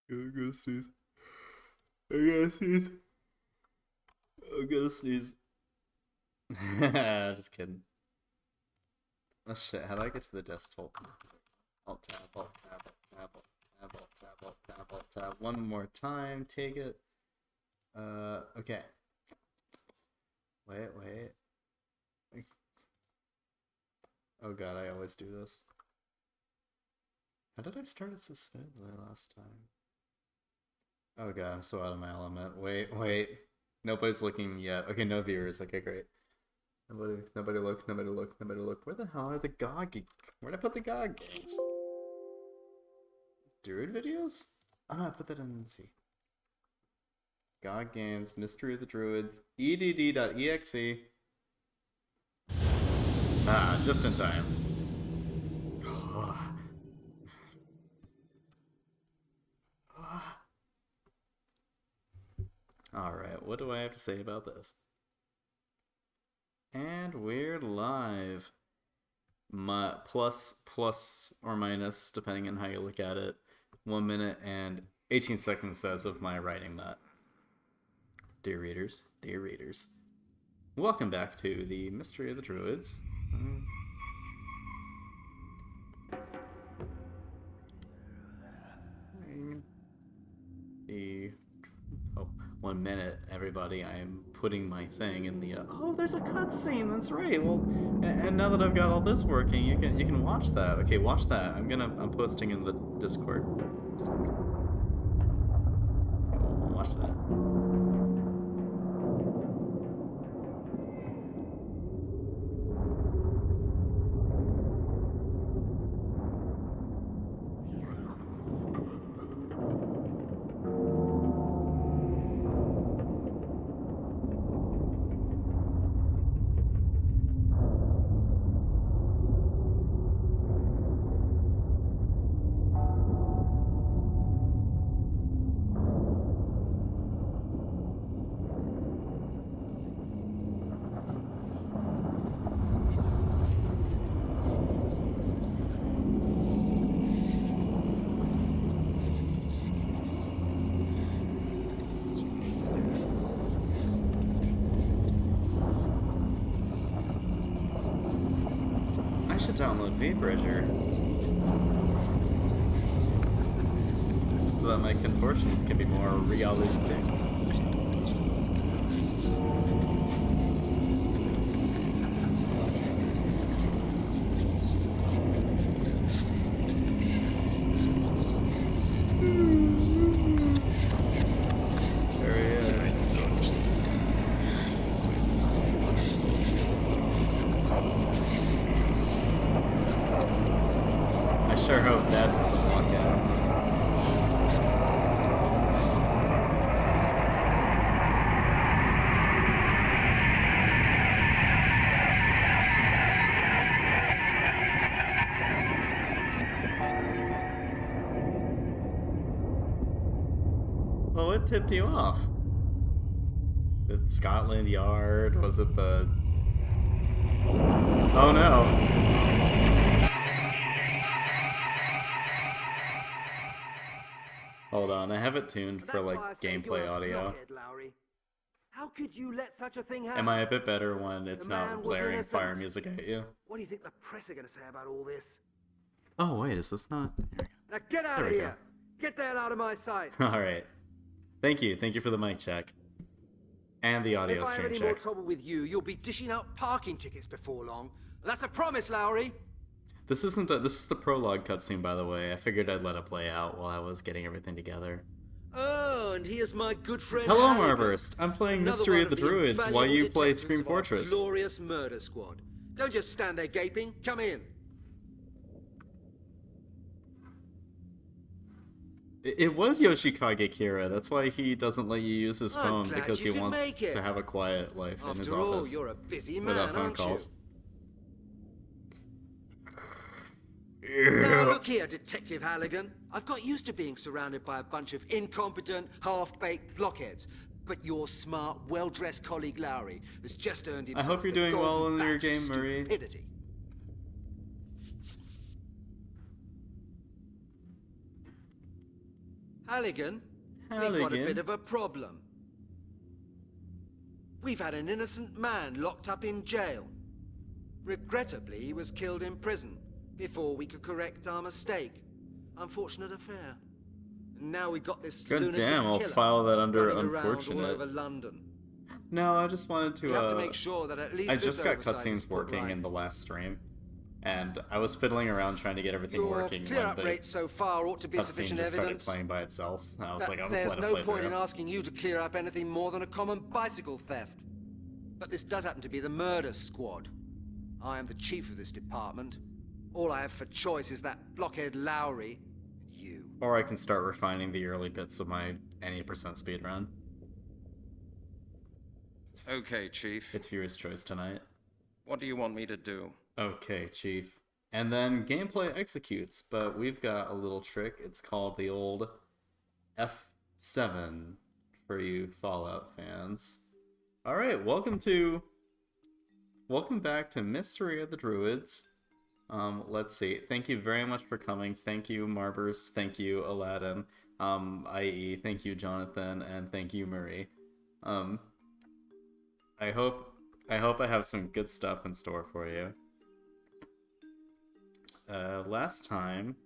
I'm gonna sneeze. I'm gonna sneeze. I'm gonna sneeze. Just kidding. Oh shit, how do I get to the desktop? Alt tab, alt tab, alt tab, alt tab, alt tab, alt tab, alt tab. One more time, take it. Okay. Wait. Oh god, I always do this. How did I start it so smoothly last time? Oh god, I'm so out of my element. Wait. Nobody's looking yet. Okay, no viewers. Okay, great. Nobody look. Where the hell are the GOG? Where'd I put the GOG games? Druid videos? Oh no, I put that in, let's see. GOG games, Mystery of the Druids, edd.exe. Ah, just in time. Alright, what do I have to say about this? And we're live. My plus or minus, depending on how you look at it, 1 minute and 18 seconds as of my writing that. Dear readers, welcome back to the Mystery of the Druids. The 1 minute, everybody. I am putting my thing in the. Oh, there's a cutscene. That's right. Well, and now that I've got all this working, you can watch that. Okay, watch that. I'm posting in the Discord. Watch that. I should download Bridger so that my contortions can be more realistic. Sure hope that doesn't walk out. Well, what tipped you off? The Scotland Yard? Was it the... Oh no. Hold on, I have it tuned for like gameplay audio. How could you let such a thing happen? Am I a bit better when it's not blaring fire music at you? What do you think the press are going to say about all this? Oh wait, is this not? Now get out of here! Get the hell out of my sight! Alright. Thank you for the mic check. And the audio stream check. If I have any more trouble with you, you'll be dishing out parking tickets before long. That's a promise, Lowry! This is the prologue cutscene, by the way. I figured I'd let it play out while I was getting everything together. Oh, and here's my good friend Hello, Halligan. Marburst. I'm playing Mystery of the Druids while you play Scream of our Fortress. Glorious murder squad. Don't just stand there gaping. Come in. It was Yoshikage Kira. That's why he doesn't let you use his phone, because he wants to have a quiet life in his office. After all, you're a busy man, without phone aren't calls. Now look here, Detective Halligan. I've got used to being surrounded by a bunch of incompetent, half-baked blockheads. But your smart, well-dressed colleague Lowry has just earned himself I hope you're the doing well golden in your badge of game, Marie. stupidity. Halligan, we've got a bit of a problem. We've had an innocent man locked up in jail. Regrettably, he was killed in prison before we could correct our mistake. Unfortunate affair. And now we got this God lunatic damn, I'll killer file that under running around all unfortunate. over London. No, I just wanted to. We have to make sure that at least I this just got oversight is cutscenes put working right. in the last stream, and I was fiddling around trying to get everything Your working when clear-up the rate so far ought to be cutscene sufficient just started evidence. playing by itself. And I was like, I'll just There's let it no play point through. in asking you to clear up anything more than a common bicycle theft. But this does happen to be the murder squad. I am the chief of this department. All I have for choice is that blockhead Lowry and you. Or I can start refining the early bits of my any percent speedrun. Okay, Chief. It's viewer's choice tonight. What do you want me to do? Okay, Chief. And then gameplay executes, but we've got a little trick. It's called the old F7 for you Fallout fans. Alright, welcome back to Mystery of the Druids. Let's see. Thank you very much for coming. Thank you, Marburst. Thank you, Aladdin. I.e., thank you, Jonathan, and thank you, Murray. I hope I have some good stuff in store for you. Last time,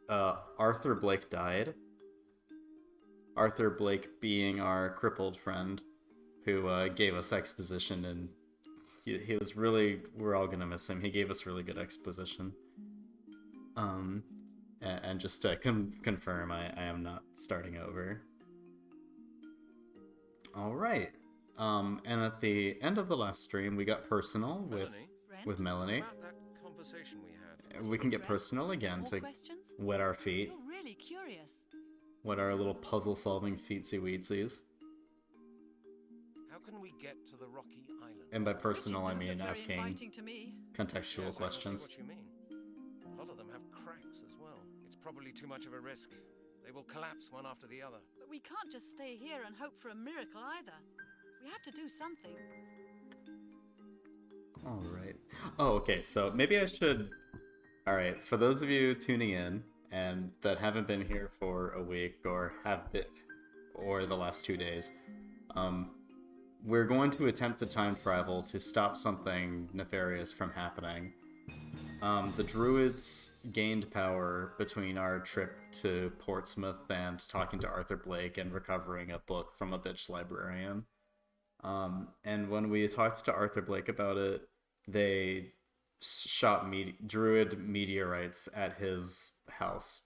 Arthur Blake died. Arthur Blake being our crippled friend who gave us exposition, and he was really, we're all gonna miss him. He gave us really good exposition. And just to confirm, I am not starting over. Alright. And at the end of the last stream, we got personal with Melanie. About that conversation we had. We can get personal again to wet our feet. You're really curious. Wet our little puzzle-solving feetsy-weetsies. How can we get to the rocky island? And by personal, I They just don't mean look very asking inviting to me. contextual Yes, I questions. see what you mean. A lot of them have cracks as well. It's probably too much of a risk. They will collapse one after the other. But we can't just stay here and hope for a miracle either. We have to do something. Alright. Oh, okay, so maybe I should... Alright, for those of you tuning in, and that haven't been here for a week, or have been, or the last 2 days, we're going to attempt to time travel to stop something nefarious from happening. The Druids gained power between our trip to Portsmouth and talking to Arthur Blake and recovering a book from a bitch librarian. And when we talked to Arthur Blake about it, they shot Druid meteorites at his house.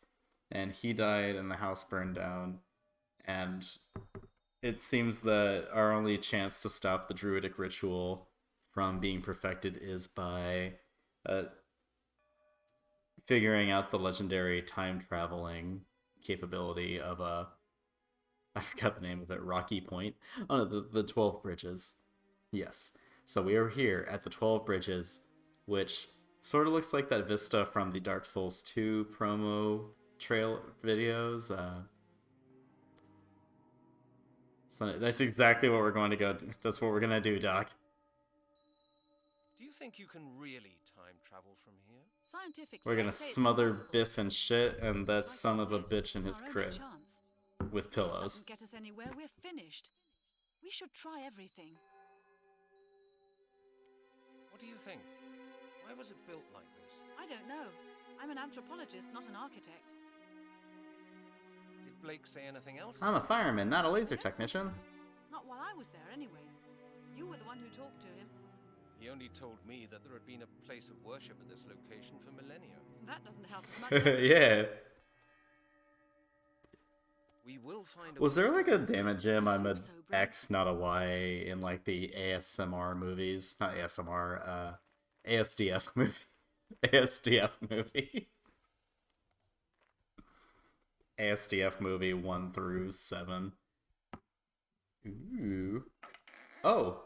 And he died and the house burned down. And it seems that our only chance to stop the Druidic ritual from being perfected is by figuring out the legendary time-traveling capability of I forgot the name of it, Rocky Point? Oh no, the 12 Bridges. Yes. So we are here at the 12 Bridges, which sort of looks like that vista from the Dark Souls 2 promo trail videos. So that's exactly what we're going to go. That's what we're going to do, Doc. Do you think you can really time travel from here? Scientifically, We're going I'd to say it's smother impossible. Biff and shit and that Like son you of a said, bitch in it's his our only crib chance. with If this pillows. doesn't get us anywhere, we're finished. We should try everything. What do you think? Why was it built like this? I don't know. I'm an anthropologist, not an architect. Did Blake say anything else? I'm a fireman, not a laser I don't think technician. so. Not while I was there, anyway. You were the one who talked to him. He only told me that there had been a place of worship at this location for millennia. That doesn't help as much, does it? Yeah. We will find a Was way there to like get a damn it, Jim? I'm a hope so, Brent. X, not a Y in like the ASMR movies. Not ASMR, ASDF movie. ASDF movie. ASDF movie 1 through 7. Ooh. Oh.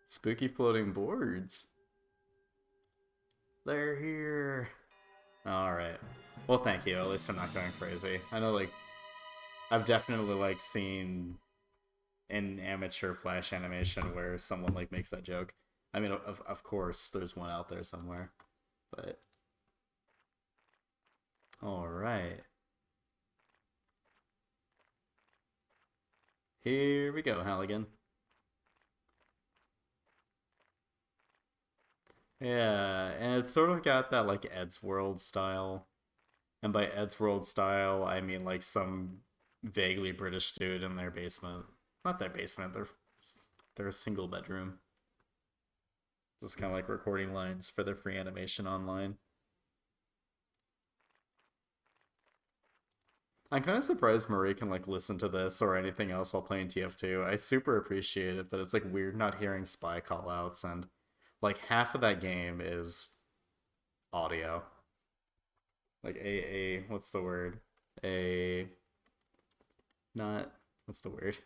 Spooky floating boards. They're here. Alright. Well, thank you. At least I'm not going crazy. I know, like, I've definitely, like, seen an amateur Flash animation where someone, like, makes that joke. I mean, of course, there's one out there somewhere. But right. Here we go, Halligan. Yeah, and it's sort of got that like Ed's World style. And by Ed's World style, I mean like some vaguely British dude in their basement. Not their basement, they're a single bedroom. Just kind of like recording lines for their free animation online. I'm kind of surprised Marie can like listen to this or anything else while playing TF2. I super appreciate it, but it's like weird not hearing spy callouts, and like half of that game is audio. Like a what's the word? A not what's the word?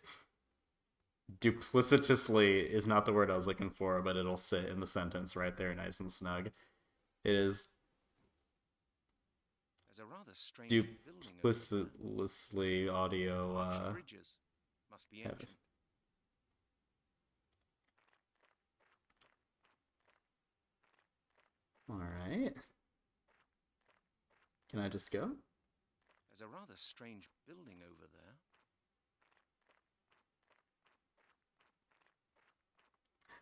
Duplicitously is not the word I was looking for, but it'll sit in the sentence right there, nice and snug. It is There's a rather strange building over there. duplicitously audio. Arched bridges. Must be Heavy. ancient. All right. Can I just go? There's a rather strange building over there.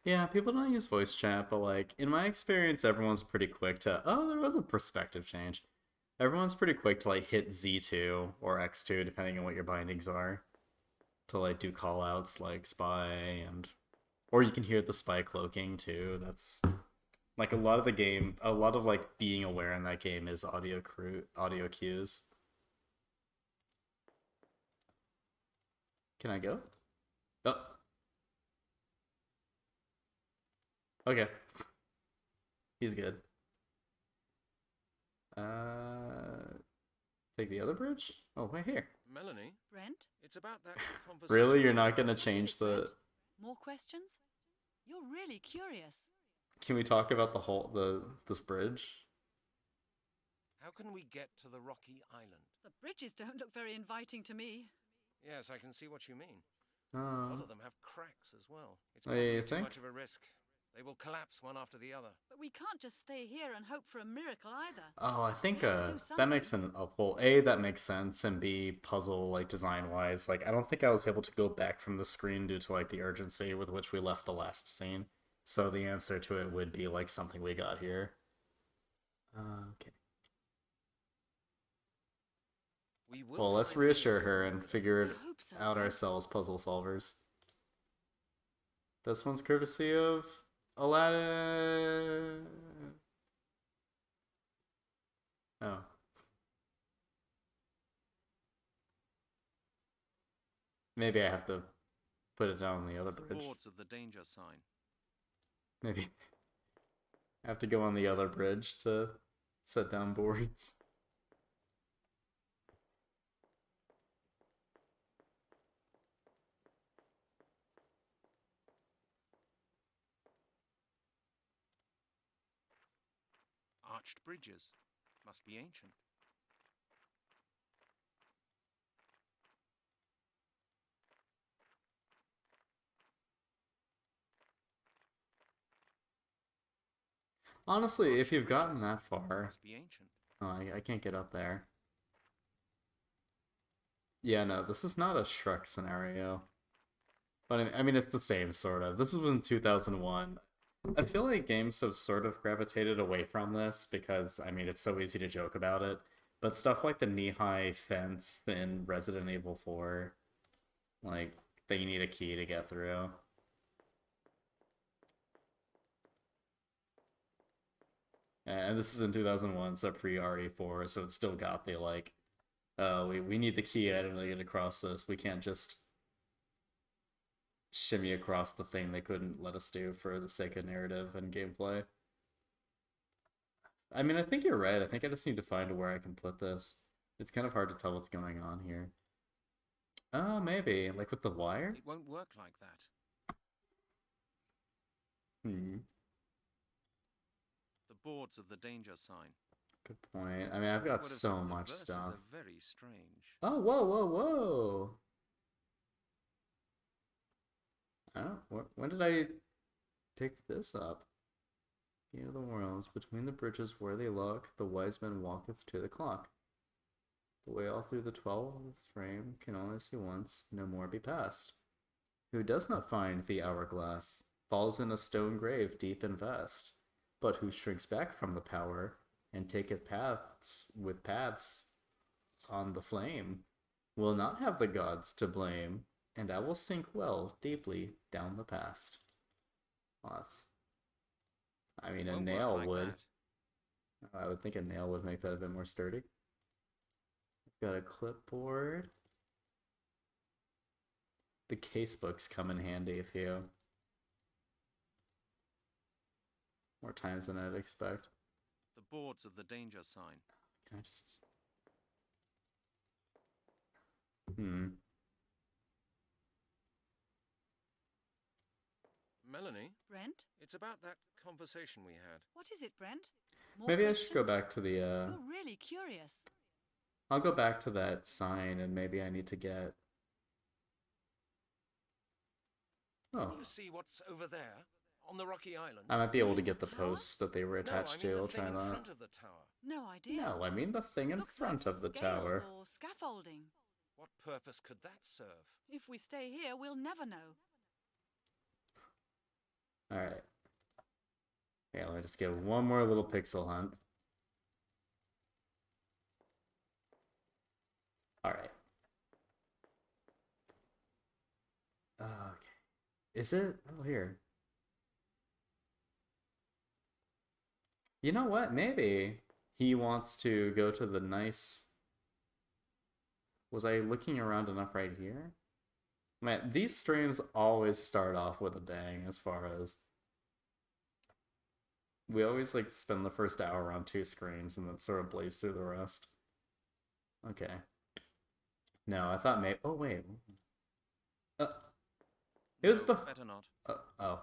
Yeah, people don't use voice chat, but like in my experience, everyone's pretty quick to. Oh, there was a perspective change. Everyone's pretty quick to like hit Z2 or X2, depending on what your bindings are, to like do callouts like spy and, or you can hear the spy cloaking too. That's like a lot of the game, a lot of like being aware in that game is audio cues. Can I go? Oh, okay. He's good. Take the other bridge? Oh, right here. Melanie, Brent? it's about that conversation. Really? You're not gonna What is change it, the... Brent? More questions? You're really curious. Can we talk about the whole, this bridge? How can we get to the rocky island? The bridges don't look very inviting to me. Yes, I can see what you mean. A lot Oh, of them have cracks as well. It's Oh, you probably too think? much of a risk. They will collapse one after the other. But we can't just stay here and hope for a miracle either. oh, I think We have to do that makes something. well, A, that makes sense, and B, puzzle like design wise, like I don't think I was able to go back from the screen due to like the urgency with which we left the last scene. So the answer to it would be like something we got here. Okay. We will Well, let's find a way reassure through her the and murder. figure it I hope so, out Brent. ourselves, puzzle solvers. This one's courtesy of Aladdin. Oh. Maybe I have to put it down on the other The bridge. boards of the danger sign. Maybe I have to go on the other bridge to set down boards. Arched bridges. Must be ancient. Honestly, if Arched you've gotten bridges. that far, Must be ancient. oh, I can't get up there. Yeah, no, this is not a Shrek scenario. But I mean, it's the same sort of. This was in 2001. I feel like games have sort of gravitated away from this because, I mean, it's so easy to joke about it. But stuff like the knee-high fence in Resident Evil 4, like, that you need a key to get through. And this is in 2001, so pre-RE4, so it's still got the, like, we need the key item to get across this. We can't just shimmy across the thing they couldn't let us do for the sake of narrative and gameplay. I mean, I think you're right. I think I just need to find where I can put this. It's kind of hard to tell what's going on here. Oh, maybe. Like with the wire? It won't work like that. Hmm. The boards of the danger sign. Good point. I mean, I've got What if so some of the much verses stuff. are very strange. Oh, whoa, whoa, whoa! Oh, when did I pick this up? King of the worlds, between the bridges where they look, the wise men walketh to the clock. The way all through the 12 frame can only see once, no more be passed. Who does not find the hourglass falls in a stone grave deep and vast, but who shrinks back from the power and taketh paths on the flame will not have the gods to blame, and I will sink well deeply down the past. Well, I mean, a Won't work nail like would. that. I would think a nail would make that a bit more sturdy. Got a clipboard. The casebooks come in handy if you... More times than I'd expect. The boards of the danger sign. Can I just... Melanie, Brent? it's about that conversation we had. What is it, Brent? More Maybe questions? I should go back to the, You're really curious. I'll go back to that sign and maybe I need to get... Oh. Can you see what's over there? On the rocky island? I might be able to get the The tower? posts that they were attached no, I mean to. I'll the try thing in that. front of the tower. No idea. No, I mean the thing in Looks front like of the scales tower. or scaffolding. What purpose could that serve? If we stay here, we'll never know. Alright. Yeah, let me just get one more little pixel hunt. Alright. Okay. Is it? Oh, here. You know what? Maybe he wants to go to the nice... Was I looking around enough right here? Man, these streams always start off with a bang as far as... We always like spend the first hour on 2 screens and then sort of blaze through the rest. Okay. No, I thought maybe... Oh, wait. It was... No, better not. Oh.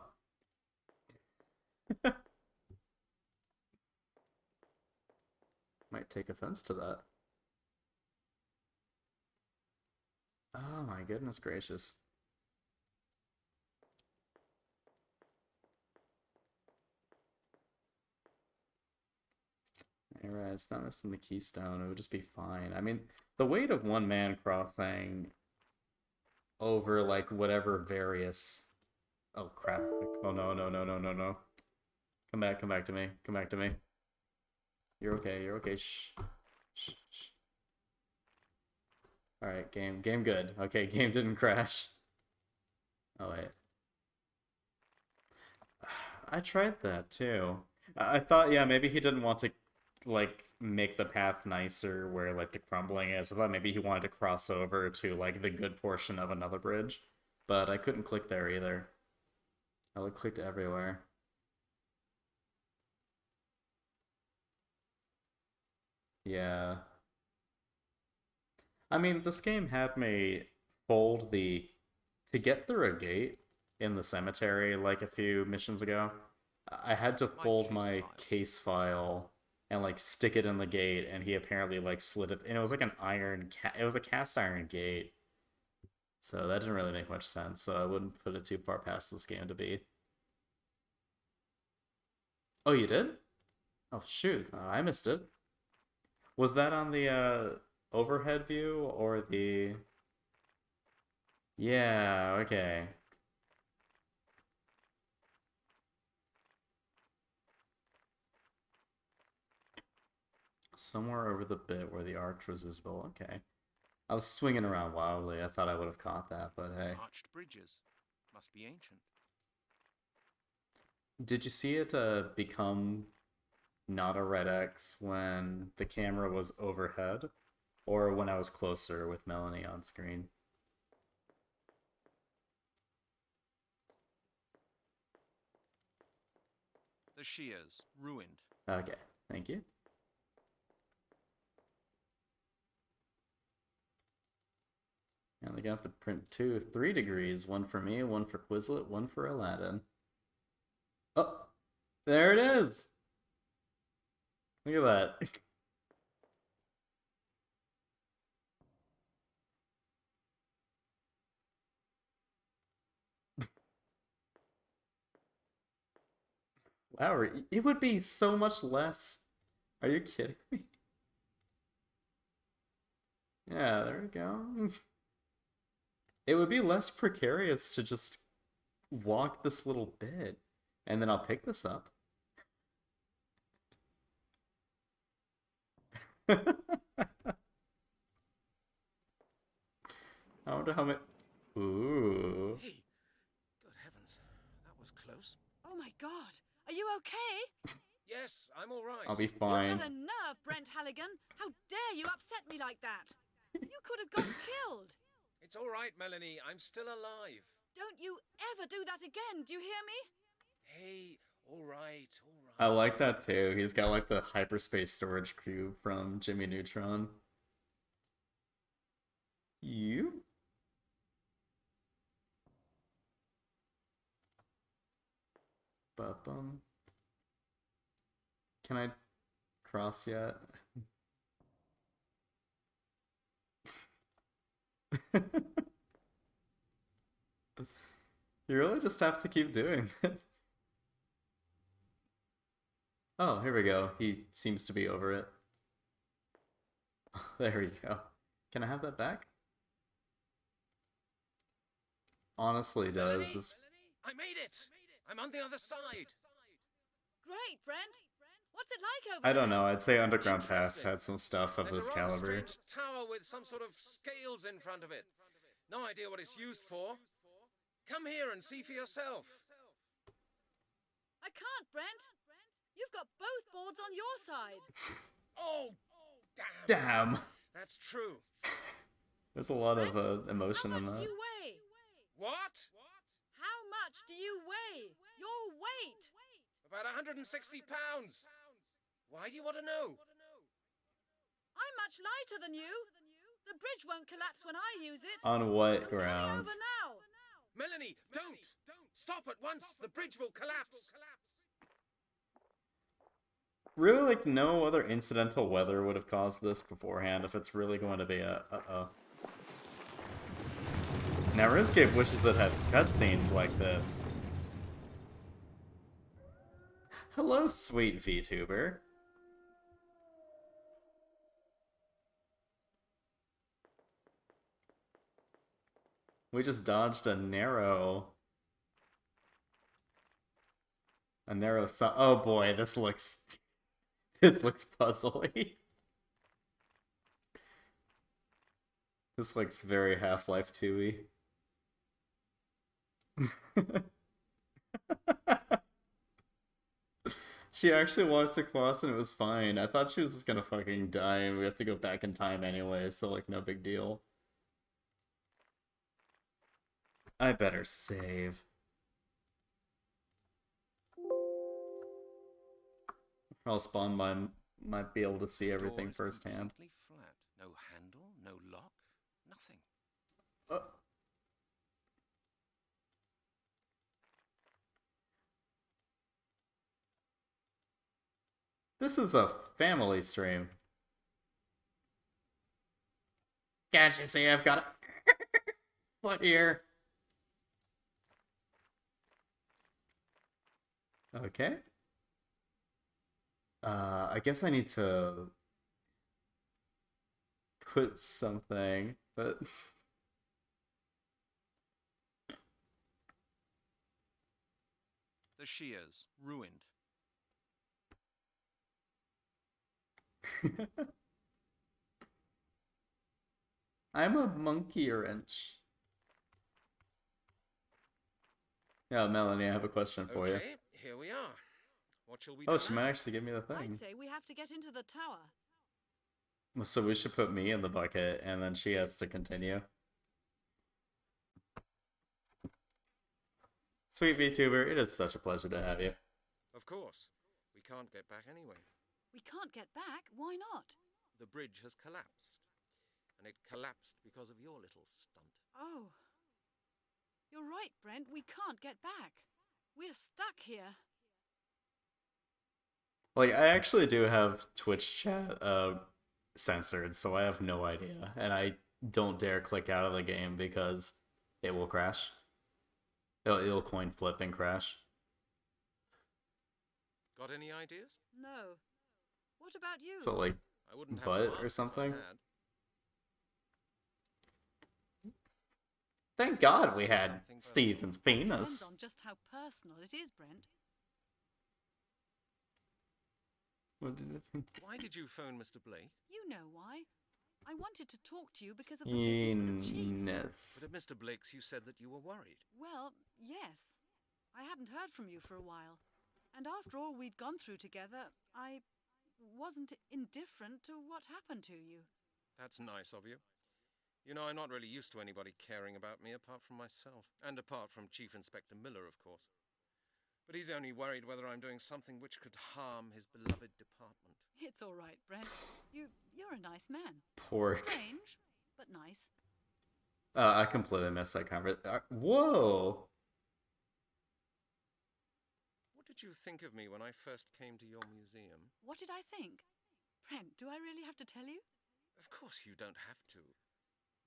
Might take offense to that. Oh my goodness gracious. Alright, it's not missing the keystone, it would just be fine. I mean, the weight of one man crossing over like whatever various... Oh crap. Oh no, no, no, no, no, no. Come back to me. Come back to me. You're okay. Shh. Shh. Alright, game good. Okay, game didn't crash. Oh wait. I tried that too. I thought, yeah, maybe he didn't want to like make the path nicer where like the crumbling is. I thought maybe he wanted to cross over to like the good portion of another bridge, but I couldn't click there either. I like clicked everywhere. Yeah. I mean, this game had me fold the... To get through a gate in the cemetery like a few missions ago, I had to fold my case file and like stick it in the gate, and he apparently like slid it, and it was like an it was a cast iron gate. So that didn't really make much sense, so I wouldn't put it too far past this game to be. Oh, you did? Oh shoot, I missed it. Was that on the overhead view or the... Yeah, okay. Somewhere over the bit where the arch was visible, okay. I was swinging around wildly, I thought I would have caught that, but hey. Arched bridges. Must be ancient. Did you see it become not a red X when the camera was overhead, or when I was closer with Melanie on screen? The shears, ruined. Okay, thank you. And they're gonna have to print 3 degrees, one for me, one for Quizlet, one for Aladdin. Oh, there it is! Look at that. Wow, it would be so much less. Are you kidding me? Yeah, there we go. It would be less precarious to just walk this little bit, and then I'll pick this up. I wonder how many. Ooh. Hey, good heavens, that was close. Oh my god. Are you okay? Yes, I'm all right. I'll be You've fine. got a nerve, Brent Halligan. How dare you upset me like that? You could have got killed. It's all right, Melanie. I'm still alive. Don't you ever do that again, do you hear me? Hey, all right, all right. I like that too. He's got like the hyperspace storage cube from Jimmy Neutron. You? Bum. Can I cross yet? You really just have to keep doing this. Oh, here we go. He seems to be over it. There we go. Can I have that back? Honestly, does Melanie, this... I made it. I'm on the other side. Great, Brent. What's it like over I don't there? know. I'd say Underground Pass Interesting. had some stuff of There's this a rather caliber. strange tower with some sort of scales in front of it. No idea what it's used for. Come here and see for yourself. I can't, Brent. You've got both boards on your side. Oh, damn. Damn. That's true. There's a lot of How emotion in much that. do you weigh? What? How much do you weigh? Your weight. About 160 pounds. Why do you want to know? I'm much lighter than you. The bridge won't collapse when I use it. On what Coming grounds? over now. Melanie, don't! Stop at once! The bridge will collapse! Really, like, no other incidental weather would have caused this beforehand if it's really going to be a... Uh-oh. Now, RuneScape wishes it had cutscenes like this. Hello, sweet VTuber. We just dodged a narrow... Oh boy, this looks... This looks puzzly. This looks very Half-Life 2-y. She actually watched it cross and it was fine. I thought she was just gonna fucking die and we have to go back in time anyway, so like no big deal. I better save. Or else Spawn might be able to see everything Door is firsthand. completely flat. No handle, no lock, nothing. This is a family stream. Can't you see I've got a foot here? Okay. I guess I need to put something, but The shears, ruined. I'm a monkey wrench. Yeah, Melanie, I have a question for you. Okay, here we are. What shall we Oh, do she now? might actually give me the thing. I'd say we have to get into the tower. So we should put me in the bucket, and then she has to continue. Sweet VTuber, it is such a pleasure to have you. Of course. We can't get back anyway. We can't get back? Why not? The bridge has collapsed. And it collapsed because of your little stunt. Oh. You're right, Brent. We can't get back. We're stuck here. Like, I actually do have Twitch chat censored, so I have no idea. And I don't dare click out of the game because it will crash. It'll coin flip and crash. Got any ideas? No. What about you? So, like, I wouldn't have butt to or ask if I something? had. Thank God Must we be had something Steven's That depends penis. on just how personal it is, Brent. What did it... Why did you phone Mr. Blake? You know why. I wanted to talk to you because of the business with the chief. But at Mr. Blake's, you said that you were worried. Well, yes. I hadn't heard from you for a while. And after all we'd gone through together, I wasn't indifferent to what happened to you. That's nice of you. You know, I'm not really used to anybody caring about me apart from myself. And apart from Chief Inspector Miller, of course. But he's only worried whether I'm doing something which could harm his beloved department. It's all right, Brent. You're a nice man. Pork. Strange, but nice. I completely missed that conversation. Whoa! What did you think of me when I first came to your museum? What did I think? Brent, do I really have to tell you? Of course you don't have to.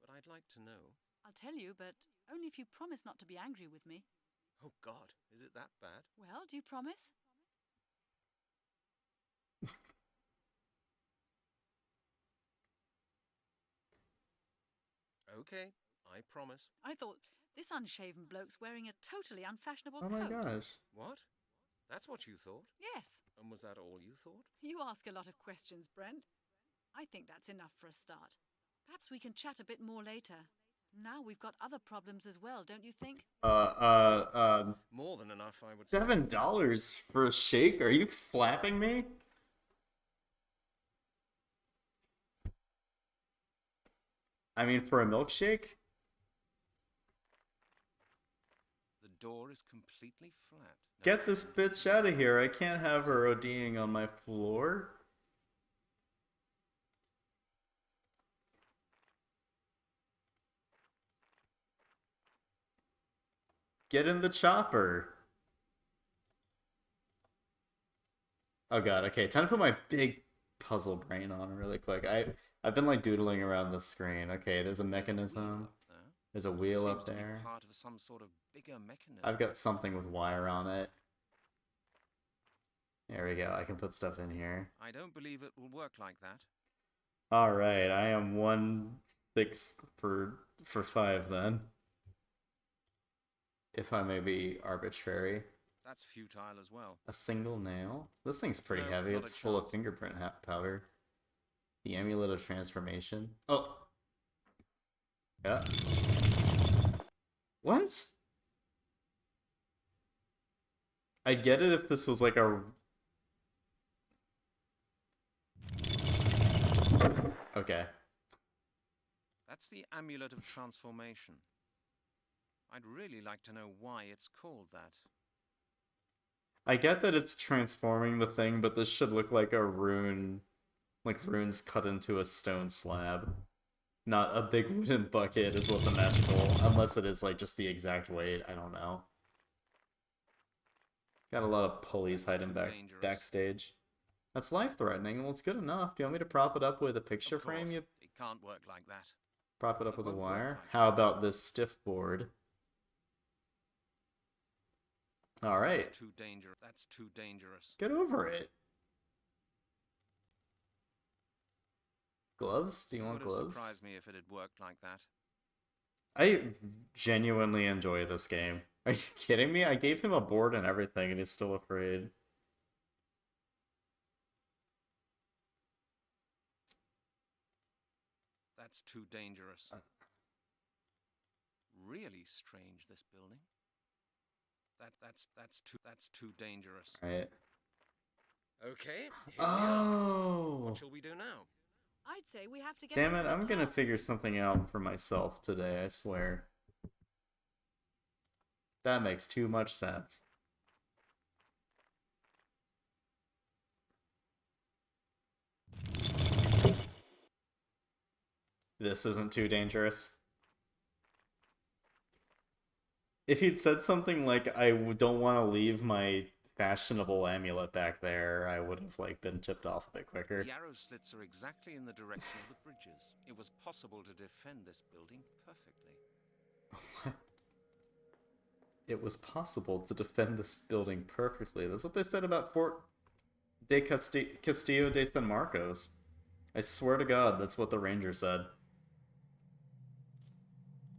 But I'd like to know. I'll tell you, but only if you promise not to be angry with me. Oh, God, is it that bad? Well, do you promise? Okay, I promise. I thought this unshaven bloke's wearing a totally unfashionable Oh coat. my gosh. What? That's what you thought? Yes. And was that all you thought? You ask a lot of questions, Brent. I think that's enough for a start. Perhaps we can chat a bit more later. Now we've got other problems as well, don't you think? More than enough, I would say. $7 for a shake? Are you flapping me? I mean, for a milkshake? The door is completely flat. No Get this bitch out of here. I can't have her ODing on my floor. Get in the chopper. Oh god, okay, time to put my big puzzle brain on really quick. I've been like doodling around the screen. Okay, there's a mechanism. There's a wheel up there. Part of some sort of bigger mechanism. I've got something with wire on it. There we go. I can put stuff in here. I don't believe it will work like that. All right, I am 1/6 for 5 then. If I may be arbitrary. That's futile as well. A single nail? This thing's pretty No, heavy. not a It's full of chance. fingerprint powder. The amulet of transformation. Oh. Yeah. What? I'd get it if this was like a... Okay. That's the amulet of transformation. I'd really like to know why it's called that. I get that it's transforming the thing, but this should look like a rune. Like runes cut into a stone slab. Not a big wooden bucket is what the magical... Unless it is like just the exact weight. I don't know. Got a lot of pulleys That's hiding too backstage. That's life-threatening. Well, it's good enough. Do you want me to prop it up with a picture Of course, frame? You it can't work like that. prop it up It with a won't work wire? like How that. about this stiff board? Alright. That's too dangerous. That's too dangerous. Get over it. Gloves? Do you It want would have gloves? surprised me if it had worked like that. I genuinely enjoy this game. Are you kidding me? I gave him a board and everything and he's still afraid. That's too dangerous. Really strange, this building. That's too dangerous. Right. Okay, here we are. Oh! What shall we do now? I'd say we have to get Damn into it, the I'm gonna tower. figure something out for myself today, I swear. That makes too much sense. This isn't too dangerous. If he'd said something like, I don't want to leave my fashionable amulet back there, I would have like been tipped off a bit quicker. The arrow slits are exactly in the direction of the bridges. It was possible to defend this building perfectly. It was possible to defend this building perfectly. That's what they said about Fort de Castillo de San Marcos. I swear to God, that's what the ranger said.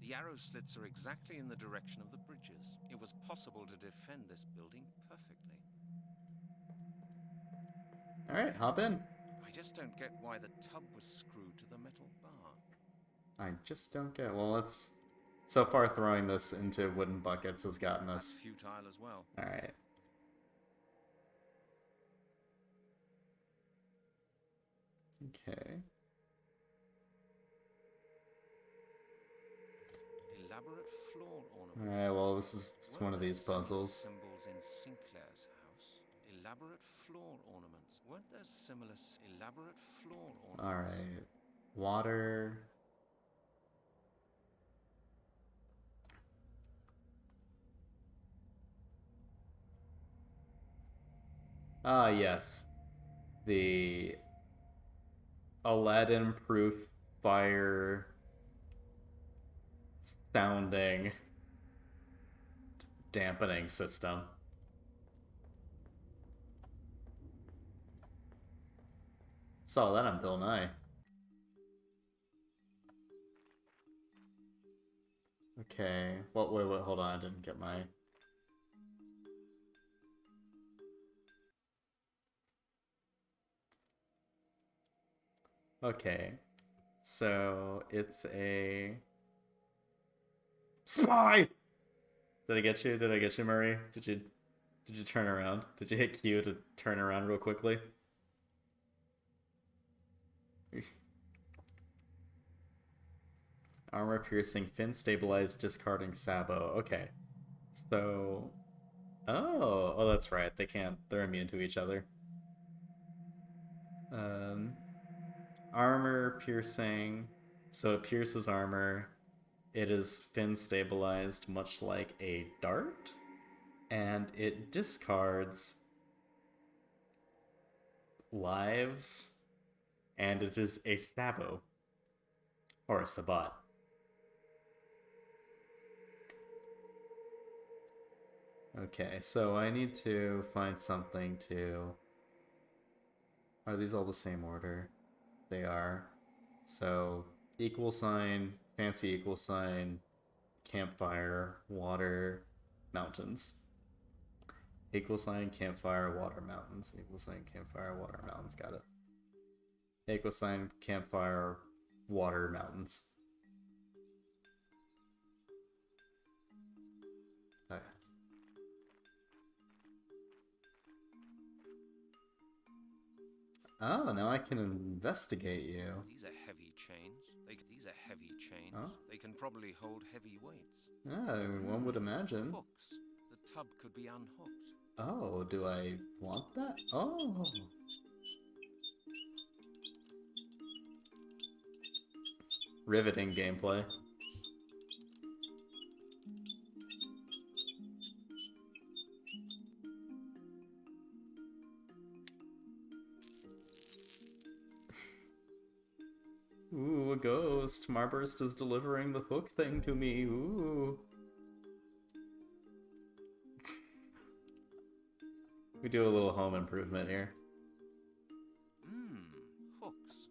The arrow slits are exactly in the direction of the bridges. It was possible to defend this building perfectly. Alright, hop in. I just don't get why the tub was screwed to the metal bar. I just don't get. Well, it's so far throwing this into wooden buckets has gotten That's us. futile as well. Alright. Okay. Elaborate floor ornaments. Alright, well, this is just one of these Similar puzzles. symbols in Sinclair's house. Elaborate floor ornaments. Weren't there similar elaborate floor ornaments? Alright. Water. Ah, yes. The Aladdin-proof fire sounding dampening system. Saw that on Bill Nye. Okay. What? Wait, hold on. I didn't get my. Okay. So it's a spy. Did I get you? Did I get you, Murray? Did you turn around? Did you hit Q to turn around real quickly? Armor piercing, fin stabilized, discarding Sabo. Okay. So oh, that's right. They can't. They're immune to each other. Armor piercing. So it pierces armor. It is fin stabilized, much like a dart, and it discards lives, and it is a Sabo or a Sabat. Okay, so I need to find something to... Are these all the same order? They are. So, equal sign, fancy equal sign, campfire, water, mountains. Equal sign, campfire, water, mountains. Equal sign, campfire, water, mountains. Got it. Equal sign, campfire, water, mountains. Okay. Oh, now I can investigate you. These are heavy chains. These are heavy chains. Oh? They can probably hold heavy weights. Yeah, one would imagine. Hooks. The tub could be unhooked. Oh, do I want that? Oh. Riveting gameplay. Ooh, a ghost. Marburst is delivering the hook thing to me. Ooh. We do a little home improvement here. Hooks.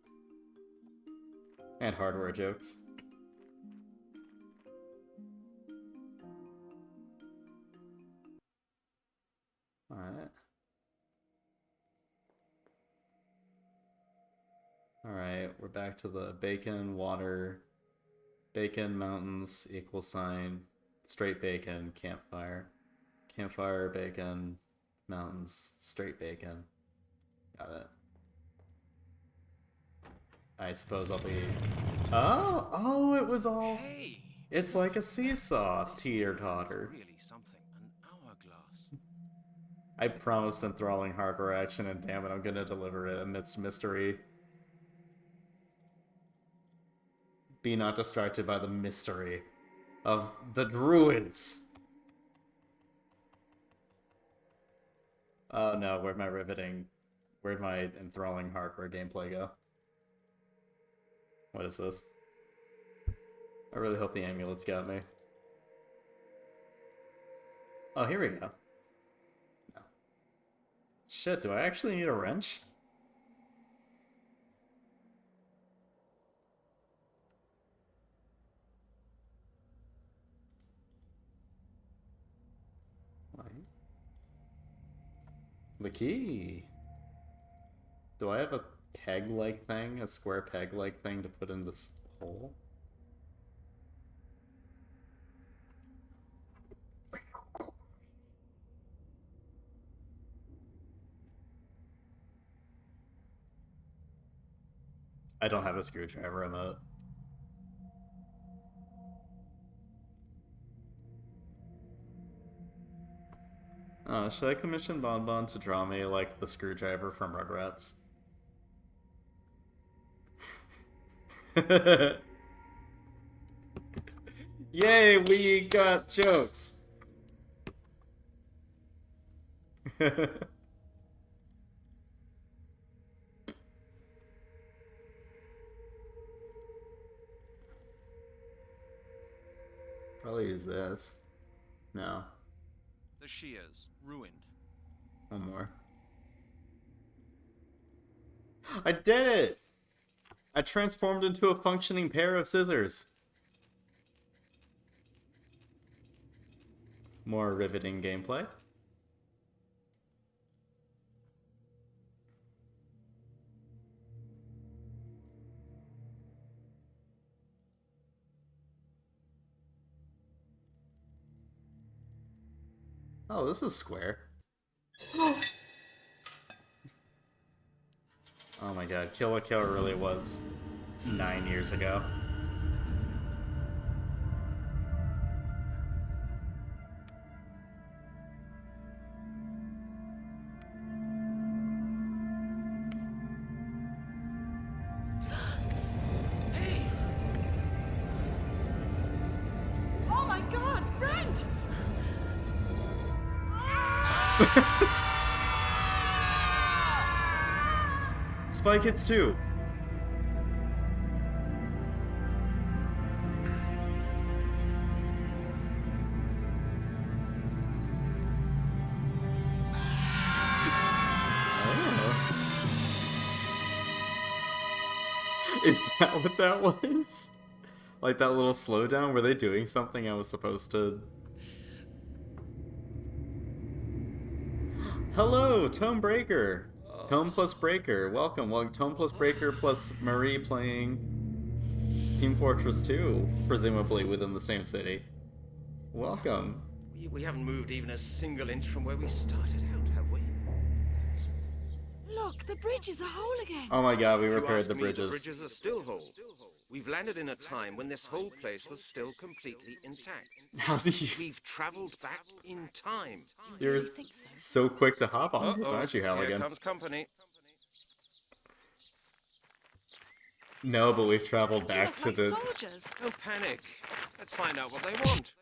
And hardware jokes. Alright. Alright, we're back to the bacon, water, bacon, mountains, equal sign, straight bacon, campfire. Campfire, bacon, mountains, straight bacon. Got it. I suppose I'll be... Oh, it was all... Hey! It's like a seesaw, teeter-totter. Really something. An hourglass. I promised enthralling hardware action, and damn it, I'm gonna deliver it amidst mystery. Be not distracted by the mystery of the Druids. Oh no, where'd my enthralling hardware gameplay go? What is this? I really hope the amulets got me. Oh, here we go. No. Shit, do I actually need a wrench? The key. Do I have a peg-like thing? A square peg-like thing to put in this hole? I don't have a screwdriver remote. Should I commission Bonbon to draw me like the screwdriver from Rugrats? Yay, we got jokes! Probably use this. No. The shears, ruined. One more. I did it! I transformed into a functioning pair of scissors. More riveting gameplay. Oh, this is square. Oh my god, Kill la Kill really was 9 years ago. Oh my god, Brent! Spy Kids 2! Is that what that was? Like that little slowdown? Were they doing something I was supposed to... Hello, Tome Breaker! Tome plus Breaker, welcome. Well, Tome plus Breaker plus Marie playing Team Fortress 2, presumably within the same city. Welcome. We haven't moved even a single inch from where we started out, have we? Look, the bridge is a hole again. Oh my god, we If you repaired ask the me, bridges. The bridges are still whole. We've landed in a time when this whole place was still completely intact. How do you... We've traveled back in time. Do you You're really think so? so quick to hop on this, aren't you, Here Halligan? comes company. No, but we've traveled You back look to like the... soldiers. Don't panic. Let's find out what they want.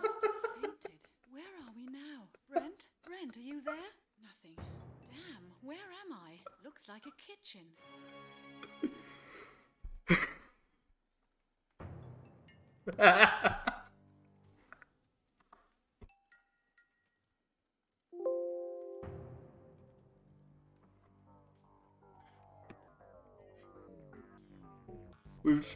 Must have fainted. Where are we now? Brent? Brent, are you there? Nothing. Damn, where am I? Looks like a kitchen. We've...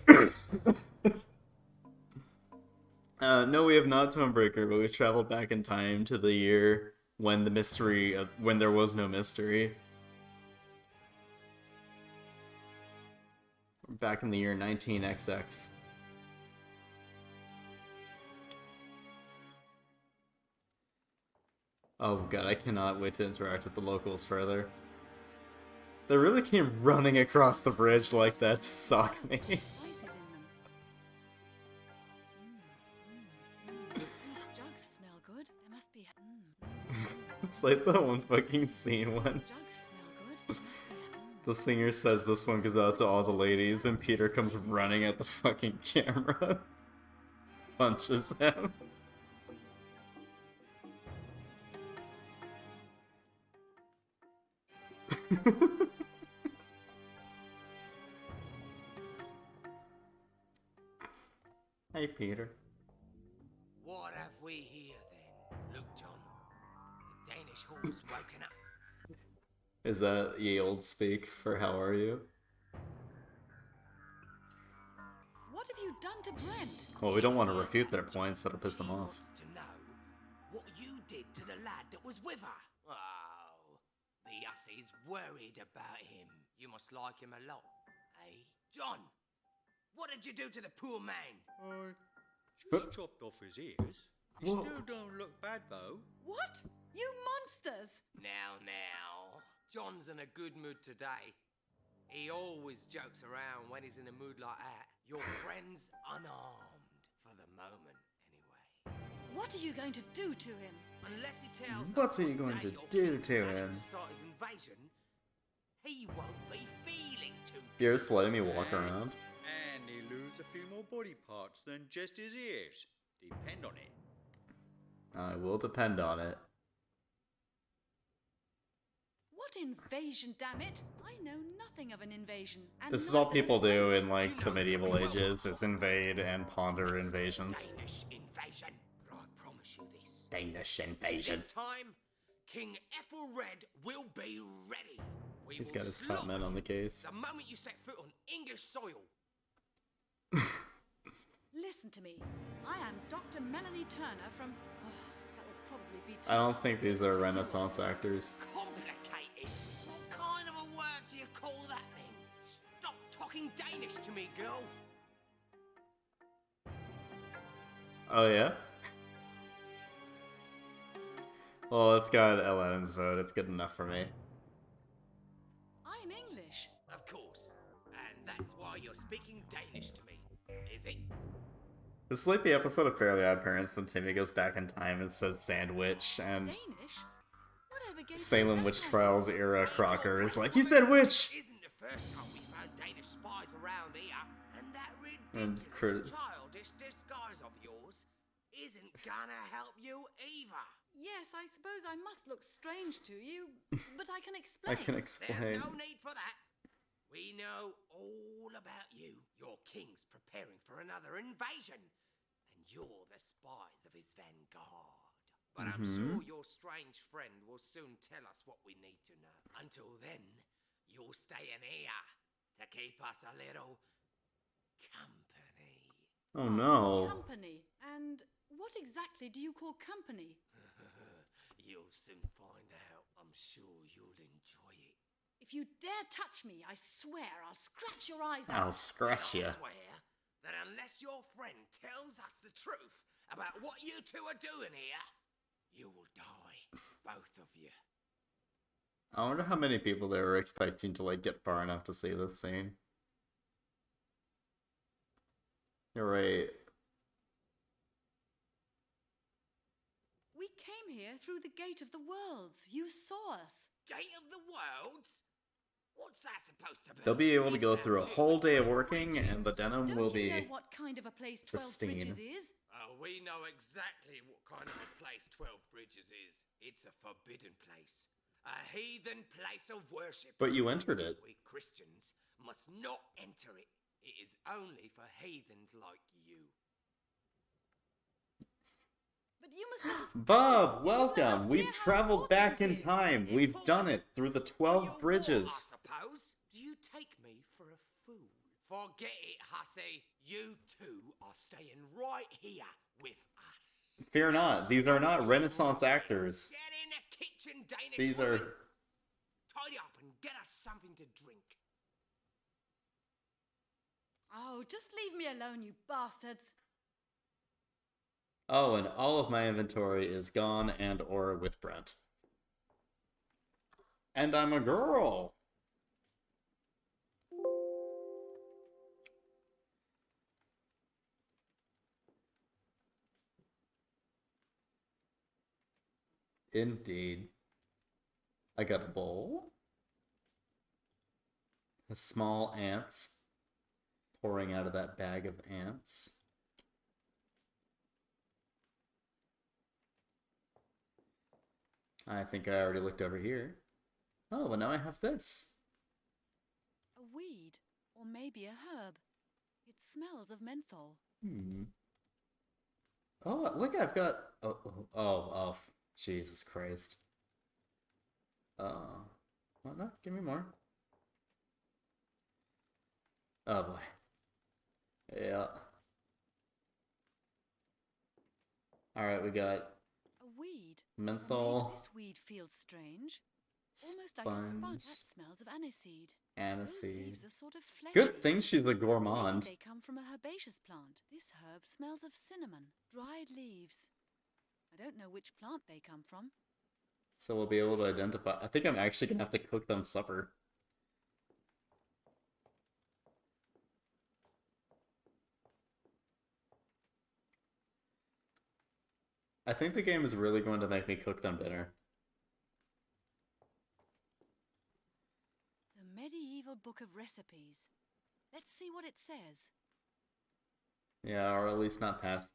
no, we have not Tonebreaker, but we've traveled back in time to the year when the mystery, when there was no mystery. Back in the year 19XX. Oh god, I cannot wait to interact with the locals further. They really came running across the bridge like that to sock me. Spices in them. These jugs smell good. There must be. It's like the one fucking scene when Jugs smell good. There must be. the singer says this one goes out to all the ladies and Peter comes running at the fucking camera. Punches him. Hey, Peter. What have we here then? Look Danish whore's woken up. Is that ye old speak for how are you? What have you done to Brent? Well, we don't want to refute their points, that'll piss them She off. wants to know what you did to the lad that was with her. Oh, the hussie's worried about him. You must like him a lot, eh? John, what did you do to the poor man? I just chopped off his ears. He Whoa. still don't look bad, though. What? You monsters! Now. John's in a good mood today. He always jokes around when he's in a mood like that. Your friend's unarmed, for the moment, anyway. What are you going to do to him? Unless he tells us What are you going day to your do king's to planning him? to start his invasion, he won't be feeling too You're just letting me walk around? And he lose a few more body parts than just his ears. Depend on it. I will depend on it. What invasion, damn it? I know nothing of an invasion. And This is all neither people does do Brent. in like the medieval ages, is invade and ponder invasions. Danish invasion. But I promise you this. Danish invasion. This time, King Ethelred will be ready. We He's will got his top slaughter men on the you case. the moment you set foot on English soil. Listen to me. I am Dr. Melanie Turner from... Oh, that would probably be too I don't think these are complicated for you, I Renaissance suppose. actors. Complicated? What kind of a word do you call that then? Stop talking Danish to me, girl. Oh yeah? Well, it's got Aladdin's vote. It's good enough for me. I'm English. Of course. And that's why you're speaking Danish to me, is it? This is like the episode of Fairly Odd Parents when Timmy goes back in time and says sandwich, and Danish? Whatever gave you Salem that Witch idea? Trials era Say Crocker your is great like, he said woman, witch! Isn't the first time we found Danish spies around here, and that And ridiculous childish disguise of yours isn't gonna help you either. Yes, I suppose I must look strange to you, but I can explain. I can There's explain. no need for that. We know all about you. Your king's preparing for another invasion, and you're the spies of his vanguard. But I'm sure your strange friend will soon tell us what we need to know. Until then, you'll stay in here to keep us a little company. Oh no. Company. And what exactly do you call company? You'll soon find out. I'm sure you'll enjoy it. If you dare touch me, I swear I'll scratch your eyes I'll out. scratch I you. swear that unless your friend tells us the truth about what you two are doing here, you will die, both of you. I wonder how many people they were expecting to like get far enough to see this scene. You're right. We came here through the Gate of the Worlds. You saw us. Gate of the Worlds? What's that supposed to be? They'll be able to We go found through a you whole with day of 12 working, and the bridges. denim Don't will you know be what kind of a place 12 pristine. Bridges is? We know exactly what kind of a place 12 Bridges is. It's a forbidden place. A heathen place of worship. But you entered it. We Christians must not enter it. It is only for heathens like you. But you must let us go. Bob, You've no welcome. idea We've how traveled important back this in is. time. We've done it through the For 12 your war, bridges. I suppose. Do you take me for a fool? Forget it, hussy. You two are staying right here with us. Fear not, these are not Renaissance actors. Get in the kitchen, Danish These woman. are... Tidy up and get us something to drink. Oh, just leave me alone, you bastards. Oh, and all of my inventory is gone and or with Brent. And I'm a girl. Indeed. I got a bowl. A small ants pouring out of that bag of ants. I think I already looked over here. Oh, well now I have this. A weed, or maybe a herb. It smells of menthol. Oh, look, I've got... Oh, Jesus Christ. Oh. Well, no, give me more. Oh boy. Yeah. Alright, we got A weed. menthol, Maybe this weed feels strange. Almost like a sponge, sponge. That smells of aniseed. Those aniseed. leaves are sort of fleshy. Good thing she's a Maybe gourmand. they come from a herbaceous plant. This herb smells of cinnamon. Dried leaves. I don't know which plant they come from. So we'll be able to identify. I think I'm actually gonna have to cook them supper. I think the game is really going to make me cook them dinner. The Medieval Book of Recipes. Let's see what it says. Yeah, or at least not pass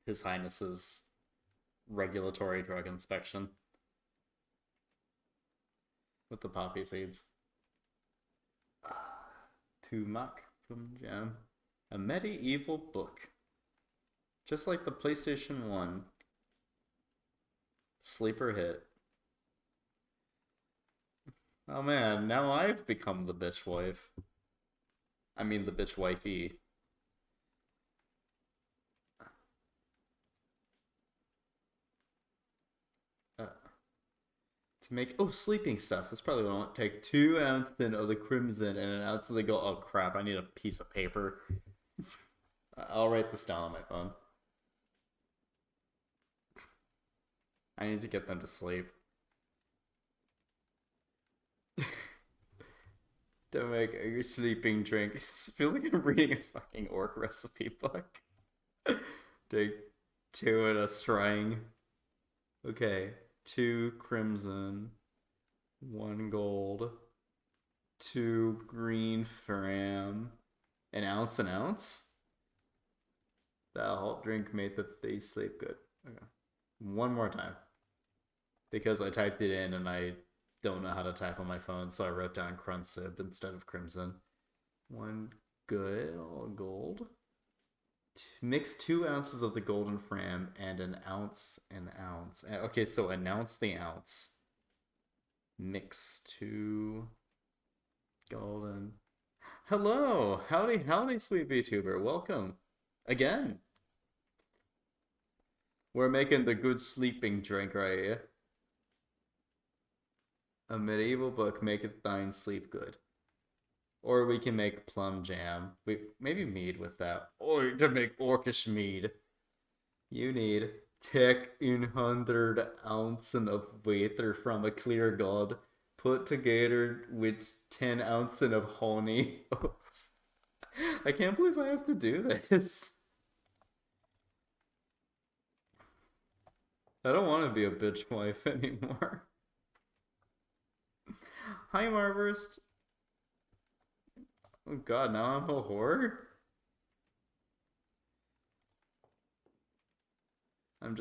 His Highness's regulatory drug inspection. With the poppy seeds. Tumak from Jam. A medieval book. Just like the PlayStation 1. Sleeper hit. Oh man, now I've become the bitch wife. I mean the bitch wifey. To make, oh, sleeping stuff. That's probably what I want. Take 2 ounces of the crimson and an ounce of the gold. Oh crap, I need a piece of paper. I'll write this down on my phone. I need to get them to sleep. To make a sleeping drink. It feels like I'm reading a fucking orc recipe book. Take 2 and a string. Okay. 2 crimson, 1 gold, 2 green fram, an ounce? That hot drink made the face sleep good. Okay. One more time. Because I typed it in and I don't know how to type on my phone, so I wrote down crunsib instead of crimson. 1 good, all gold. Mix 2 ounces of the golden fram and an ounce. Okay, so announce the ounce. Mix 2 golden. Hello, howdy, sweet VTuber. Welcome again. We're making the good sleeping drink right here. A medieval book maketh thine sleep good. Or we can make plum jam. Maybe mead with that. Or to make orcish mead, you need take 100 ounces of water from a clear god, put together with 10 ounces of honey oats. I can't believe I have to do this. I don't want to be a bitch wife anymore. Hi, Marburst. Oh god, now I'm a whore? I'm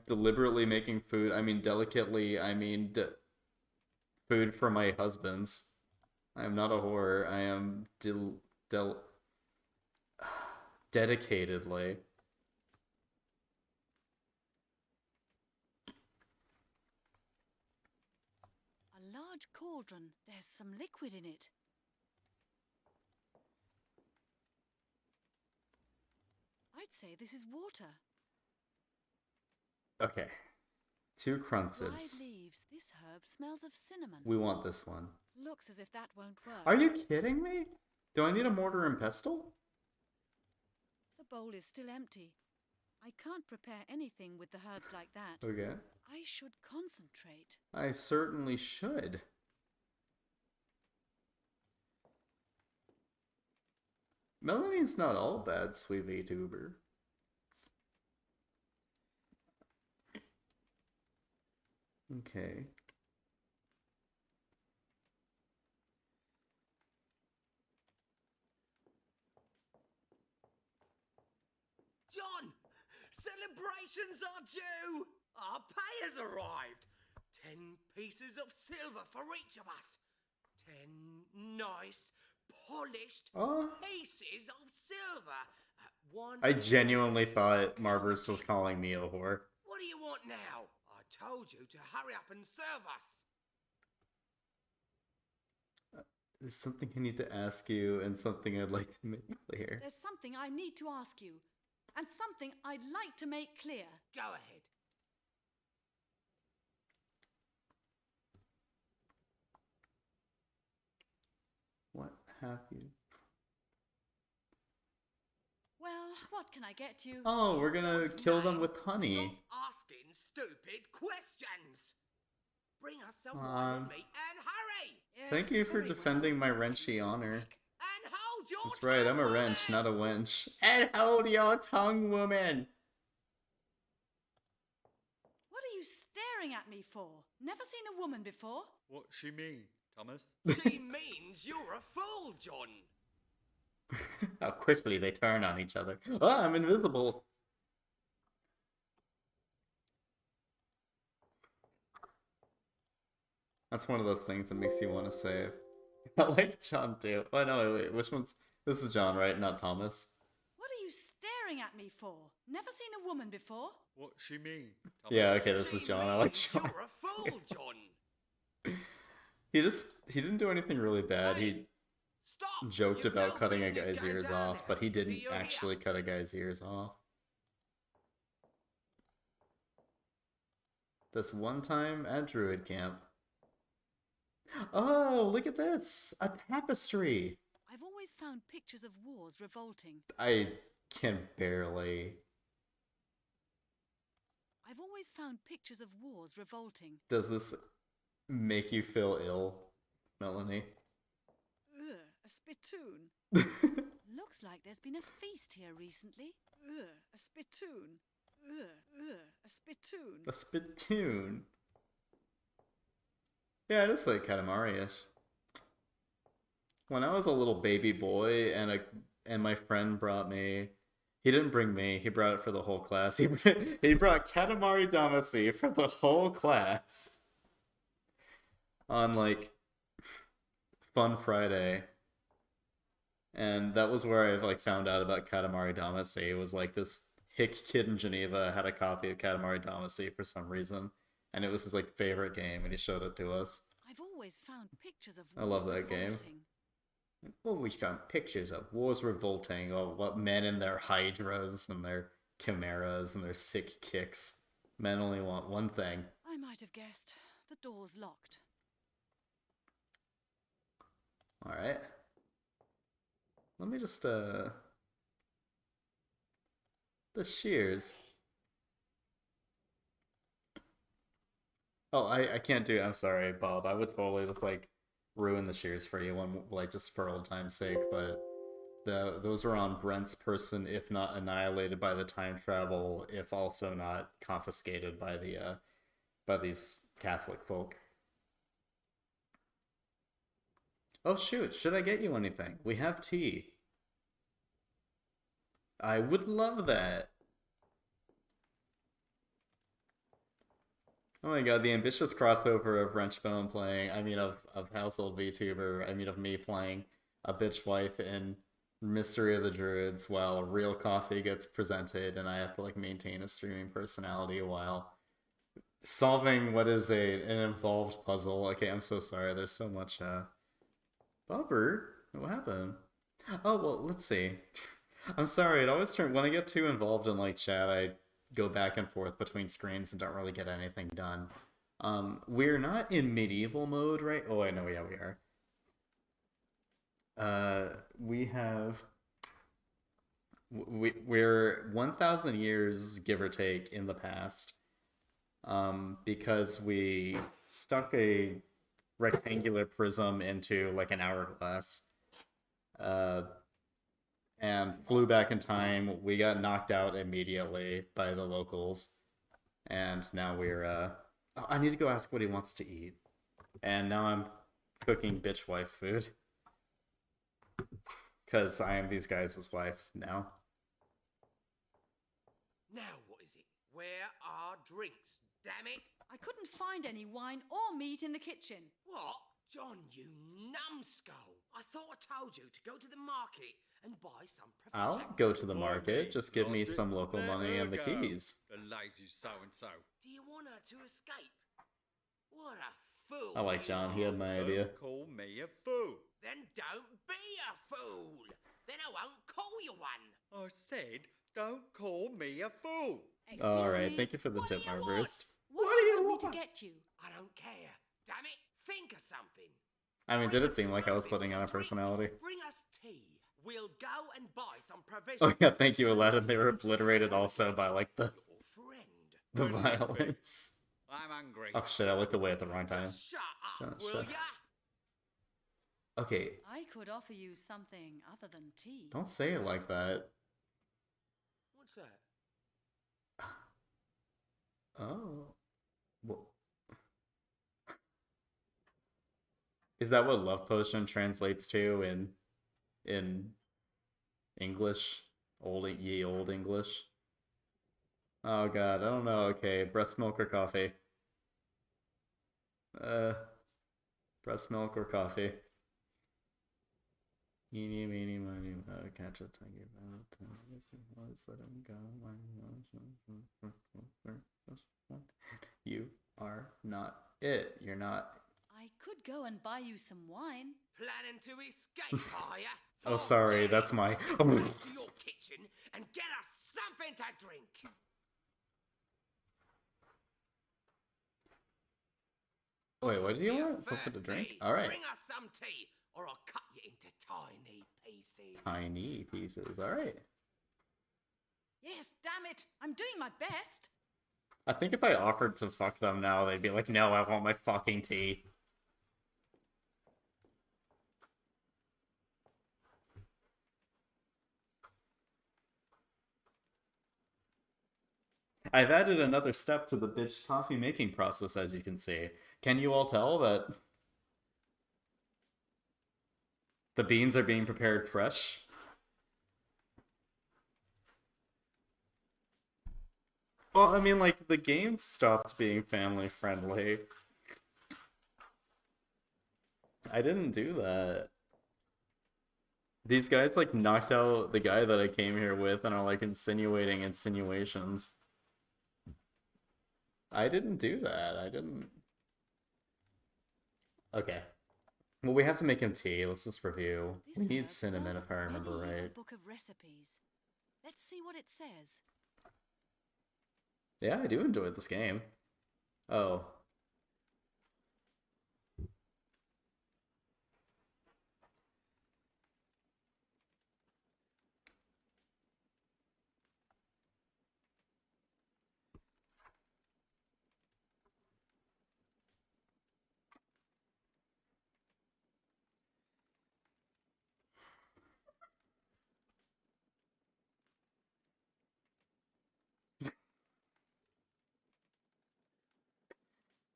deliberately making food. I mean, delicately, I mean, food for my husbands. I am not a whore. I am dedicatedly. A large cauldron. There's some liquid in it. I'd say this is water. Okay. 2 Dried crunsibs. leaves. This herb smells of cinnamon. We want this one. Looks as if that won't work. Are you kidding me? Do I need a mortar and pestle? The bowl is still empty. I can't prepare anything with the herbs like that. Okay. I should concentrate. I certainly should. Melanie's not all bad, sweet VTuber. Okay. John! Celebrations are due! Our pay has arrived! 10 pieces of silver for each of us! 10 nice, polished pieces of silver at 1 I genuinely cent thought per Marverse was key. calling me a whore. What do you want now? I told you to hurry up and serve us. There's something I need to ask you and something I'd like to make clear. There's something I need to ask you, and something I'd like to make clear. Go ahead. What have you? Well, what can I get you? Oh, we're gonna God's kill them name, with honey. Stop asking stupid questions. Bring us some Come wine on. and meat and hurry. Thank Yes, you for very defending well. my wrenchy honor. And hold your That's right, I'm a tongue, wrench, woman. not a wench. And hold your tongue, woman! What are you staring at me for? Never seen a woman before? What she mean, Thomas? She means you're a fool, John. How quickly they turn on each other. Oh, I'm invisible! That's one of those things that makes you want to save. I like John too. Oh no, wait, which one's... This is John, right? Not Thomas. What are you staring at me for? Never seen a woman before? What she mean, Thomas? Yeah, okay, this She is John. I like means John. You're a fool, John. He didn't do anything really bad. He Stop. joked You've about no cutting a business guy's going ears down off, there. but he Do didn't you hear? actually cut a guy's ears off. This one time at Druid camp. Oh, look at this! A tapestry! I've always found pictures of wars revolting. I can barely. I've always found pictures of wars revolting. Does this make you feel ill, Melanie? Ugh, a spittoon. Looks like there's been a feast here recently. Ugh, a spittoon. Ugh, a spittoon. A spittoon. Yeah, it is like Katamari-ish. When I was a little baby boy and my friend brought me, he didn't bring me, he brought it for the whole class. He brought Katamari Damacy for the whole class on like Fun Friday. And that was where I like found out about Katamari Damacy. It was like this hick kid in Geneva had a copy of Katamari Damacy for some reason, and it was his like favorite game, and he showed it to us. I've always found pictures of I wars love that game. revolting. Well, we found pictures of wars revolting, or what men in their hydras and their chimeras and their sick kicks. Men only want one thing. I might have guessed. The door's locked. Alright. Let me just, the shears. Oh, I can't do it. I'm sorry, Bob. I would totally just, like, ruin the shears for you, one, like, just for old time's sake, but those are on Brent's person, if not annihilated by the time travel, if also not confiscated by the, by these Catholic folk. Oh shoot, should I get you anything? We have tea. I would love that. Oh my god, the ambitious crossover of Wrenchbone playing, of Household VTuber, of me playing a bitch wife in Mystery of the Druids while real coffee gets presented and I have to like maintain a streaming personality while solving what is an involved puzzle. Okay, I'm so sorry, there's so much, Bubber? What happened? Oh, well, let's see. I'm sorry, it always turns, when I get too involved in like chat, I go back and forth between screens and don't really get anything done. We're not in medieval mode, right? Oh, I know, yeah, we are. We're 1,000 years, give or take, in the past. Because we stuck a rectangular prism into like an hourglass. And flew back in time. We got knocked out immediately by the locals. And now we're, oh, I need to go ask what he wants to eat. And now I'm cooking bitch wife food. Because I am these guys' wife now. Now what is it? Where are drinks? Damn it! I couldn't find any wine or meat in the kitchen. What? John on, you numbskull! I thought I told you to go to the market and buy some I'll provisions. go to the Why market. me? Just give me Lost it? some local Let money her and the go. keys. The lazy so-and-so. Do you want her to escape? What a fool! I like you John. He are. had my idea. Don't call me a fool. Then don't be a fool. Then I won't call you one. I said, don't call me a fool. Excuse All right. me. Thank you for the What tip, do you Marburst. What do you want me to get you? I don't care. Damn it! Think of something. I mean, Bring did it us seem like I was something putting to on a drink. personality? Bring us tea. We'll go and buy some provisions. Oh yeah, thank you, and Aladdin. They were finish obliterated the also by like the your friend. the When will it be? violence. I'm hungry. Oh shit! I looked away at the wrong time. Just shut up, Shut- will shut- ya? Okay, I could offer you something other than tea. don't say it like that. What's that? Oh, well, is that what love potion translates to in English? Old English. Oh god, I don't know. Okay, breast milk or coffee? Breast milk or coffee? Eeny, meeny, miny, moe, catch a tiger by the tail. If you was, let him go. You are not it. You're not. I could go and buy you some wine. Planning to escape, are ya? Oh, sorry, that's my. Back to your kitchen and get us something to drink. Wait, what do you You're want? Something to drink? thirsty. All right. Bring us some tea, or I'll cut you into tiny pieces. Tiny pieces. All right. Yes, damn it. I'm doing my best. I think if I offered to fuck them now, they'd be like, no, I want my fucking tea. I've added another step to the bitch coffee making process, as you can see. Can you all tell that the beans are being prepared fresh? Well, I mean, like, the game stopped being family friendly. I didn't do that. These guys, like, knocked out the guy that I came here with and are, like, insinuating insinuations. I didn't do that. I didn't. Okay. Well, we have to make him tea. Let's just review. This We need herb cinnamon, smells if I remember of medieval right. book of recipes. Let's see what it says. Yeah, I do enjoy this game. Oh.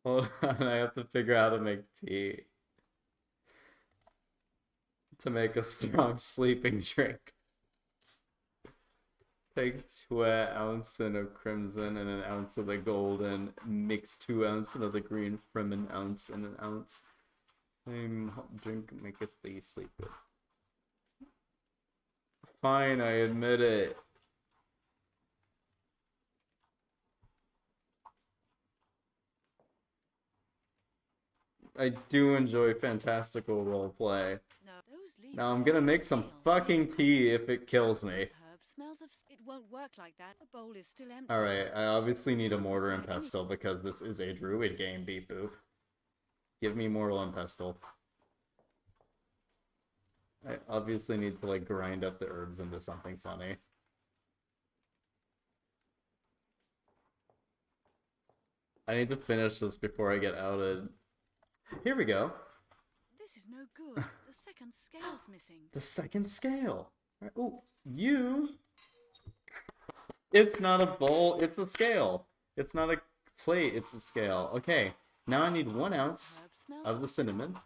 Hold on, I have to figure out how to make tea. To make a strong sleeping drink. Take 2 ounces of crimson and an ounce of the golden. Mix 2 ounces of the green from an ounce and an ounce. Same drink maketh thee sleep good. Fine, I admit it. I do enjoy fantastical roleplay. No, those leaves Now are I'm gonna so make some stale. fucking Next tea time. if it kills me. This herb smells of. It won't work like that. The bowl is still empty. Alright, I obviously need a Can't mortar and prepare any- pestle because this is a druid game, beep boop. Give me mortar and pestle. I obviously need to like grind up the herbs into something funny. I need to finish this before I get outed. Here we go. This is no good. The second scale's missing. The second scale. Oh, you. It's not a bowl, it's a scale. It's not a plate, it's a scale. Okay, now I need 1 ounce This herb smells of the cinnamon.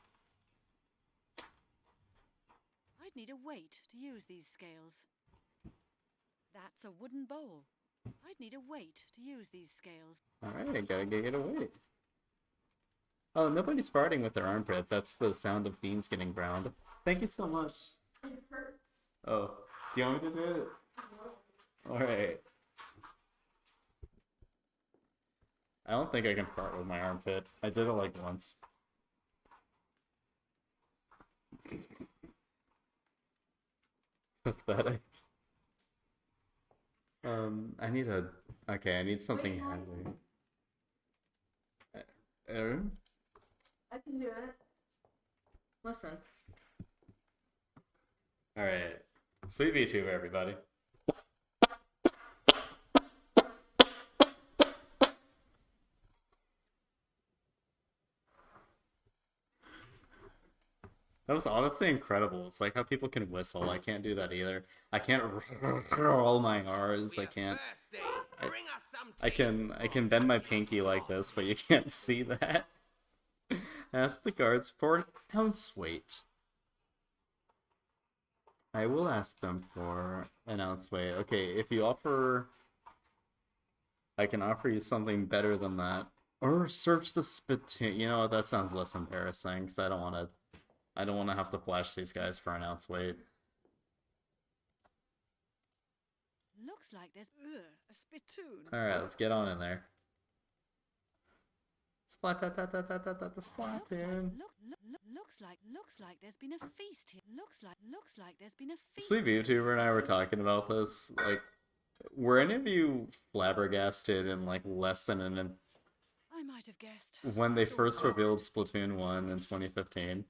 I'd need a weight to use these scales. That's a wooden bowl. I'd need a weight to use these scales. Alright, I gotta get it away. Oh, nobody's farting with their armpit. That's the sound of beans getting browned. Thank you so much. It hurts. Oh, do you want me to do it? Alright. I don't think I can fart with my armpit. I did it like once. Pathetic. I need a... Okay, I need something heavy. Aaron? I can do it. Listen. Alright. Sweet VTuber, everybody. That was honestly incredible. It's like how people can whistle. I can't do that either. I can't roll my R's. I can't. I can bend my pinky like this, but you can't see that. Ask the guards for an ounce weight. I will ask them for an ounce weight. Okay, if you offer... I can offer you something better than that. Or search the spittoon. You know what, that sounds less embarrassing, because I don't want to have to flash these guys for an ounce weight. Looks like there's a spittoon. Alright, let's get on in there. Splat da da da da da da splattoon. Looks like there's been a feast here. Looks like there's been a feast. Sweet VTuber and I were talking about this. Like, were any of you flabbergasted in like less than I might have guessed. when they first revealed Splatoon 1 in 2015?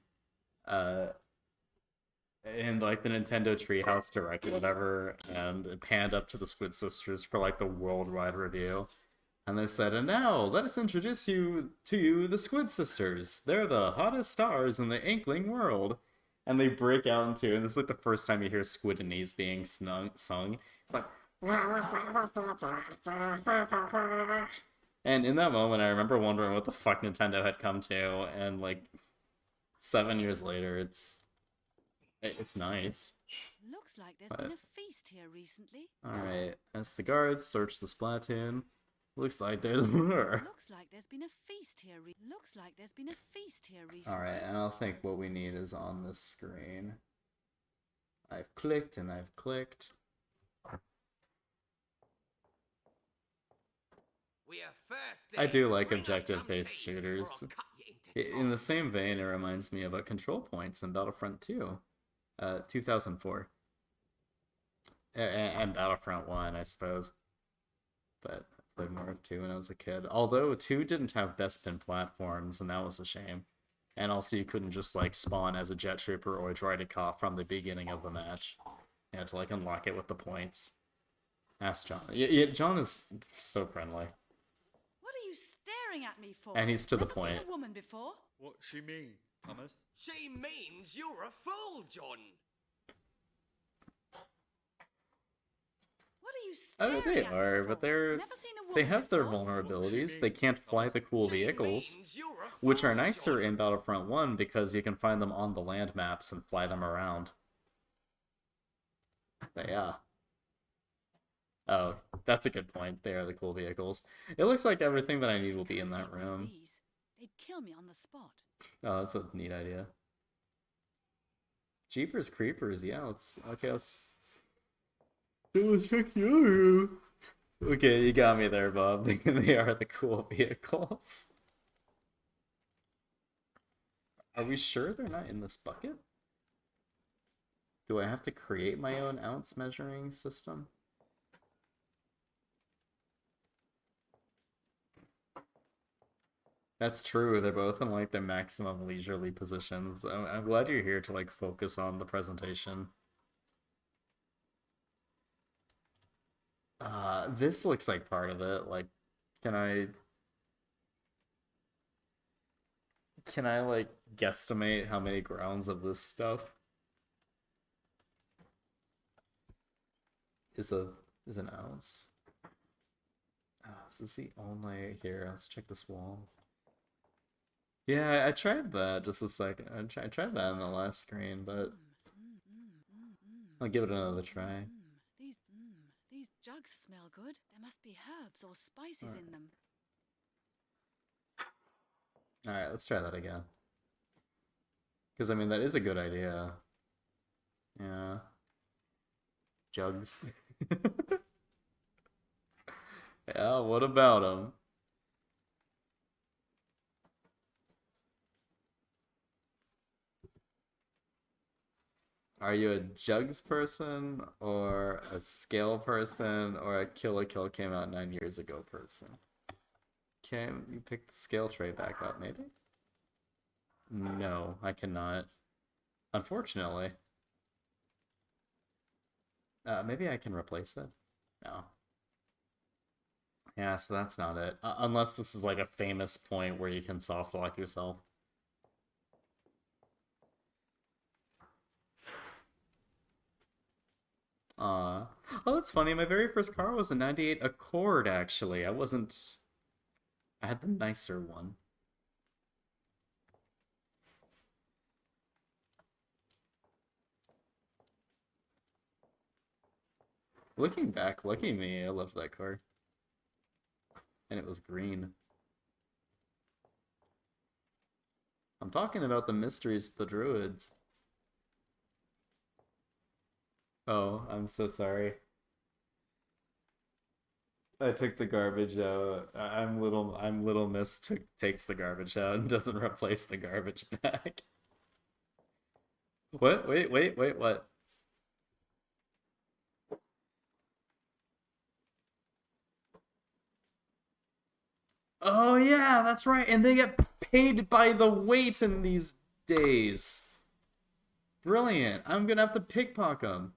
In like the Nintendo Treehouse Direct or whatever, and it panned up to the Squid Sisters for like the worldwide review. And they said, and now, let us introduce you to the Squid Sisters. They're the hottest stars in the Inkling world. And they break out into, and this is like the first time you hear Squidinese being sung. It's like... And in that moment, I remember wondering what the fuck Nintendo had come to, and like, 7 years later, it's nice. Looks like there's been a feast here recently. Alright, as the guards search the Splatoon, looks like there's Looks like there's been a feast here. Looks like there's been a feast here recently. Alright, and I think what we need is on this screen. I've clicked and I've clicked. I do like objective-based shooters. In the same vein, it reminds me about control points in Battlefront 2. 2004. And Battlefront 1, I suppose. But I played more of 2 when I was a kid. Although 2 didn't have best pin platforms, and that was a shame. And also you couldn't just like spawn as a jet trooper or a droided cop from the beginning of the match. You had to like unlock it with the points. Ask John. Yeah, John is so friendly. What are you staring at me for? And he's to the Never point. seen a woman before. What she mean, Thomas? She means you're a fool, John. What are you Oh, staring they at are, me but for? they're... Never seen a They woman have their before. vulnerabilities. They can't fly the cool vehicles, Means you're a which are fool, nicer John. in Battlefront 1 because you can find them on the land maps and fly them around. So, yeah. Oh, that's a good point. They are the cool vehicles. It looks like everything that I need will be in that Take one of room. these. They'd kill me on the spot. Oh, that's a neat idea. Jeepers Creepers, yeah, let's check the other room. Okay, you got me there, Bob. They are the cool vehicles. Are we sure they're not in this bucket? Do I have to create my own ounce measuring system? That's true, they're both in like their maximum leisurely positions. I'm glad you're here to like focus on the presentation. This looks like part of it. Like, can I like guesstimate how many grounds of this stuff is an ounce? This is the only... Here, let's check this wall. Yeah, I tried that just a second. I tried that in the last screen, but I'll give it another try. These jugs smell good. There must be herbs or spices in them. Alright, let's try that again. Because, I mean, that is a good idea. Yeah. Jugs. Yeah, what about them? Are you a jugs person, or a scale person, or a kill a kill came out 9 years ago person? Can you pick the scale tray back up, maybe? No, I cannot. Unfortunately. Maybe I can replace it? No. Yeah, so that's not it. Unless this is like a famous point where you can soft lock yourself. Oh, that's funny. My very first car was a 98 Accord, actually. I had the nicer one. Looking back, lucky me, I loved that car. And it was green. I'm talking about the mysteries of the Druids. Oh, I'm so sorry. I took the garbage out. I'm little miss takes the garbage out and doesn't replace the garbage back. What? Wait, what? Oh yeah, that's right. And they get paid by the weight in these days. Brilliant. I'm gonna have to pickpocket them.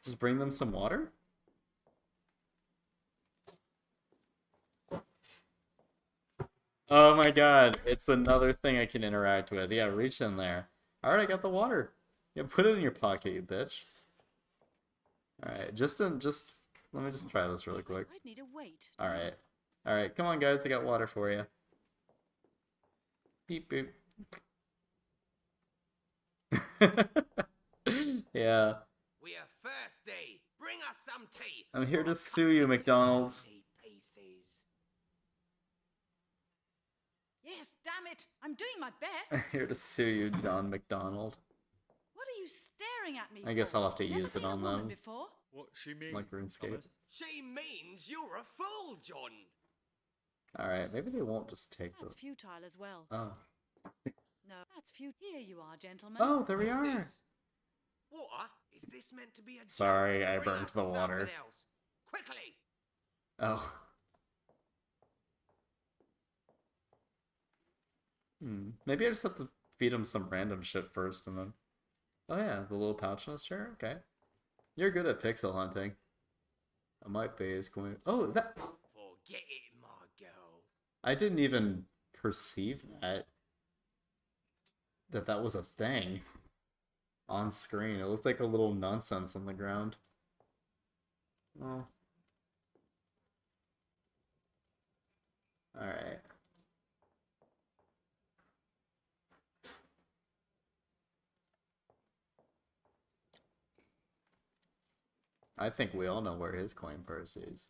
Just bring them some water? Oh my god, it's another thing I can interact with. Yeah, reach in there. Alright, I got the water. Yeah, put it in your pocket, you bitch. Alright, just let me just try this really quick. I'd need a weight. Alright. Alright, come on guys, I got water for you. Beep boop. Yeah. We are thirsty. Bring us some tea. I'm here or to a sue couple you, of McDonald's. tarty pieces. Yes, damn it! I'm doing my I'm best. here to sue you, John McDonald. What are you staring at me I guess for? I'll have to Never use it seen a on woman them. before. What she mean? Like RuneScape. Thomas? She means you're a fool, John. Alright, maybe they won't just take That's the... futile as well. Oh. No, that's futile. Here you are, gentlemen. Oh, there we What's are. this? Water? Is this meant to be a joke? Sorry, I Bring burnt us the water. something else. Quickly. Oh. Maybe I just have to feed him some random shit first and then... Oh yeah, the little pouch in his chair? Okay. You're good at pixel hunting. I might be as going... Oh, that... Forget it, my girl. I didn't even perceive that was a thing on screen. It looked like a little nonsense on the ground. Oh. Alright. I think we all know where his coin purse is.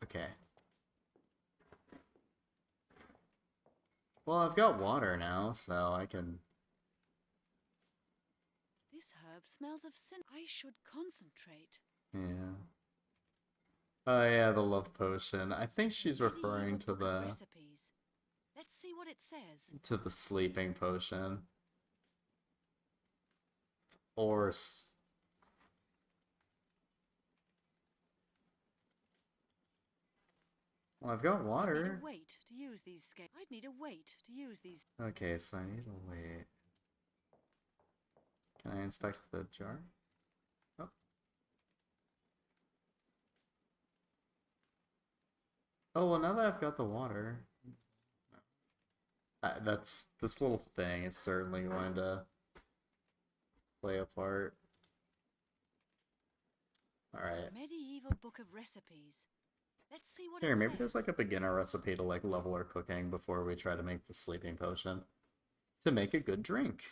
Okay. Well, I've got water now, so I can... This herb smells of sin. I should concentrate. Yeah. Oh yeah, the love potion. I think she's Medieval referring to book of the... recipes. Let's see what it says. to the sleeping potion. Or... Well, I've got I'd water. need a weight to use these scales. I'd need a weight to use these. Okay, so I need to wait. Can I inspect the jar? Oh. Oh, well, now that I've got the water... that's... this little thing is certainly going to play a part. Alright. Medieval book of recipes. Let's see what Here, it maybe says. there's like a beginner recipe to like level our cooking before we try to make the sleeping potion. To make a good drink.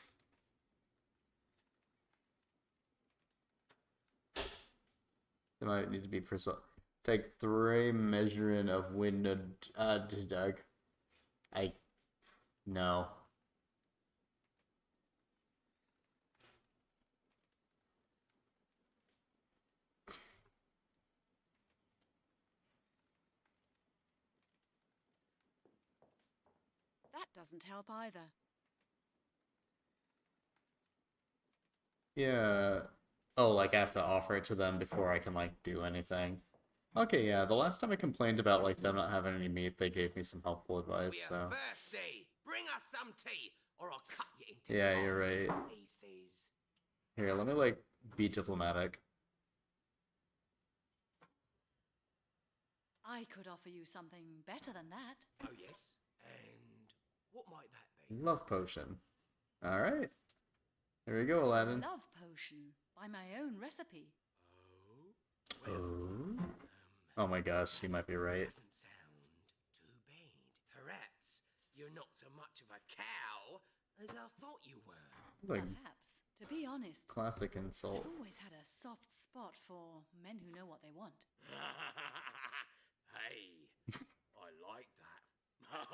They might need to be precise. Take 3 measuring of wind Doug. No. That doesn't help either. Yeah. Oh, like I have to offer it to them before I can like do anything. Okay, yeah. The last time I complained about like them not having any meat, they gave me some helpful advice. We're So thirsty. Bring us some tea, or I'll cut you into yeah, you're tiny right. pieces. Here, let me like be diplomatic. I could offer you something better than that. Oh yes, and what might that be? Love potion. All right. There we go, Aladdin. Love potion by my own recipe. Oh, well, Oh my gosh, you might be right. doesn't sound too bad. Perhaps you're not so much of a cow as I thought you were. Like Perhaps. To be honest, classic insult. I've always had a soft spot for men who know what they want. Hey, I like that.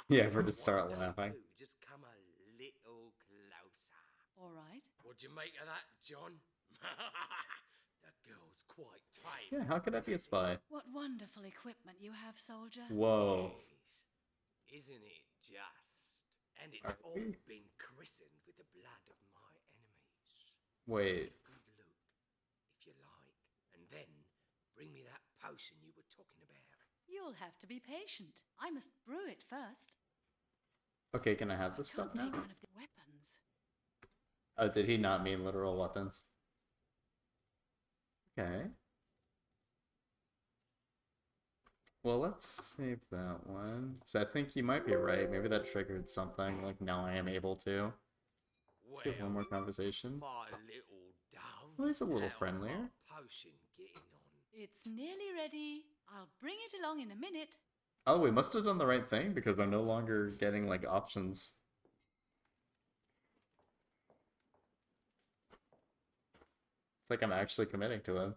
Yeah, for to start Why don't laughing. you just come a little closer. All right. What'd you make of that, John? The girl's quite tame. Yeah, how could I be a spy? What wonderful equipment you have, soldier. Whoa. Yes. Isn't it just? And it's Are all we? been christened with the blood of my enemies. Wait. Take a good look, if you like, and then bring me that potion you were talking about. You'll have to be patient. I must brew it first. Okay, can I have I this stuff can't now? take one of the weapons. Oh, did he not mean literal weapons? Okay. Well, let's save that one. So I think you might be right. Maybe that triggered something. Like, now I am able to. Let's get one more conversation. My little dove. Well, he's a little how's friendlier. my potion getting on? It's nearly ready. I'll bring it along in a minute. Oh, we must have done the right thing because I'm no longer getting, like, options. It's like I'm actually committing to him.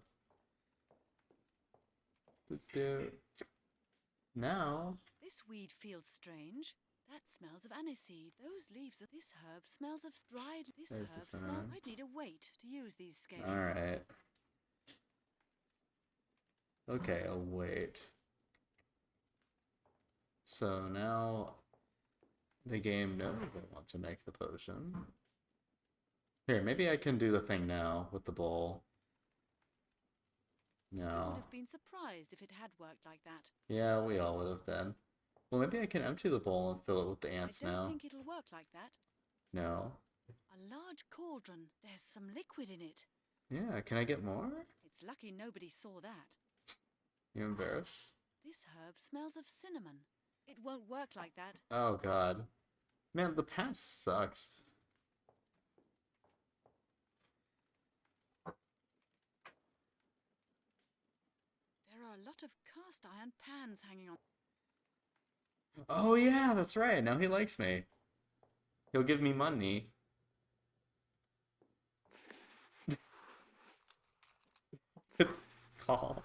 Now, This weed feels strange. That smells of aniseed. Those leaves of this herb smells of dried. This There's herb the smells. fern. I'd need a weight to use these scales. alright. Okay, I'll wait. So now the game knows I want to make the potion. Here, maybe I can do the thing now with the bowl. I would No. have been surprised if it had worked like that. Yeah, we all would have been. Well, maybe I can empty the bowl and fill it with the ants I don't now. think it'll work like that. No. A large cauldron. There's some liquid in it. Yeah, can I get more? It's lucky nobody saw that. You embarrassed? This herb smells of cinnamon. It won't work like that. Oh god. Man, the past sucks. There are a lot of cast iron pans hanging on. Oh yeah, that's right. Now he likes me. He'll give me money. Call.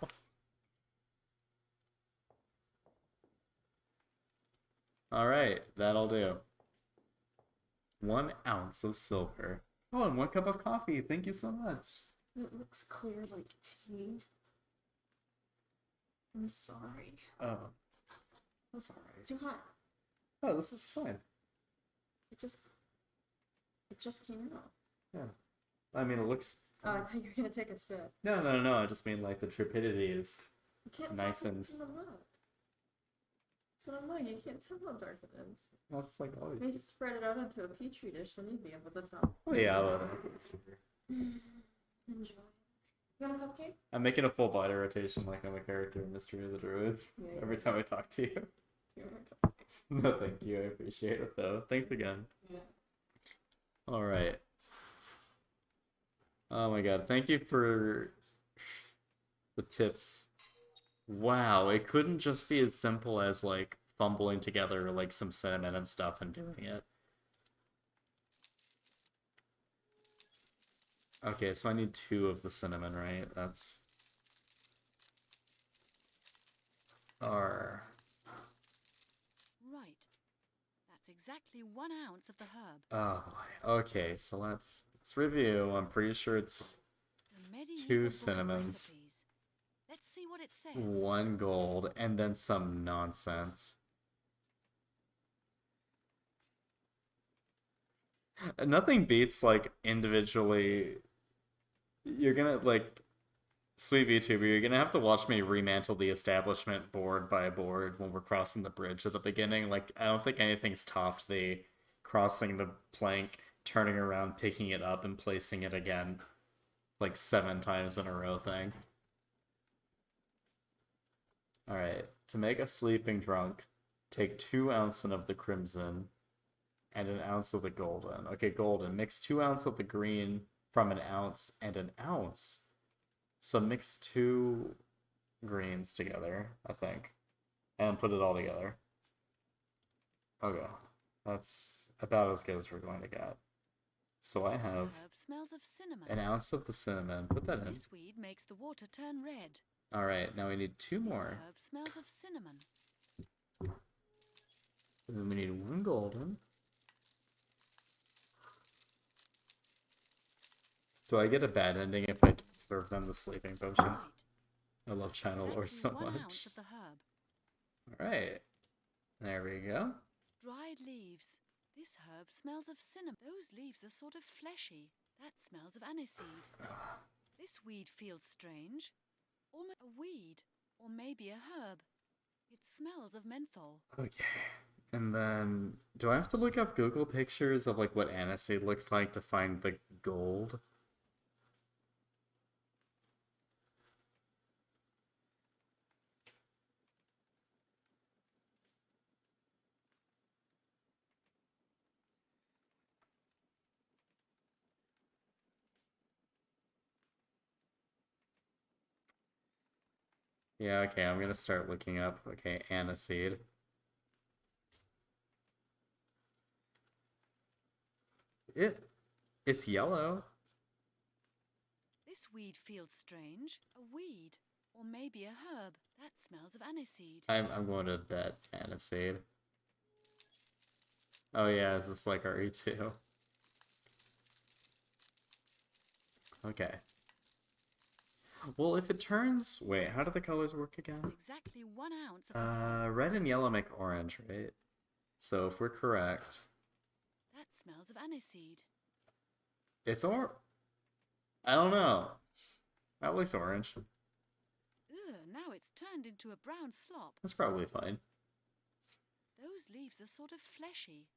Alright, that'll do. 1 ounce of silver. Oh, and 1 cup of coffee. Thank you so much. It looks clear like tea. I'm sorry. Oh. That's It's alright. too hot. Oh, this is fine. It just came out. Yeah. I mean, it looks... Oh, I thought you were gonna take a sip. No. I just mean, like, the trepidity is... You can't Nice tell and- it's in the mug. It's in the mug. You can't tell how dark it is. That's like always... They spread it out into a petri dish, so you'd be able to tell. Oh yeah, well, Enjoy. You want a cupcake? I'm making a full body rotation like I'm a character in Mystery of the Druids. Yeah, Every yeah. time I talk to you. Do you want a cupcake? No, thank you. I appreciate it, though. Thanks again. Yeah. Alright. Oh my god. Thank you for the tips. Wow, it couldn't just be as simple as, like, fumbling together, like, some cinnamon and stuff and doing it. Okay, so I need 2 of the cinnamon, right? That's R. Right. That's exactly 1 ounce of the herb. Oh boy. Okay, so let's review. I'm pretty sure it's The medieval 2 book of cinnamons, recipes. Let's see what it says. 1 gold, and then some nonsense. Nothing beats like individually. You're gonna like sweet VTuber. You're gonna have to watch me remantle the establishment board by board when we're crossing the bridge at the beginning. Like I don't think anything's topped the crossing the plank, turning around, picking it up, and placing it again, like 7 times in a row thing. All right, to make a sleeping drunk, take 2 ounces of the crimson and 1 ounce of the golden. Okay, golden. Mix 2 ounces of the green from 1 ounce and 1 ounce. So mix 2 greens together, I think, and put it all together. Okay, that's about as good as we're going to get. So I have This herb smells of cinnamon. 1 ounce of the cinnamon. Put that in. This weed makes the water turn red. All right, now we need 2 more. This herb smells of cinnamon. And then we need 1 golden. Do I get a bad ending if I serve them the sleeping potion? Right. I love channel Exactly lore so 1 much. ounce of the herb. Alright. There we go. Dried leaves. This herb smells of cinnamon. Those leaves are sort of fleshy. That smells of aniseed. This weed feels strange. Almost a weed, or maybe a herb. It smells of menthol. Okay. And then, do I have to look up Google pictures of like what aniseed looks like to find the gold? Yeah, okay, I'm gonna start looking up, okay, aniseed. It's yellow. This weed feels strange. A weed, or maybe a herb. That smells of aniseed. I'm going to bet aniseed. Oh yeah, is this like RE2? Okay. Well, if it turns... Wait, how do the colors work again? It's exactly 1 ounce of the herb. Red and yellow make orange, right? So if we're correct... That smells of aniseed. It's I don't know. That looks orange. Ugh, now it's turned into a brown slop. That's probably fine. Those leaves are sort of fleshy.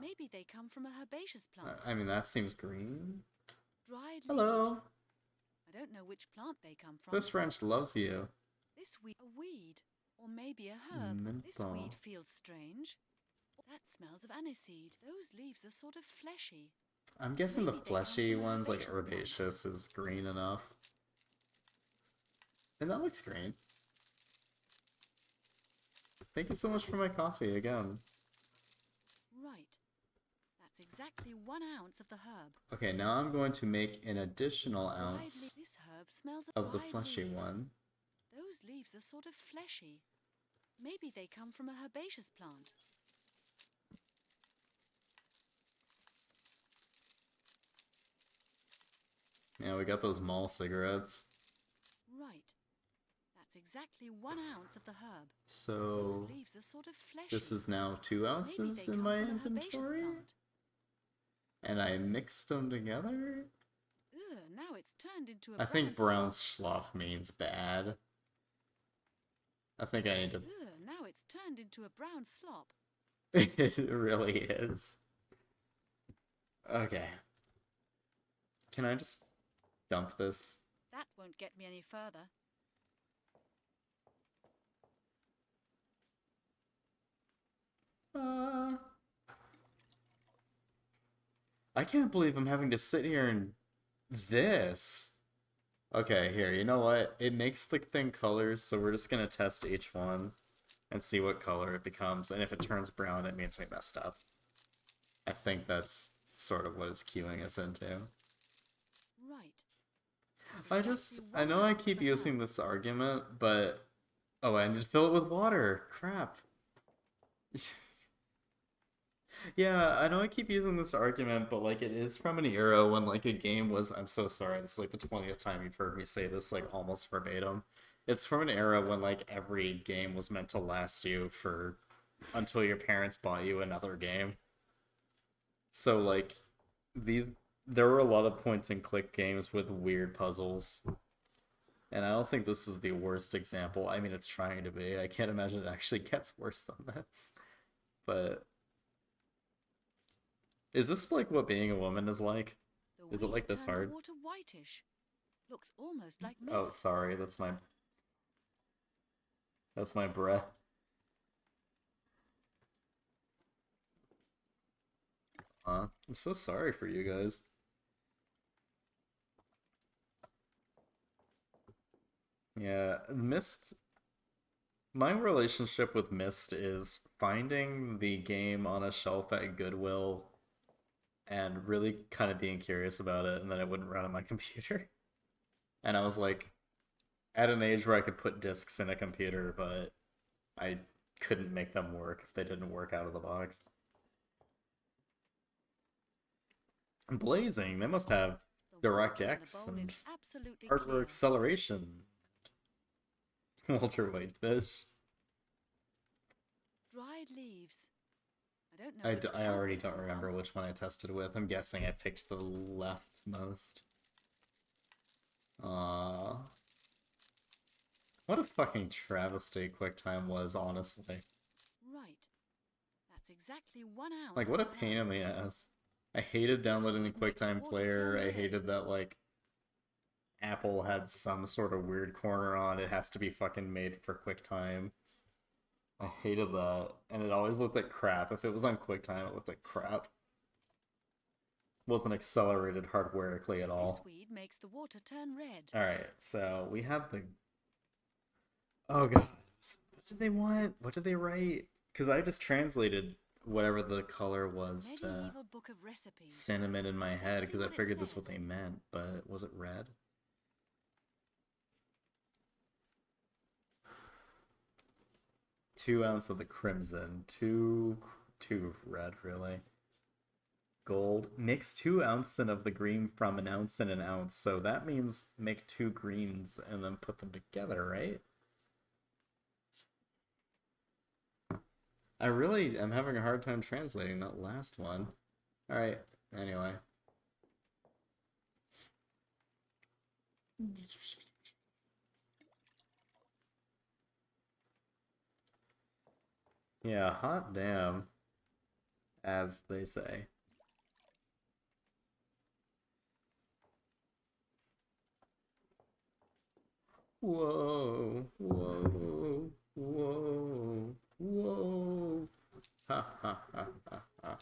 Maybe they come from a herbaceous plant. I mean, that seems green. Dried Hello. leaves. I don't know which plant they come from. This French loves you. This weed, a weed, or maybe a herb. This Menthol. weed feels strange. That smells of aniseed. Those leaves are sort of fleshy. I'm guessing the Maybe they come fleshy from a ones, like herbaceous plant. herbaceous, is green enough. And that looks green. Thank you so much for my coffee again. Right. That's exactly 1 ounce of the herb. Okay, now I'm going to make an additional Dried ounce This herb smells of the dried fleshy leaves. one. Those leaves are sort of fleshy. Maybe they come from a herbaceous plant. Yeah, we got those mall cigarettes. Right. That's exactly 1 ounce of the herb. Those So leaves are sort of fleshy. this is now 2 Maybe ounces they in come my from a herbaceous inventory. plant. And I mixed them together. Ugh, now it's turned into a I think brown slop. schlop means bad. I think I need to... Ugh, now it's turned into a brown slop. It really is. Okay. Can I just dump this? That won't get me any further. I can't believe I'm having to sit here and this. Okay, here, you know what? It makes the thing colors, so we're just gonna test each one and see what color it becomes, and if it turns brown, it means we messed up. I think that's sort of what it's cueing us into. I know I keep using this argument, but oh, I need to fill it with water. Crap. Yeah, I know I keep using this argument, but like it is from an era when like a game was, I'm so sorry, this is like the 20th time you've heard me say this like almost verbatim. It's from an era when like every game was meant to last you for until your parents bought you another game. So like these there were a lot of point and click games with weird puzzles. And I don't think this is the worst example. I mean, it's trying to be. I can't imagine it actually gets worse than this. But is this like what being a woman is like? Is it like this hard? Water whitish. Looks almost like Oh, milk. sorry, that's my breath. I'm so sorry for you guys. Yeah, Mist. My relationship with Mist is finding the game on a shelf at Goodwill and really kind of being curious about it, and then it wouldn't run on my computer. And I was like, at an age where I could put discs in a computer, but I couldn't make them work if they didn't work out of the box. Blazing, they must have DirectX and hardware acceleration. Walter Whitefish. Dried leaves. I don't know. I already don't remember which one I tested with. I'm guessing I picked the leftmost. What a fucking travesty QuickTime was, honestly. Right. That's exactly 1 ounce. Like, what a pain in the ass. I hated downloading the QuickTime player. I hated that, like, Apple had some sort of weird corner on it has to be fucking made for QuickTime. I hated that. And it always looked like crap. If it was on QuickTime, it looked like crap. Wasn't accelerated hardwareically at all. This weed makes the water turn red. Alright, so we have the... Oh god. What did they want? What did they write? Because I just translated whatever the color was to book of recipes. cinnamon in my head because I figured this is what they meant, but was it red? Two ounce of the crimson, two red, really. Gold. Mix 2 ounce of the green from an ounce and an ounce, so that means make 2 greens and then put them together, right? I really am having a hard time translating that last one. Alright, anyway. Yeah, hot damn, as they say. Whoa, whoa, whoa, whoa. Ha ha ha ha ha.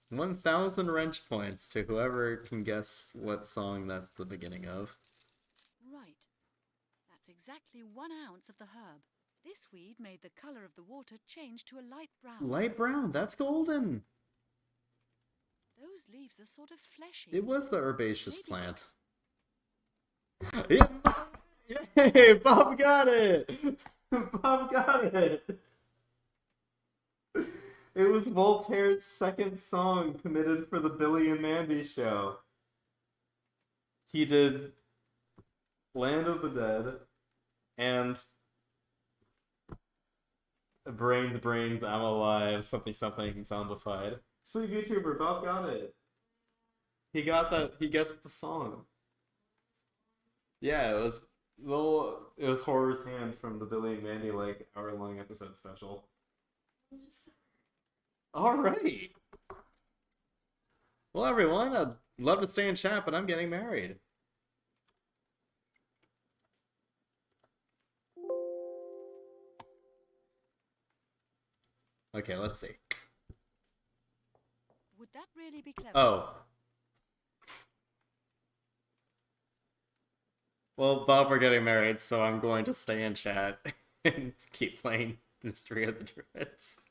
1,000 wrench points to whoever can guess what song that's the beginning of. Right. That's exactly 1 ounce of the herb. This weed made the color of the water change to a light brown. Light brown, that's golden. Those leaves are sort of fleshy. It was the herbaceous plant. Yeah. Yay! Bob got it! Bob got it! It was Voltaire's second song committed for the Billy and Mandy show. He did Land of the Dead and Brains, I'm Alive, something zombified. Sweet YouTuber, Bob got it. He got that, he guessed the song. Yeah, it was Horror's Hand from the Billy and Mandy like hour-long episode special. Alright! Well, everyone, I'd love to stay in chat, but I'm getting married. Okay, let's see. Would that really be clever? Oh. Well, Bob, we're getting married, so I'm going to stay in chat and keep playing Mystery of the Druids.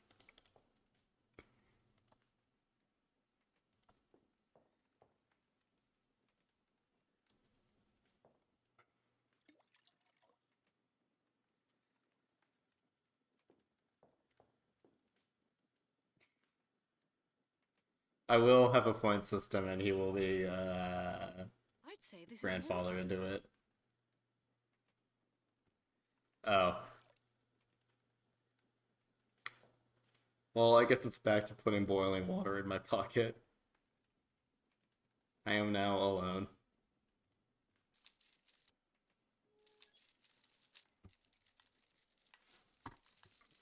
I will have a point system, and he will be I'd say this grandfather is water. into it. Oh. Well, I guess it's back to putting boiling water in my pocket. I am now alone.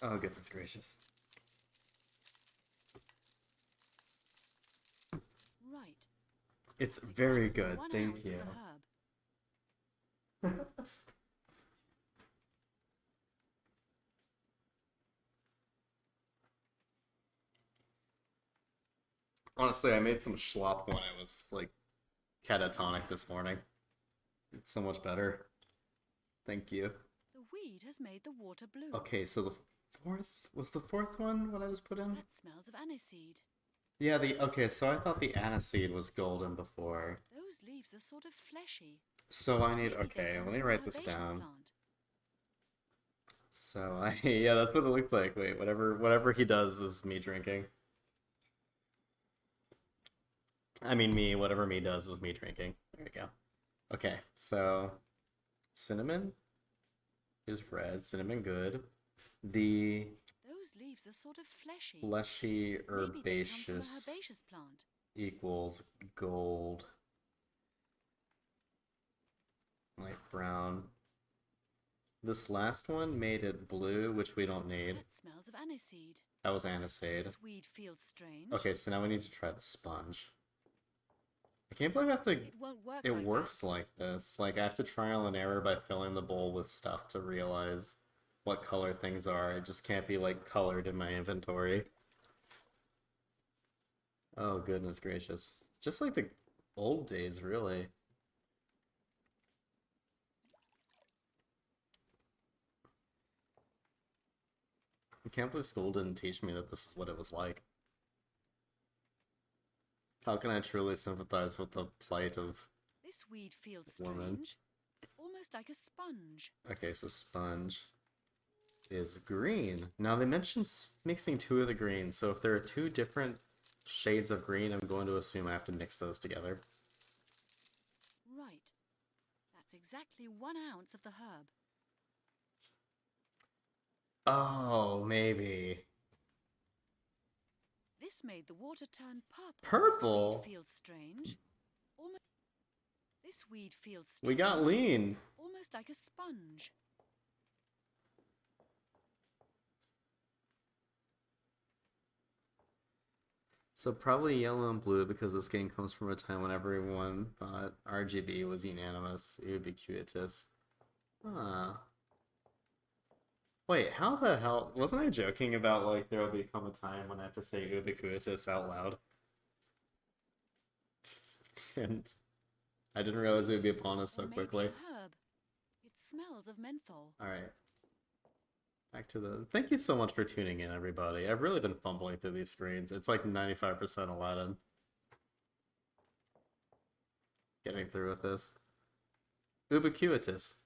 Oh, goodness gracious. Right. It's That's very exactly good, 1 thank ounce you. of the herb. Honestly, I made some schlop when I was, like, catatonic this morning. It's so much better. Thank you. The weed has made the water blue. Okay, so the fourth... Was the fourth one what I just put in? That smells of aniseed. Yeah, okay, so I thought the aniseed was golden before. Those leaves are sort of fleshy. So I need... Maybe they Okay, come let me from a write this herbaceous down. plant. So yeah, that's what it looks like. Wait, whatever he does is me drinking. I mean me, whatever me does is me drinking. There we go. Okay, so cinnamon is red, cinnamon good. The Those leaves are sort of fleshy. fleshy Maybe they come from a herbaceous herbaceous plant. equals gold. Light brown. This last one made it blue, which we don't need. That smells of aniseed. That was aniseed. This weed feels strange. Okay, so now we need to try the sponge. I can't believe I have to... It won't work It like works that. like this. Like, I have to trial and error by filling the bowl with stuff to realize what color things are. It just can't be, like, colored in my inventory. Oh, goodness gracious. Just like the old days, really. I can't believe school didn't teach me that this is what it was like. How can I truly sympathize with the plight of... This weed feels Woman. strange. Almost like a sponge. Okay, so sponge is green. Now they mentioned mixing two of the greens, so if there are two different shades of green, I'm going to assume I have to mix those together. Right. That's exactly 1 ounce of the herb. Oh, maybe. This made the water turn purple. Purple? This weed feels strange. This weed feels strange. We got lean. Almost like a sponge. So probably yellow and blue because this game comes from a time when everyone thought RGB was unanimous, ubiquitous. Ah. Wait, how the hell... Wasn't I joking about, like, there will become a time when I have to say ubiquitous out loud? And I didn't realize it would be upon us so Or maybe quickly. a herb. It smells of menthol. Alright. Back to the... Thank you so much for tuning in, everybody. I've really been fumbling through these screens. It's like 95% Aladdin. Getting through with this. Ubiquitous.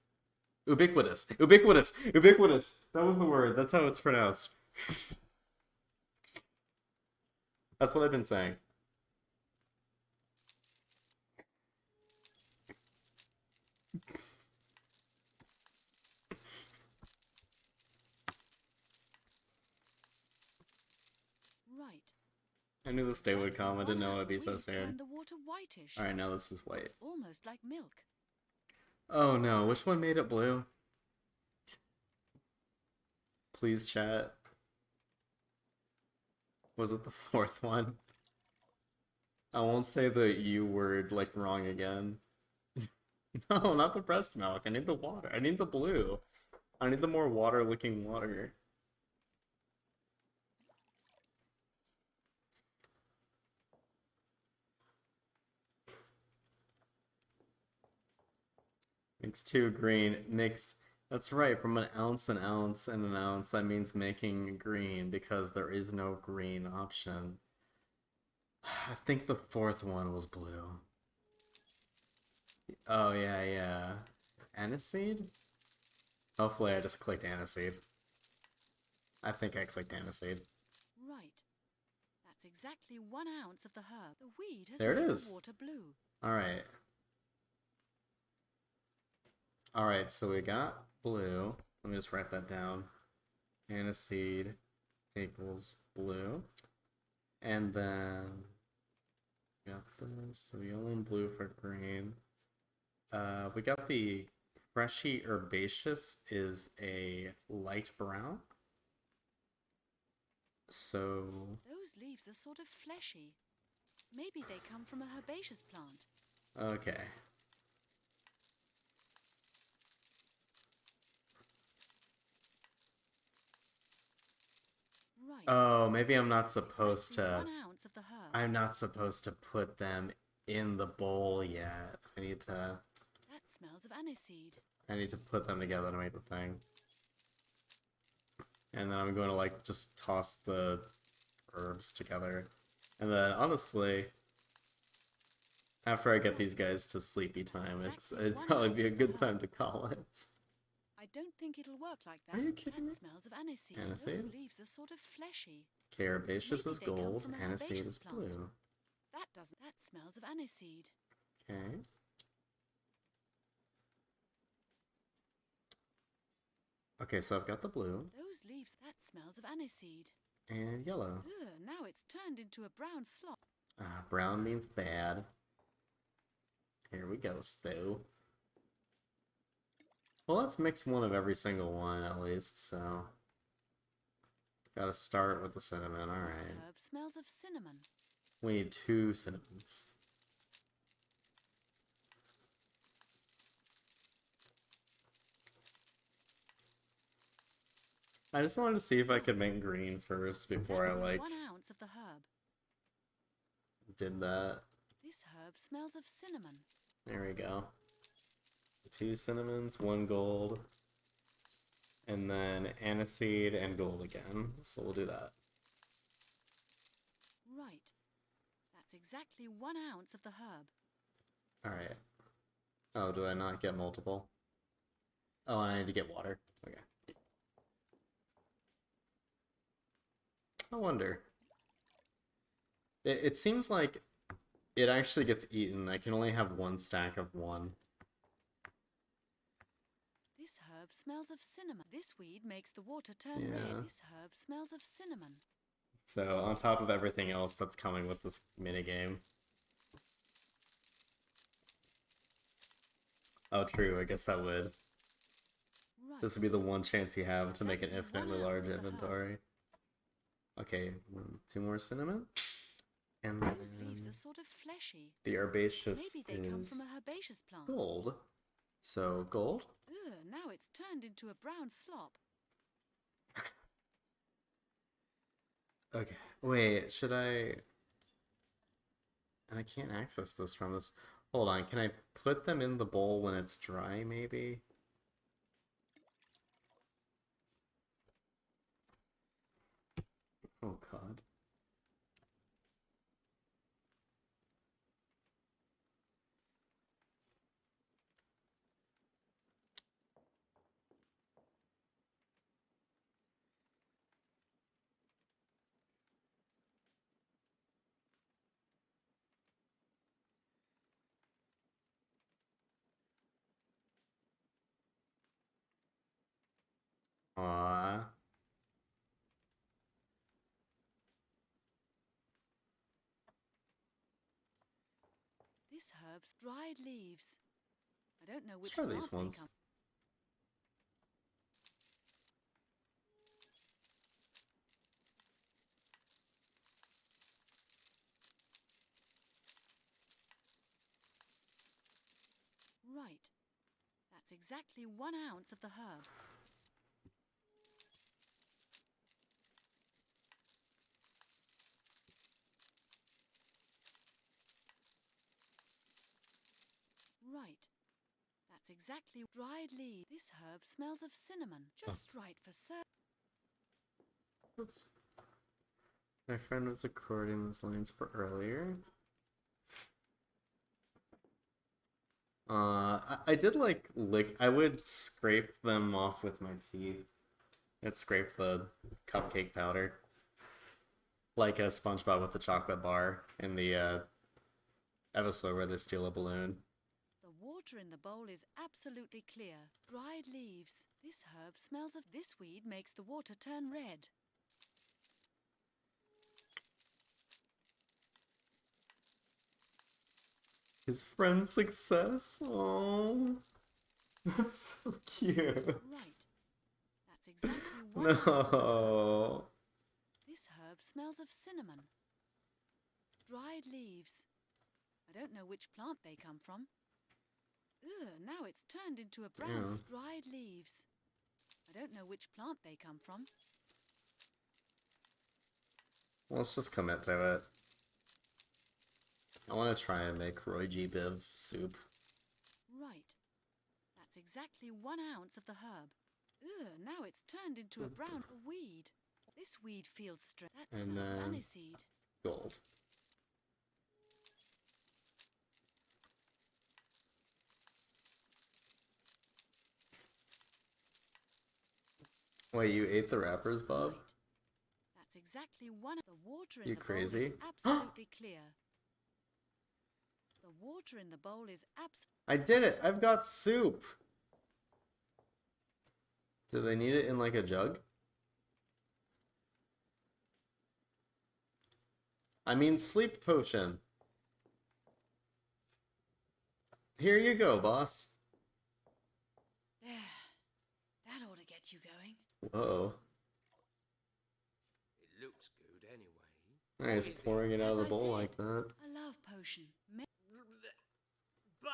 Ubiquitous. Ubiquitous. Ubiquitous. That was the word. That's how it's pronounced. That's what I've been saying. Right. I knew this day would come. I didn't know it'd be so Weed soon. turned the water whitish. Alright, now this is white. It's almost like milk. Oh no, which one made it blue? Please chat. Was it the fourth one? I won't say the U word like wrong again. No, not the breast milk. I need the water. I need the blue. I need the more water-looking water. Mix two green. Mix. That's right. From an ounce, and an ounce. That means making green because there is no green option. I think the fourth one was blue. Oh yeah, yeah. Aniseed? Hopefully I just clicked aniseed. I think I clicked aniseed. Right. That's exactly 1 ounce of the herb. The weed has There it made is. the water blue. Alright. Alright, so we got blue. Let me just write that down. Aniseed equals blue. And then got this. So yellow and blue for green. We got the fleshy herbaceous is a light brown. So Those leaves are sort of fleshy. Maybe they come from a herbaceous plant. okay. Right. Oh, maybe I'm not That's supposed exactly to. 1 ounce of the herb. I'm not supposed to put them in the bowl yet. I need to That smells of aniseed. put them together to make the thing. And then I'm going to like just toss the herbs together. And then honestly, after I get these guys to sleepy time, it'd probably be a good time to call it. I don't think it'll work like that. Are you kidding me? That smells of aniseed. Aniseed? Those leaves are sort of fleshy. Okay, herbaceous Maybe is they come gold, from a aniseed herbaceous is plant. blue. That smells of aniseed. Okay. Okay, so I've got the blue Those leaves, that smells of aniseed. and yellow. Ugh, now it's turned into a brown slop. Ah, brown means bad. Here we go, stew. Well, let's mix one of every single one at least, so. Gotta start with the cinnamon, This alright. herb smells of cinnamon. We need 2 cinnamons. I just wanted to see if I could make green first before I, Exactly like, 1 ounce of the herb. did that. This herb smells of cinnamon. There we go. 2 cinnamons, 1 gold, and then aniseed and gold again. So we'll do that. Right. That's exactly 1 ounce of the herb. Alright. Oh, do I not get multiple? Oh, and I need to get water. Okay. I wonder. It seems like it actually gets eaten. I can only have 1 stack of 1. This herb smells of cinnamon. This weed makes the water turn Yeah. red. This herb smells of cinnamon. So, on top of everything else that's coming with this minigame. Oh, true. I guess that would. Right. This would be the one chance you have to make an exactly 1 infinitely ounce large of the herb. inventory. Okay, 2 more cinnamon. And Those leaves then are sort of fleshy. the herbaceous Maybe they come is from a herbaceous plant. gold. So, gold. Ugh, now it's turned into a brown slop. Okay, wait, should I... I can't access this from this. Hold on, can I put them in the bowl when it's dry, maybe? Oh god. Aww. This herb's dried leaves. I don't know Let's which try plant these they ones. come. Right. That's exactly 1 ounce of the herb. Right. That's exactly dried leaf. This herb smells of cinnamon. Just right for Oops. My friend was recording those lines for earlier. I did like lick. I would scrape them off with my teeth. I'd scrape the cupcake powder. Like a SpongeBob with the chocolate bar in the episode where they steal a balloon. The water in the bowl is absolutely clear. Dried leaves. This herb smells of this weed makes the water turn red. His friend's success? Oh, that's so cute. Right. That's exactly one ounce of the herb. No. This herb smells of cinnamon. Dried leaves. I don't know which plant they come from. Ugh, now it's turned into a brown dried leaves. I don't know which plant they come from. Let's just commit to it. I want to try and make Roy G. Biv soup. Right. That's exactly 1 ounce of the herb. Ugh, now it's turned into a brown weed. This weed feels strange. That And smells of then aniseed. gold. Wait, you ate the wrappers, Bob? Right. That's exactly one. The water in You the crazy? bowl is absolutely clear. The water in the bowl is I did it! I've got soup! Do they need it in like a jug? I mean sleep potion. Here you go, boss. there. That ought to get you going. Whoa. It looks good anyway. Nice What is it? pouring it out of the As I bowl said, like that. A love potion. Bah!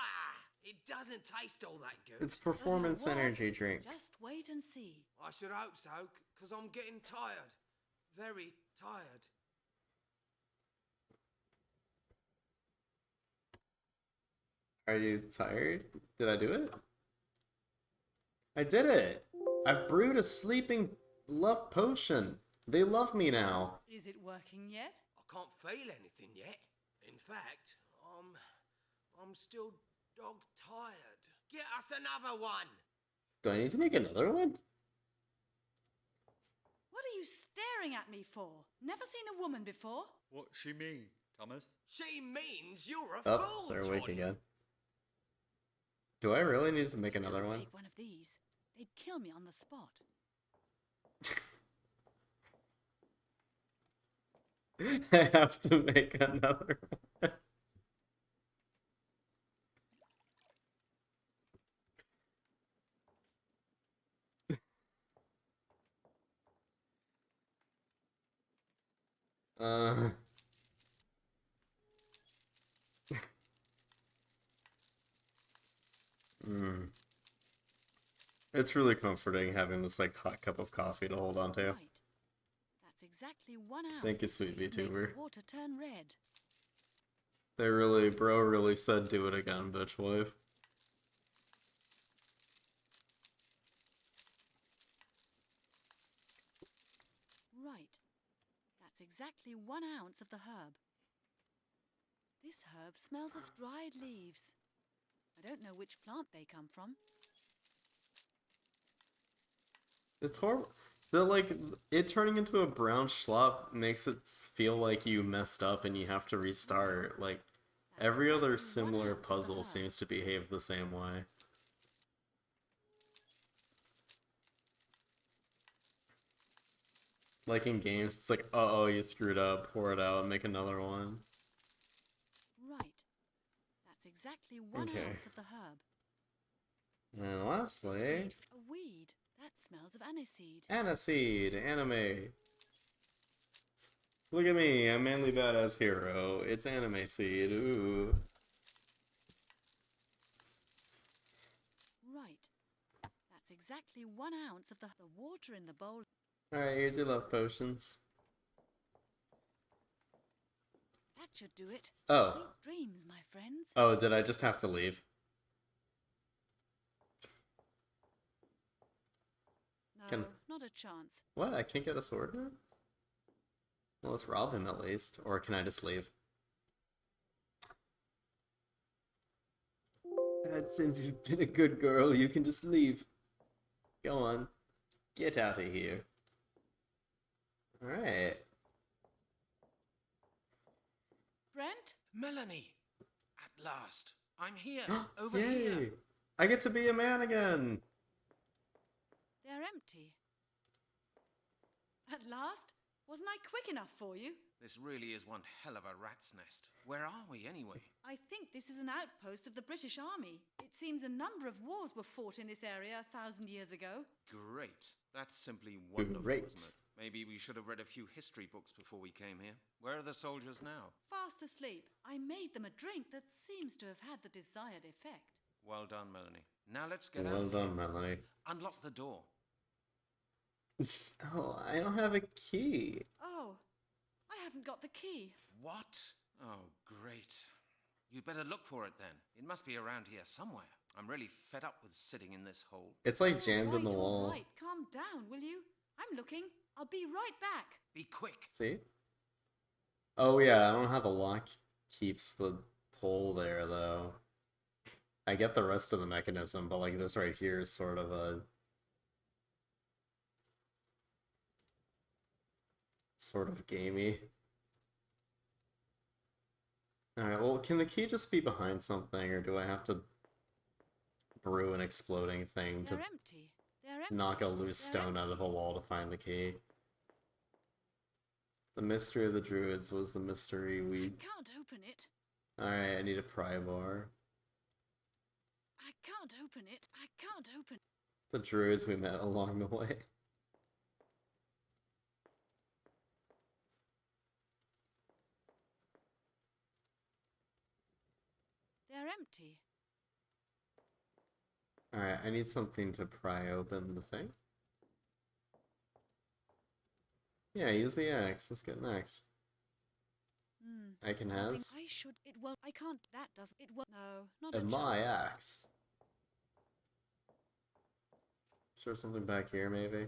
It doesn't taste all that good. It's performance work? energy drink. Just wait and see. I should hope so, because I'm getting tired. Very tired. Are you tired? Did I do it? I did it! I've brewed a sleeping love potion. They love me now. Is it working yet? I can't feel anything yet. In fact, I'm still dog tired. Get us another one! Do I need to make another one? What are you staring at me for? Never seen a woman before? What she mean, Thomas? She means you're a Oh, fool, they're John. awake again. Do I really need to make another Can't one? take one of these. They'd kill me on the spot. I have to make another one. Uh, mm. It's really comforting having this like hot cup of coffee to hold on to. Right. That's exactly 1 ounce. Thank you, sweet Makes VTuber. the water turn red. They really, bro really said do it again, bitch wife. Right. That's exactly 1 ounce of the herb. This herb smells of dried leaves. I don't know which plant they come from. It's horrible. The like it turning into a brown schlop makes it feel like you messed up and you have to restart. Like That's every other exactly 1 similar ounce of the puzzle herb. seems to behave the same way. Like in games, it's like, uh-oh, you screwed up, pour it out, make another one. Right. That's exactly 1 Okay. ounce of the herb. And This lastly, a weed. That smells of aniseed. Aniseed, anime. Look at me, I'm manly badass hero. It's anime seed, ooh. Right. That's exactly 1 ounce of the water in the bowl. Alright, here's your love potions. That should do it. Oh. Sweet dreams, my friends. Oh, did I just have to leave? No, Can- not a chance. What? I can't get a sword now? Well, let's rob him at least. Or can I just leave? Since you've been a good girl, you can just leave. Go on. Get out of here. Alright. Brent? Melanie! At last. I'm here. Over Yay! here. I get to be a man again! They're empty. At last? Wasn't I quick enough for you? This really is one hell of a rat's nest. Where are we, anyway? I think this is an outpost of the British Army. It seems a number of wars were fought in this area 1,000 years ago. Great. That's simply wonderful, Great. isn't it? Maybe we should have read a few history books before we came here. Where are the soldiers now? Fast asleep. I made them a drink that seems to have had the desired effect. Well done, Melanie. Now let's get out Well of here. done, Melanie. Unlock the door. Oh, I don't have a key. Oh, I haven't got the key. What? Oh, great. You'd better look for it then. It must be around here somewhere. I'm really fed up with sitting in this hole. It's like jammed in the Right, wall. all right. Calm down, will you? I'm looking. I'll be right back. Be quick. See? Oh yeah, I don't know how the lock keeps the pole there though. I get the rest of the mechanism, but like this right here is sort of a gamey. Alright, well, can the key just be behind something, or do I have to brew an exploding thing to They're empty. They're empty. knock a loose They're stone out of a empty. wall to find the key? The mystery of the Druids was the mystery I we... can't open it. Alright, I need a pry bar. I can't open it. I can't open. The Druids we met along the way. They're empty. Alright, I need something to pry open the thing. Yeah, use the axe. Let's get next. I can I think has. I should. It won't. I can't. That does. It won't. No, not a And my chance. axe. Sure, something back here, maybe?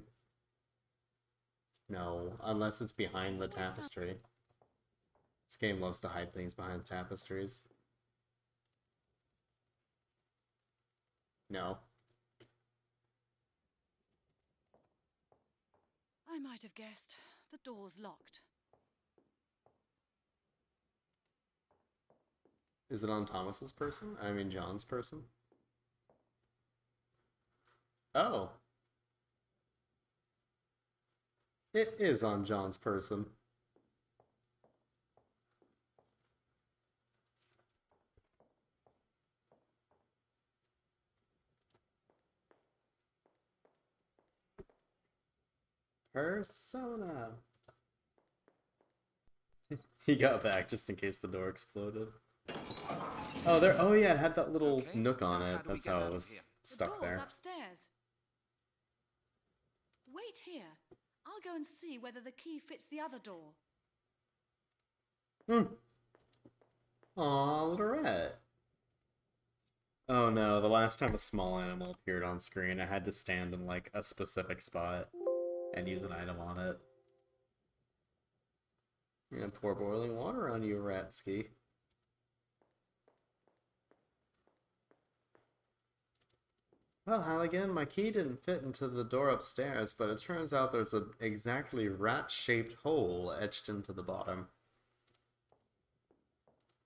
No, unless it's behind the I've always found- tapestry. This game loves to hide things behind tapestries. No. I might have guessed. The door's locked. Is it on Thomas's person? I mean John's person? Oh. It is on John's person. Persona. He got back just in case the door exploded. Oh, there. Oh yeah, it had that little Okay, nook on now it. how do we That's get how out it of was here? The stuck door's there. upstairs. Wait here. I'll go and see whether the key fits the other door. Aw, little rat. Oh no, the last time a small animal appeared on screen, I had to stand in like a specific spot and use an item on it. You're gonna pour boiling water on you, Ratsky. Well, Halligan, my key didn't fit into the door upstairs, but it turns out there's an exactly rat-shaped hole etched into the bottom.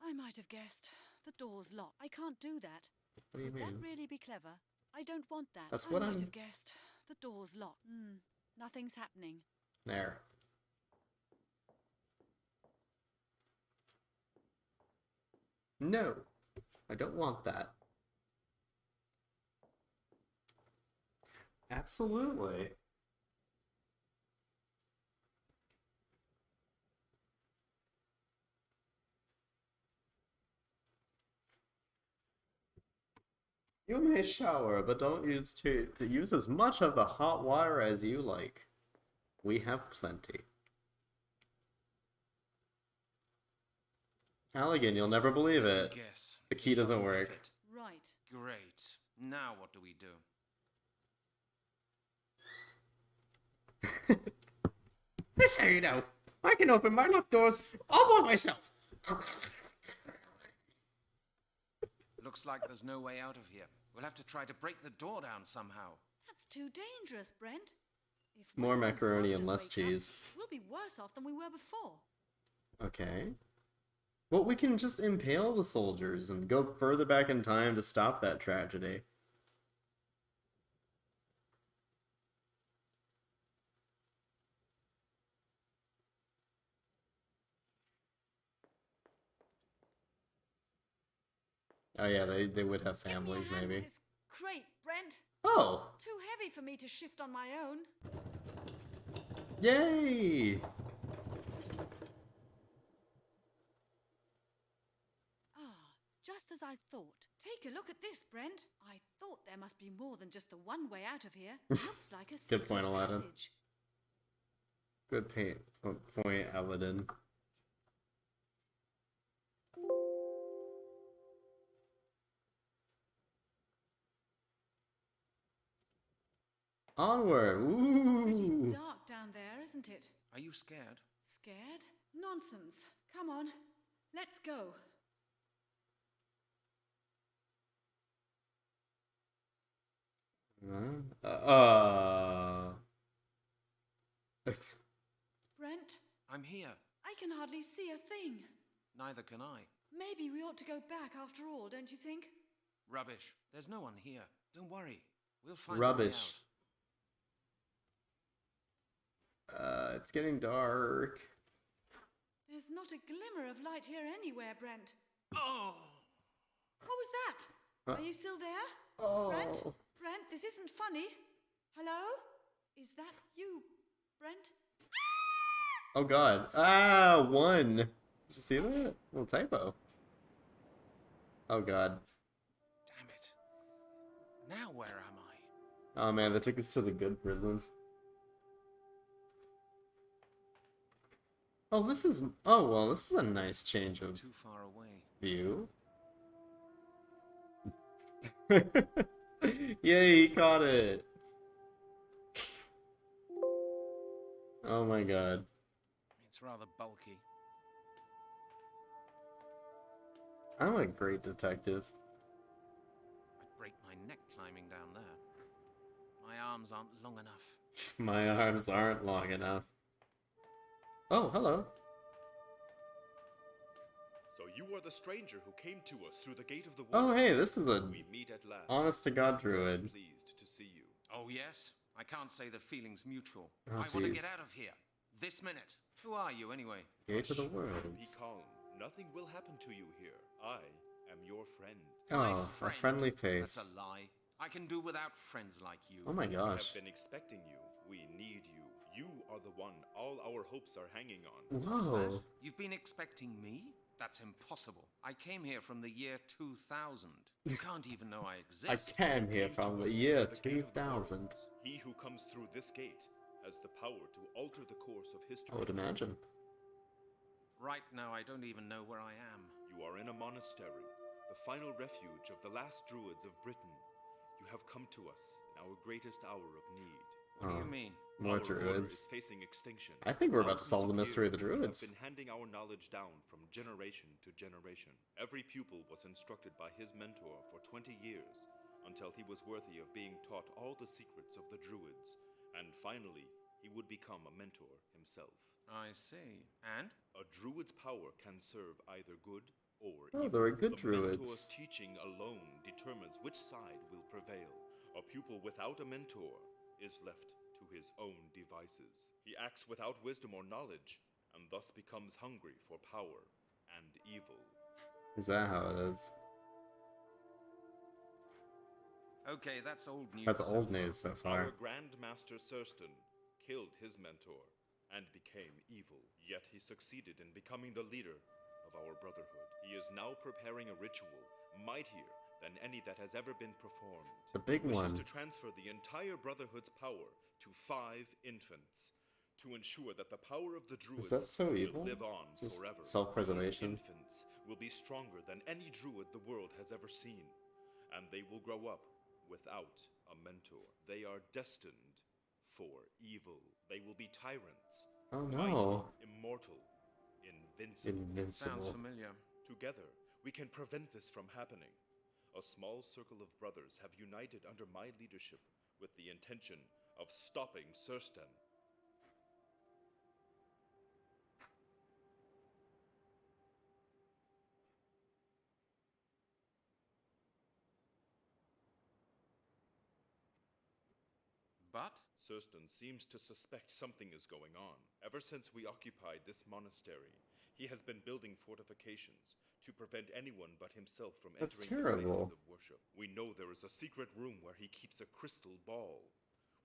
I might have guessed. The door's locked. I can't do that. What do you Would mean? that really be clever? I don't want that. That's I what might I'm- have guessed. The door's locked. Nothing's happening. There. No, I don't want that. Absolutely. You may shower, but don't use as much of the hot water as you like. We have plenty. Halligan, you'll never believe Let me it. guess. The key It doesn't work. fit. Right. Great. Now what do we do? Just so you know, I can open my locked doors all by myself. Looks like there's no way out of here. We'll have to try to break the door down somehow. That's too dangerous, Brent. If More one of those macaroni and soldiers less wakes up, cheese. we'll be worse off than we were before. Okay. Well, we can just impale the soldiers and go further back in time to stop that tragedy. Oh yeah, they would have families, Give me a hand maybe. with this crate, Brent. Oh! Too heavy for me to shift on my own. Yay! Ah, just as I thought. Take a look at this, Brent. I thought there must be more than just the one way out of here. Looks like a Good secret point, Aladdin. passage. Good point, Aladdin. Onward! Pretty Ooh! dark down there, isn't it? Are you scared? Scared? Nonsense. Come on, let's go. Uh. Brent, I'm here. I can hardly see a thing. Neither can I. Maybe we ought to go back after all, don't you think? Rubbish. There's no one here. Don't worry. We'll find Rubbish. a way out. It's getting dark. There's not a glimmer of light here anywhere, Brent. Oh! What was that? Are you still there? Oh. Brent? Brent, this isn't funny. Hello? Is that you, Brent? Oh god. Ah, 1. Did you see that? Little typo. Oh god. Damn it. Now where am I? Oh man, that took us to the good prison. Oh, this is... Oh, well, this is a nice change of Too far away. view. Yay, he caught it! Oh my god. It's rather bulky. I'm a great detective. I'd break my neck climbing down there. My arms aren't long enough. My arms aren't long enough. Oh, hello. So you are the stranger who came to us through the gate of the Oh, woods. hey, this is a We meet at last. honest-to-God druid. Pleased to see you. Oh, yes? I can't say the feeling's mutual. Oh, I want to jeez. get out of here. This minute. Who are you, anyway? Gate of the Be worlds. calm. Nothing will happen to you here. I am your friend. My Oh, a friend? friendly face. That's a lie. I can do without friends like you. Oh my We gosh. have been expecting you. We need you. You are the one all our hopes are hanging on. What's that? Whoa. You've been expecting me? That's impossible. I came here from the year 2000. You can't even know I exist. I came here Came to from the us year through the gate of the 2000. worlds. He who comes through this gate has the power to alter the course of history. I would imagine. Right now, I don't even know where I am. You are in a monastery, the final refuge of the last Druids of Britain. You have come to us in our greatest hour of need. What do Oh, you mean? more Our order druids. is facing extinction. I think we're about to solve the Thousands mystery of the years we druids. have been handing our knowledge down from generation to generation. Every pupil was instructed by his mentor for 20 years until he was worthy of being taught all the secrets of the druids. And finally, he would become a mentor himself. I see. And? A druid's power can serve either good or Oh, evil. there are good the druids. mentor's teaching alone determines which side will prevail. A pupil without a mentor is left to his own devices. He acts without wisdom or knowledge, and thus becomes hungry for power and evil. Is that how it is? Okay, that's old news. That's so old far. news so Our far. Grand Master Surston killed his mentor and became evil. Yet he succeeded in becoming the leader of our brotherhood. He is now preparing a ritual mightier than any that has ever been performed. The big He wishes one. to transfer the entire brotherhood's power to 5 infants to ensure that the power of the druids that so will evil? live on Just forever. self-preservation? These infants will be stronger than any druid the world has ever seen, and they will grow up without a mentor. They are destined for evil. They will be tyrants. Oh Mighty, no. immortal, invincible. Sounds Invincible. familiar. Together, we can prevent this from happening. A small circle of brothers have united under my leadership with the intention of stopping Surston. but? Thurston seems to suspect something is going on. Ever since we occupied this monastery, he has been building fortifications to prevent anyone but himself from That's entering the terrible. places of worship. We know there is a secret room where he keeps a crystal ball.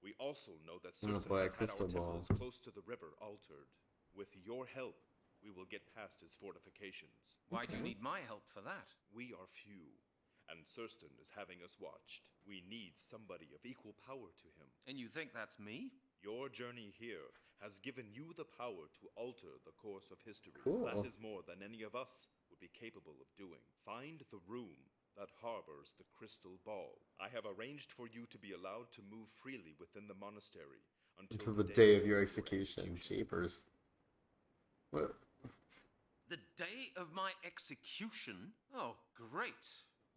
We also know that Oh Thurston boy, a has had our crystal ball. temples close to the river altered. With your help, we will get past his fortifications. Why do you need my help for that? We are few, and Thurston is having us watched. We need somebody of equal power to him. And you think that's me? Your journey here has given you the power to alter the course of history. Cool. That is more than any of us would be capable of doing. Find the room that harbors the crystal ball. I have arranged for you to be allowed to move freely within the monastery Until the day of your execution. Jeepers. What? The day of my execution? Oh, great.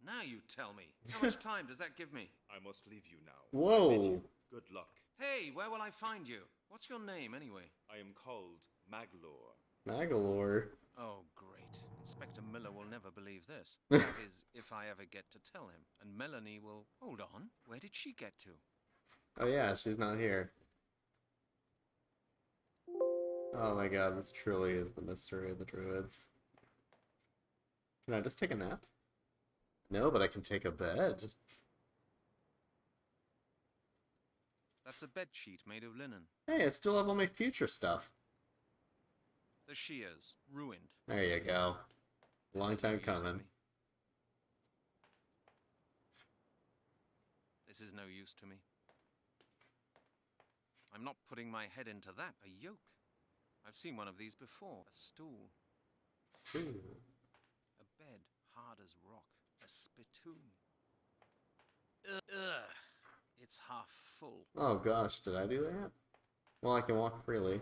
Now you tell me. How much time does that give me? I must leave you now. Whoa. I bid you good luck. Hey, where will I find you? What's your name, anyway? I am called Maglor. Magalore. Oh, great. Inspector Miller will never believe this. That is, if I ever get to tell him. And Melanie will... Hold on. Where did she get to? Oh yeah, she's not here. Oh my god, this truly is the mystery of the Druids. Can I just take a nap? No, but I can take a bed. That's a bed sheet made of linen. Hey, I still have all my future stuff. The shears, ruined. There you go. This Long is no time use to coming. me. This is no use to me. I'm not putting my head into that. A yoke. I've seen one of these before. A stool. Ooh. A bed, hard as rock. A spittoon. Ugh. It's half full. Oh gosh, did I do that? Well, I can walk freely.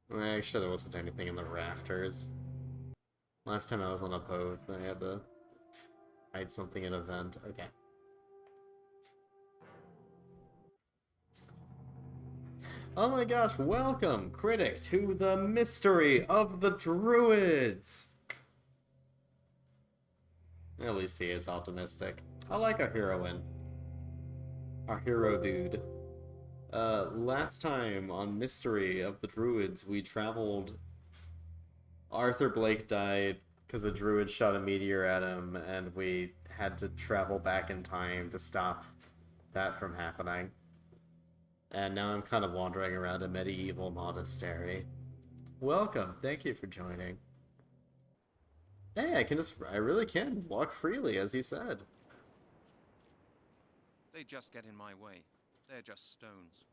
Well, actually, there wasn't anything in the rafters. Last time I was on a boat, I had to hide something in a vent. Okay. Oh my gosh, welcome, critic, to the mystery of the Druids! At least he is optimistic. I like our heroine. Our hero dude. Last time on Mystery of the Druids, we traveled... Arthur Blake died because a druid shot a meteor at him, and we had to travel back in time to stop that from happening. And now I'm kind of wandering around a medieval monastery. Welcome, thank you for joining. Hey, I really can walk freely, as you said. They just get in my way. They're just stones.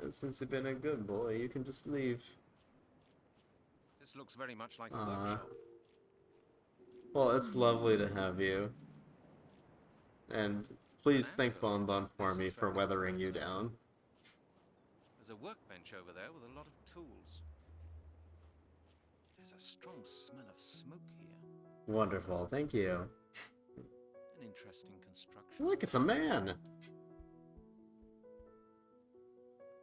And since you've been a good boy, you can just leave. This looks very much like a Aw. workshop. Well, it's lovely to have you. And please thank Bon Bon for me for weathering you down. There's a workbench over there with a lot of tools. There's a strong smell of smoke here. Wonderful, thank you. An interesting construction. Look, it's a man!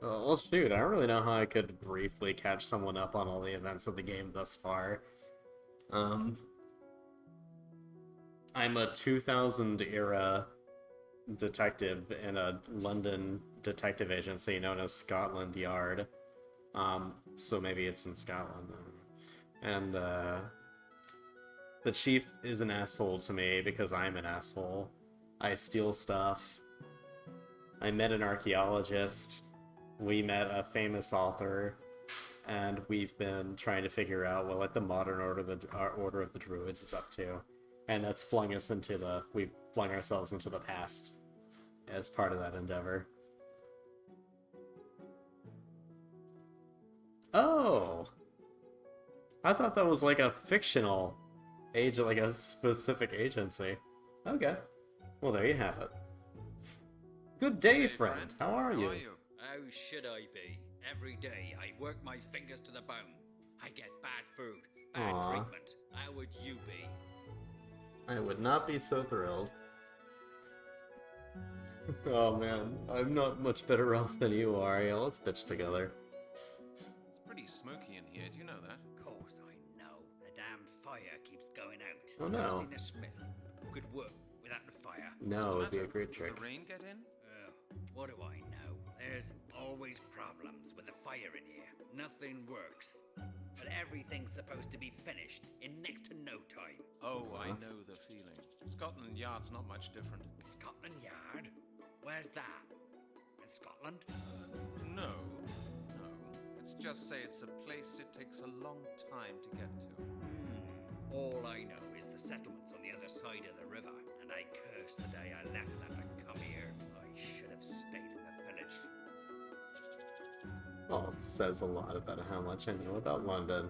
Well, shoot, I don't really know how I could briefly catch someone up on all the events of the game thus far. I'm a 2000-era detective in a London detective agency known as Scotland Yard. So maybe it's in Scotland. And, the chief is an asshole to me because I'm an asshole. I steal stuff. I met an archaeologist. We met a famous author. And we've been trying to figure out what, like, the modern order of the Druids is up to. And that's we've flung ourselves into the past as part of that endeavor. Oh! I thought that was like a fictional agent, like a specific agency. Okay. Well, there you have it. Good day, Hey, friend. How are you? How should I be? Every day I work my fingers to the bone. I get bad food, bad Aw. treatment. How would you be? I would not be so thrilled. Oh man, I'm not much better off than you are. Yeah, let's bitch together. It's pretty smoky in here, do you know that? Of course I know. The damn fire keeps going out. Oh, no. I've seen a smith who could work without the fire. No, it would be a great Does trick. the rain get in? What do I know? There's always problems with the fire in here. Nothing works. But everything's supposed to be finished in next to no time. Oh, I know the feeling. Scotland Yard's not much different. Scotland Yard? Where's that? In Scotland? No. Let's just say it's a place it takes a long time to get to. All I know is the settlement's on the other side of the river, and I curse the day I left them to come here. I should have stayed in the village. Well, it says a lot about how much I know about London,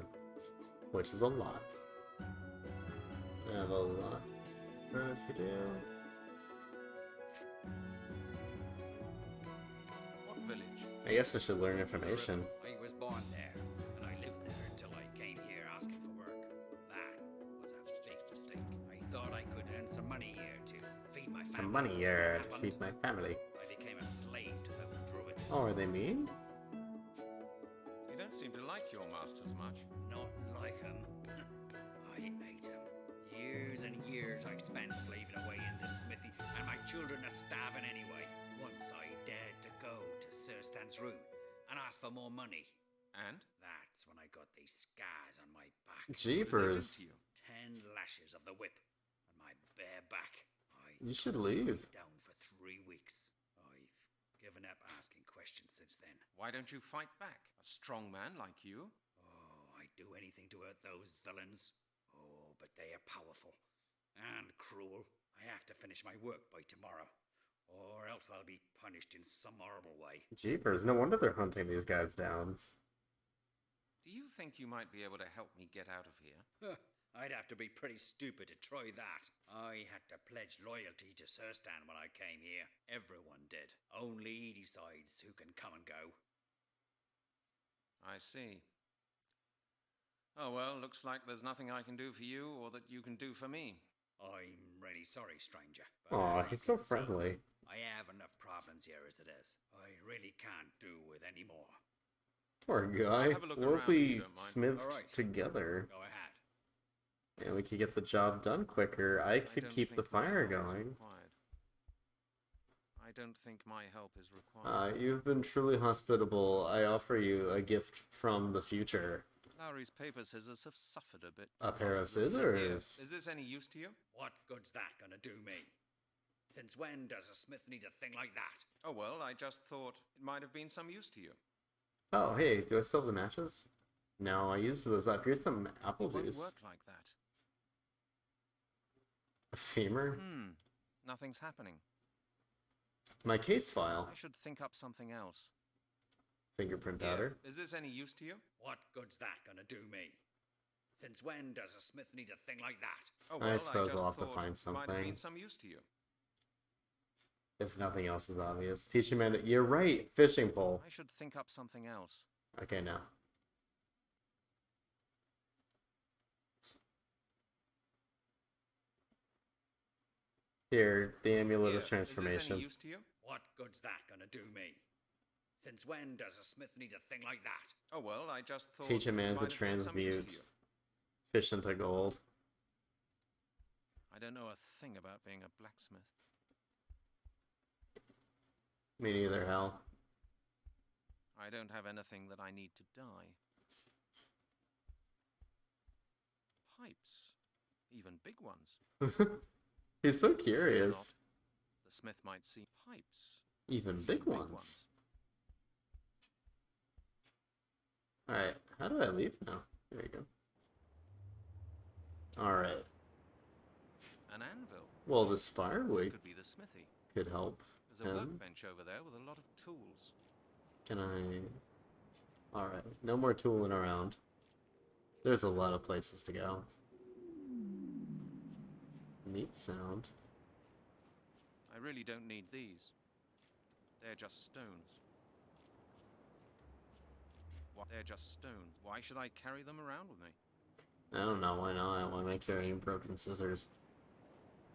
which is a lot. I have a lot to do. What village? I guess I should learn information. I was born there, and I lived there until I came here asking for work. That was a big mistake. I thought I could earn some money here to feed my family. Some money here to Happened, feed my family. I became a slave to the Druids. Oh, are they mean? You don't seem to like your masters much. Not like 'em. I hate 'em. Years and years I spent slaving away in the smithy, and my children are starving anyway. Once I dared to go to Sir Stan's room and ask for more money. And? That's when I got these scars on my back. Jeepers. 10 lashes of the whip on my bare back. You should leave. Down for 3 weeks. I've given up asking questions since then. Why don't you fight back? A strong man like you? Oh, I'd do anything to hurt those villains. Oh, but they are powerful and cruel. I have to finish my work by tomorrow, or else I'll be punished in some horrible way. Jeepers, no wonder they're hunting these guys down. Do you think you might be able to help me get out of here? I'd have to be pretty stupid to try that. I had to pledge loyalty to Sir Stan when I came here. Everyone did. Only he decides who can come and go. I see. Oh well, looks like there's nothing I can do for you or that you can do for me. I'm really sorry, stranger. but Aw, as he's you so can see, friendly. I have enough problems here as it is. I really can't do with any more. Poor guy. have a look What if around if we you don't mind. smithed All right. together? Go ahead. And we could get the job done quicker. I could don't keep the think my fire help is going. required. I don't think my help is required. You've been truly hospitable. I offer you a gift from the future. Lowry's paper scissors have suffered a bit. A pair of Here, scissors. is this any use to you? What good's that gonna do me? Since when does a smith need a thing like that? Oh well, I just thought it might have been some use to you. Oh, hey, do I still have the matches? No, I used those up. Here's some apple It won't juice. work like that. A femur? Nothing's happening. My case file. I should think up something else. Fingerprint Here, powder. is this any use to you? What good's that gonna do me? Since when does a smith need a thing like that? Oh I well, suppose just I'll have to thought find it might have been something. some use to you. If nothing else is obvious. Teach him how to... You're right! Fishing pole. I should think up something else. Okay, now. Here, the amulet Here, of transformation. Is this any use to you? What good's that gonna do me? Since when does a smith need a thing like that? Oh well, I just thought Teach a man it to might have been some use to transmute you. fish into gold. I don't know a thing about being a blacksmith. Me neither, Hal. I don't have anything that I need to dye. Pipes. Even big ones. He's so Fear curious. not. The smith might see pipes. Even big ones. Alright, how do I leave now? There you go. Alright. An anvil. Well, this This firewood could be the smithy. could help There's a him. workbench over there with a lot of tools. Can I... Alright, no more tooling around. There's a lot of places to go. Neat sound. I really don't need these. They're just stones. What? They're just stones. Why should I carry them around with me? I don't know, why not? Why am I carrying broken scissors?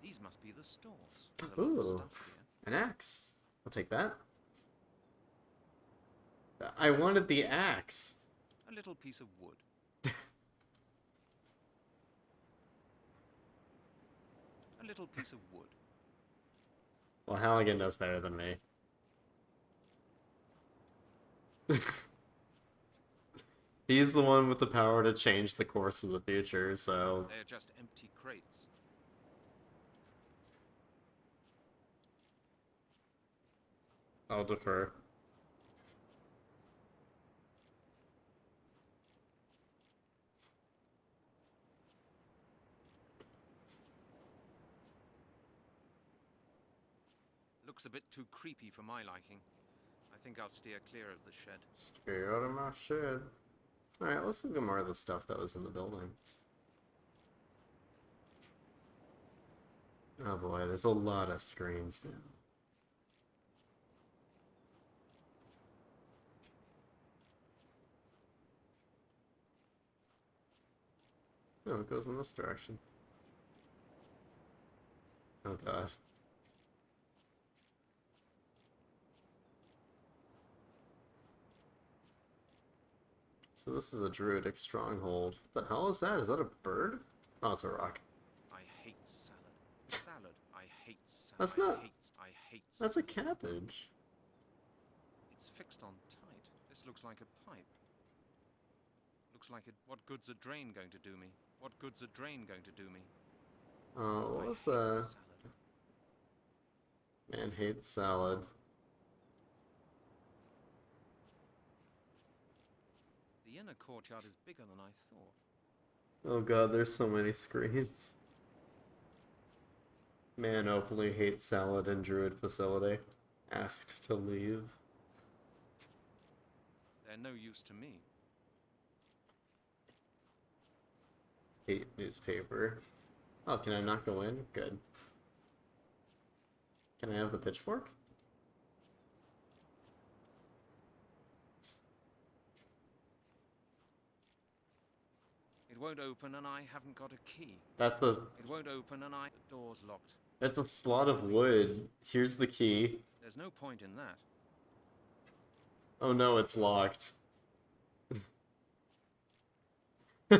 These must be the stores. There's a lot of Ooh, stuff here. an axe. I'll take that. I wanted the axe. A little piece of wood. A little piece of wood. Well, Halligan knows better than me. He's the one with the power to change the course of the future, so... They are just empty crates. I'll defer. Looks a bit too creepy for my liking. I think I'll steer clear of the shed. Stay out of my shed. Alright, let's look at more of the stuff that was in the building. Oh boy, there's a lot of screens now. Oh, it goes in this direction. Oh god. So this is a druidic stronghold. What the hell is that? Is that a bird? Oh, it's a rock. I hate salad. Salad. I hate salad. That's not... I hate That's salad. a cabbage. It's fixed on tight. This looks like a pipe. Looks like it. What good's a drain going to do me? What good's a drain going to do me? Oh, what I was hate the... salad. Man hates salad. The inner courtyard is bigger than I thought. Oh god, there's so many screens. Man openly hates salad in druid facility. Asked to leave. They're no use to me. Hate newspaper. Oh, can I not go in? Good. Can I have the pitchfork? It won't open and I haven't got a key. That's a... It won't open and the door's locked. That's a slot of wood. Here's the key. There's no point in that. Oh no, it's locked. I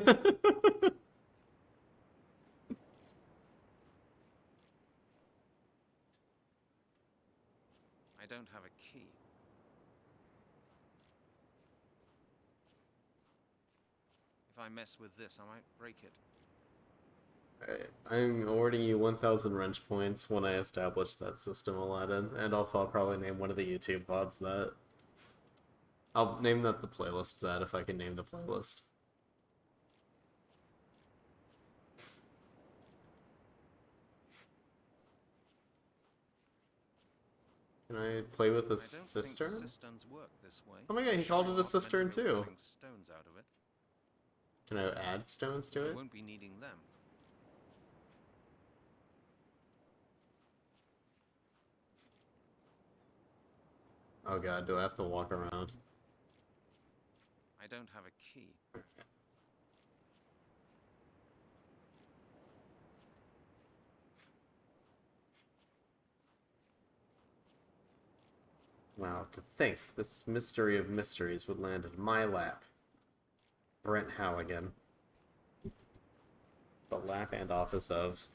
don't have a key. If I mess with this, I might break it. Alright, I'm awarding you 1,000 wrench points when I establish that system, Aladdin. And also I'll probably name one of the YouTube VODs that. I'll name that the playlist that if I can name the playlist. Can I play with this I don't cistern? think cisterns work this way. Oh my god, he Surely called it a not meant to cistern be too. pulling stones out of it. Can I add stones to We it? won't be needing them. Oh god, do I have to walk around? I don't have a key. Wow, to think this mystery of mysteries would land in my lap. Brent Halligan. The lap and office of.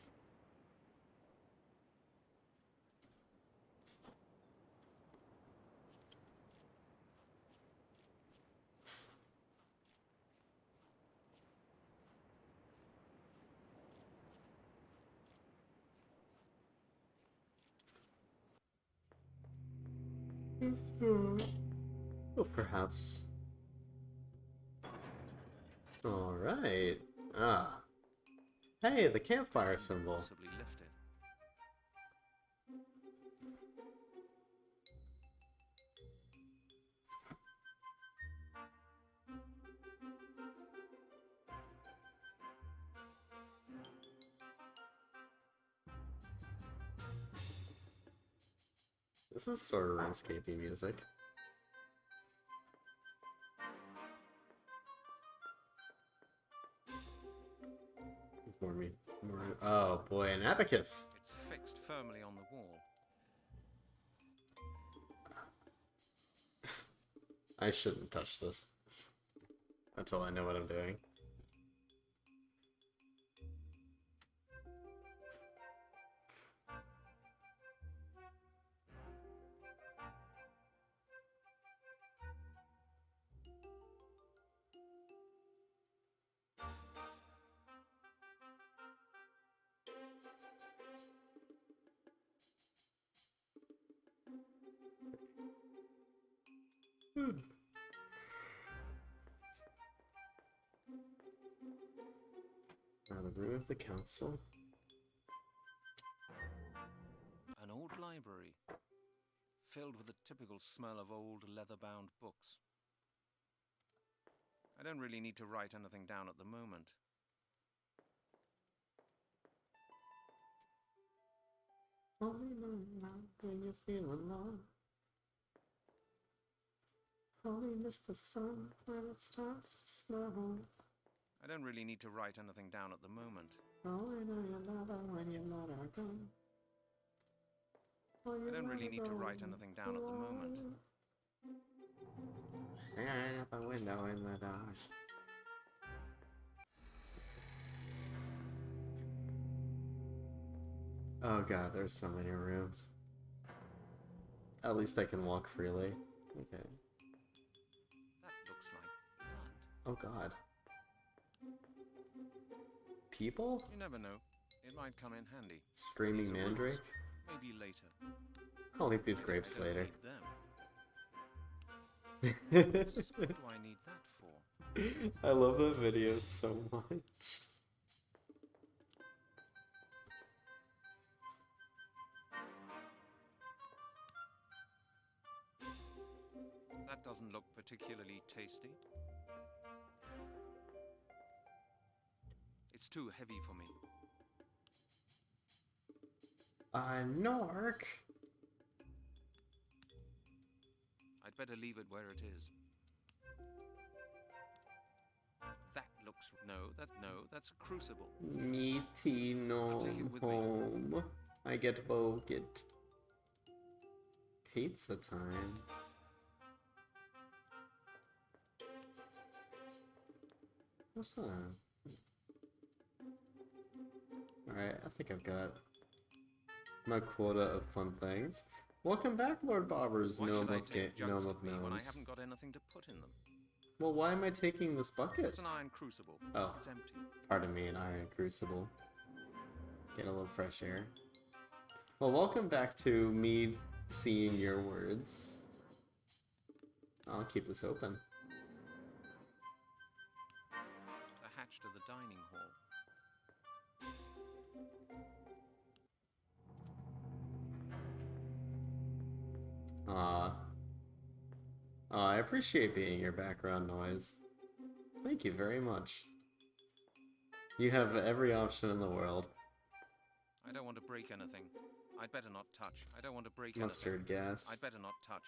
Oh, perhaps. Alright. Ah. Hey, the campfire symbol. Possibly lift it. This is sort of RuneScape-y music. Oh boy, an abacus! It's fixed firmly on the wall. I shouldn't touch this. Until I know what I'm doing. Now the room of the council. An old library, filled with the typical smell of old leather-bound books. I don't really need to write anything down at the moment. Only know when you feel alone. Only miss the sun when it starts to snow. I don't really need to write anything down at the moment. Only know you love her when you let her go. I don't really need to write anything down at the moment. Staring at the window in the dark. Oh god, there's so many rooms. At least I can walk freely. Okay. That looks like blood. Oh god. People? You never know. It might come in handy. Screaming These are mandrake? roots. Maybe later. I'll eat these grapes I don't later. need them. What do I need that for? I love that video so much. That doesn't look particularly tasty. It's too heavy for me. I'm Nork. I'd better leave it where it is. That looks... that's a crucible. Meaty no I'll take it with me. home. I get boget. Pizza time. What's that? Alright, I think I've got my quota of fun things. Welcome back, Lord Bobbers, Why Gnome should I of, take jugs Gnome of with me when I Gnomes. haven't got anything to put in them? Well, why am I taking this bucket? It's an iron crucible. Oh. It's empty. Pardon me, an iron crucible. Get a little fresh air. Well, welcome back to me seeing your words. I'll keep this open. The hatch to the dining hall. I appreciate being your background noise. Thank you very much. You have every option in the world. I don't want to break anything. I'd better not touch. I don't want to break Mustard anything. gas. I'd better not touch.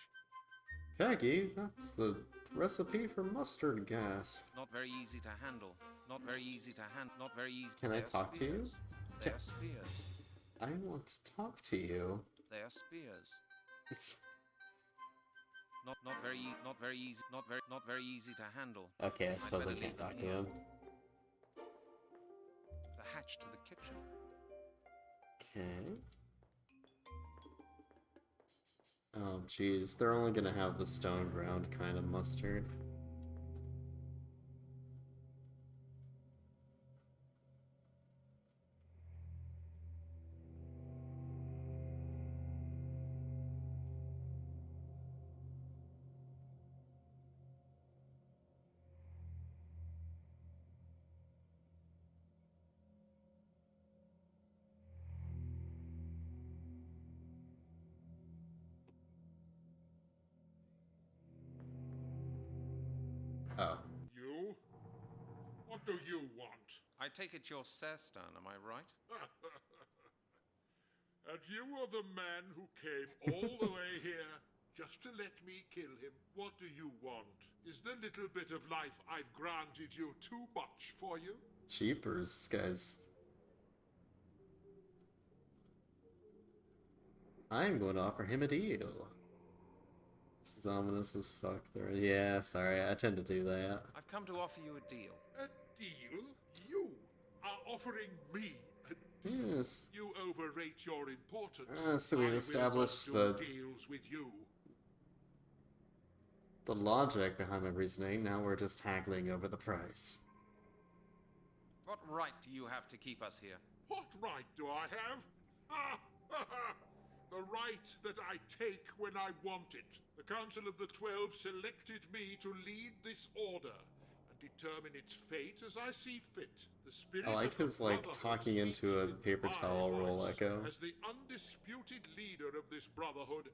Peggy, that's the recipe for mustard gas. Not very easy to handle. Not very easy to handle. Not very easy. Can I They're talk to you? spears. They are spears. I want to talk to you. They are spears. Not very easy. Not very easy to handle. Okay, I I'd suppose I better can't leave them talk to here. him. The hatch to the kitchen. Okay. Oh, jeez. They're only gonna have the stone ground kind of mustard. Oh. You? What do you want? I take it you're Serstan, am I right? And you are the man who came all the way here just to let me kill him. What do you want? Is the little bit of life I've granted you too much for you? Jeepers, guys. I'm going to offer him a deal. This is ominous as fuck. There. Yeah, sorry, I tend to do that. I've come to offer you a deal. A deal? You are offering me a Yes. You overrate your importance. So we've I will established not do the- deals with you. The logic behind my reasoning, now we're just haggling over the price. What right do you have to keep us here? What right do I have? The right that I take when I want it. The Council of the 12 selected me to lead this order and determine its fate as I see fit. The spirit I like of the his, like, Brotherhood talking speaks into a with paper my towel roll voice. echo. As the undisputed leader of this Brotherhood,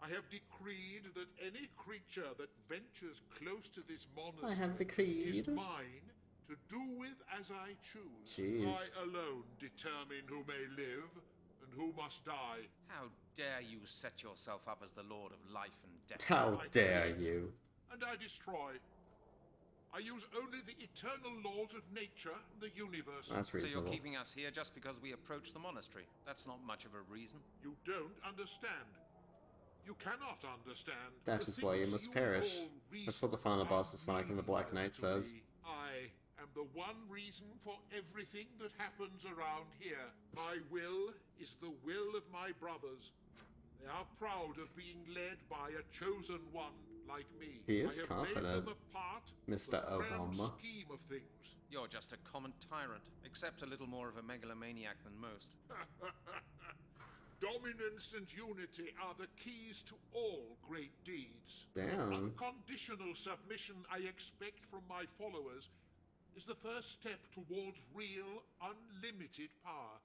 I have decreed that any creature that ventures close to this monastery I have decreed. is mine to do with as I choose. Jeez. I alone determine who may live and who must die. How dare you set yourself up as the Lord of Life and Death? How I dare create, you? And I destroy. I use only the eternal laws of nature and the universe. That's So reasonable. you're keeping us here just because we approach the monastery? That's not much of a reason. You don't understand. You cannot understand. That the is why you things must perish. call That's what the final reasons boss of Sonic and the Black Knight meaningless says. to me. I am the one reason for everything that happens around here. My will is the will of my brothers. They are proud of being led by a chosen one like me. He is I have confident, made them a part Mr. of the grand Obama. scheme of things. You're just a common tyrant, except a little more of a megalomaniac than most. Dominance and unity are the keys to all great deeds. Damn. The unconditional submission I expect from my followers is the first step towards real, unlimited power.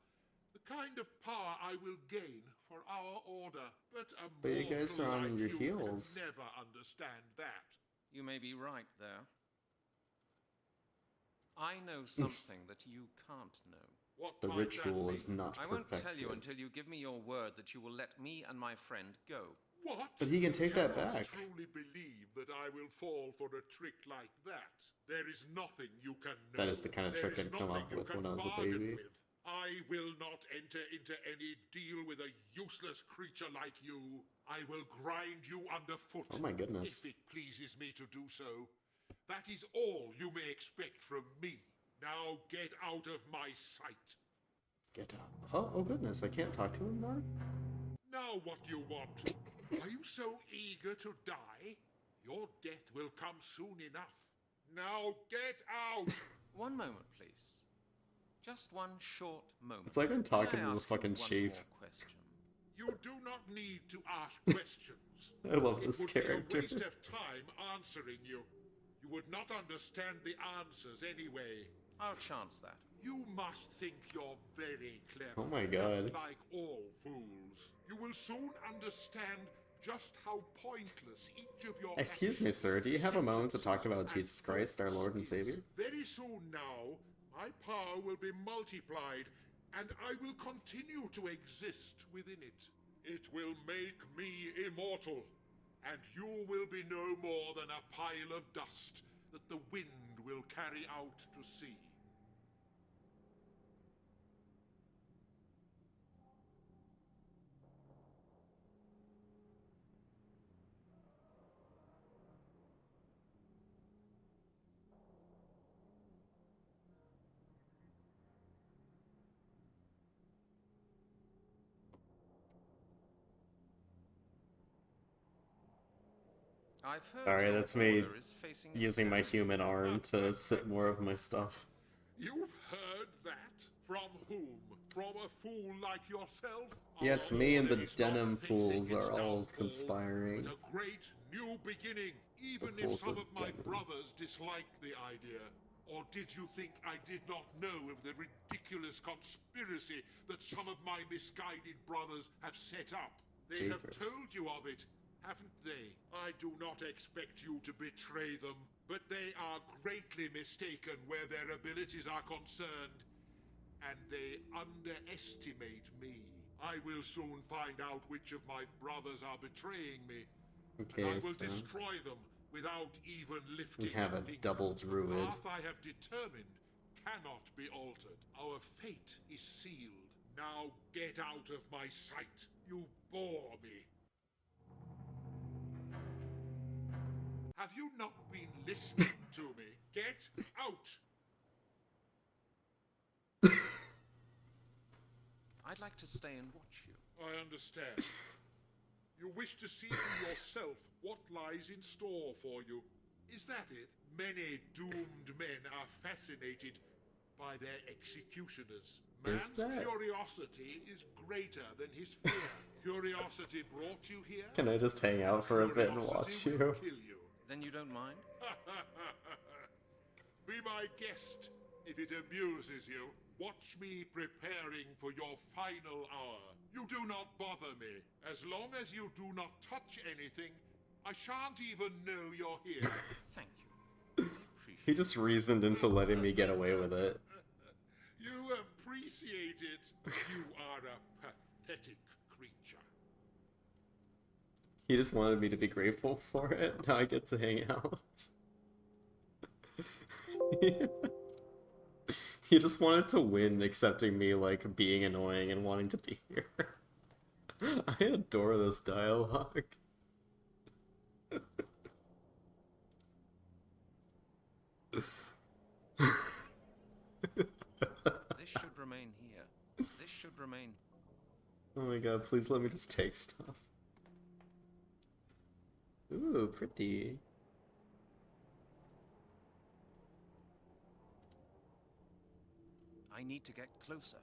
The kind of power I will gain for our order. But a But you guys mortal are on like your you heels. can never understand that. You may be right there. I know something that you can't know. What The might that ritual be? is not I won't perfected. tell you until you give me your word that you will let me and my friend go. What? But he can take You that cannot back. truly believe that I will fall for a trick like that. There is nothing you can know. That is the kind of trick I'd come up with when I was a baby. I will not enter into any deal with a useless creature like you. I will grind you underfoot. Oh my goodness. If it pleases me to do so. That is all you may expect from me. Now get out of my sight. Get up. Oh goodness, I can't talk to him more? Now what do you want? Are you so eager to die? Your death will come soon enough. Now get out! One moment, please. Just one short moment. It's like I'm talking May I to the ask you fucking one chief. more question? You do not need to ask questions. I love this It would character. be a waste of time answering you. You would not understand the answers anyway. I'll chance that. You must think you're very clever. Oh my God. Just like all fools. You will soon understand just how pointless each of your Excuse me, sir, do you have a moment to talk about sentences Jesus Christ, our Lord and is. Savior? Very soon now, my power will be multiplied, and I will continue to exist within it. It will make me immortal, and you will be no more than a pile of dust that the wind will carry out to sea. I've heard Sorry, your that's me order is facing using my experiment. human arm to sit more of my stuff. You've heard that? From whom? From a fool like yourself? Yes, Our me and order the is not denim facing fools its are all downfall, conspiring. But a great new beginning, even The if fools some of of my denim. brothers dislike the idea. Or did you think I did not know of the ridiculous conspiracy that some of my misguided brothers have set up? They have Jeepers. told you of it, haven't they? I do not expect you to betray them, but they are greatly mistaken where their abilities are concerned, and they underestimate me. I will soon find out which of my brothers are betraying me, Okay, and I will so destroy them without even lifting we have a finger. double The druid. path I have determined cannot be altered. Our fate is sealed. Now get out of my sight. You bore me. Have you not been listening to me? Get out! I'd like to stay and watch you. I understand. You wish to see for yourself what lies in store for you. Is that it? Many doomed men are fascinated by their executioners. Is Man's that- curiosity is greater than his fear. Curiosity brought you here? Can I just hang out for a bit and watch Curiosity will you? kill you. Then you don't mind? Be my guest if it amuses you. Watch me preparing for your final hour. You do not bother me. As long as you do not touch anything, I shan't even know you're here. Thank you. He just reasoned into letting me get away with it. You appreciate it. You are a pathetic creature. He just wanted me to be grateful for it. Now I get to hang out. He just wanted to win, accepting me, like, being annoying and wanting to be here. I adore this dialogue. This should remain here. This should remain... Oh my god, please let me just take stuff. Ooh, pretty. I need to get closer.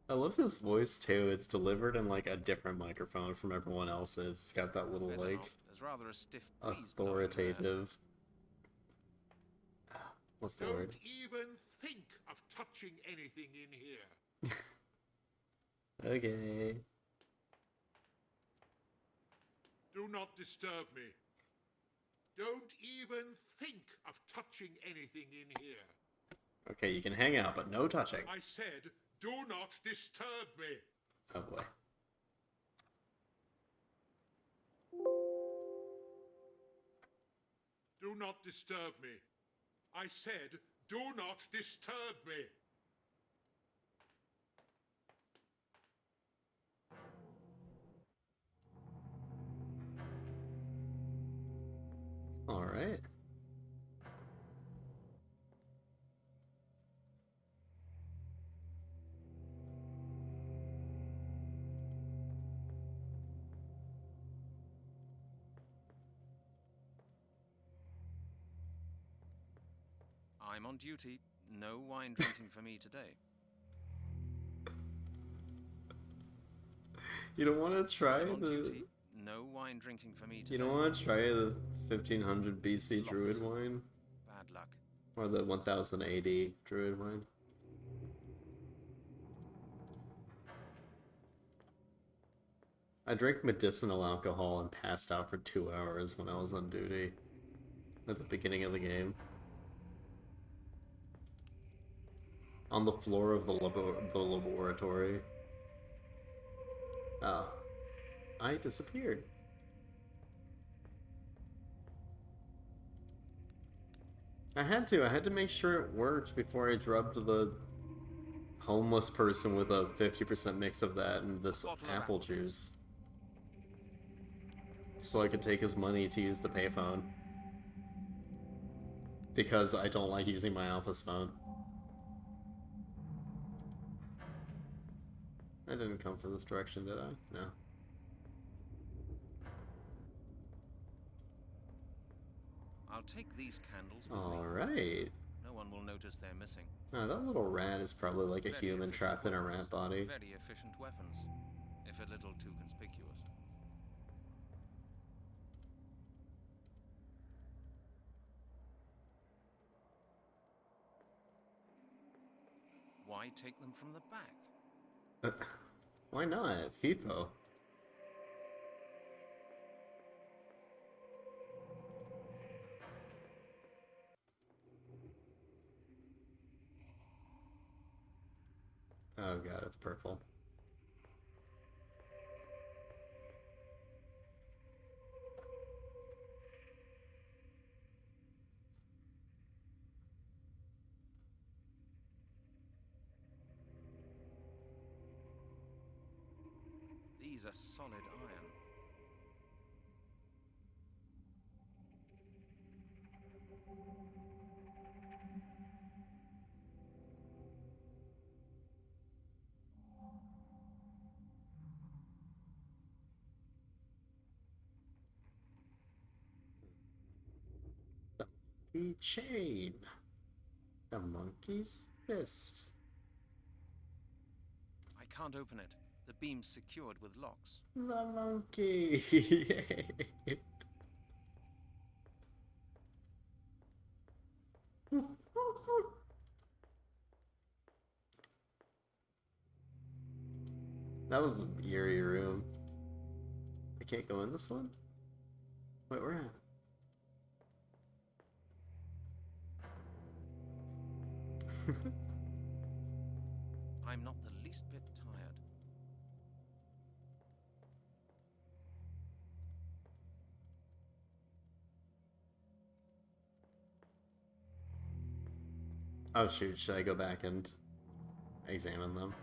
I love his voice too. It's delivered in like a different microphone from everyone else's. It's got that little Better like not. There's rather a stiff breeze blowing authoritative. What's the word? Don't even think of touching anything in here. Okay. Do not disturb me. Don't even think of touching anything in here. Okay, you can hang out, but no touching. I said, do not disturb me. Oh boy. Do not disturb me. I said, do not disturb me. All right. I'm on duty. No wine drinking for me today. You don't want to try I'm on the. duty. No wine drinking for me today. You don't want to try the 1500 BC Druid wine, Bad luck. or the 1080 Druid wine. I drank medicinal alcohol and passed out for 2 hours when I was on duty at the beginning of the game. On the floor of the laboratory. Oh. I disappeared. I had to make sure it worked before I drubbed the homeless person with a 50% mix of that and this apple juice. So I could take his money to use the payphone. Because I don't like using my Alpha's phone. I didn't come from this direction, did I? No. I'll take these candles with me. Alright. No one will notice they're missing. Oh, that little rat is probably like a Very human efficient trapped in a weapons. rat body. Very efficient weapons, if a little too conspicuous. Why take them from the back? Why not? FIFO. Oh god, it's purple. These are solid iron. The monkey chain. The monkey's fist. I can't open it. The beam's secured with locks. The monkey. Yay. That was the eerie room. I can't go in this one? Wait, where at? I'm not the least bit tired. Oh shoot, should I go back and examine them?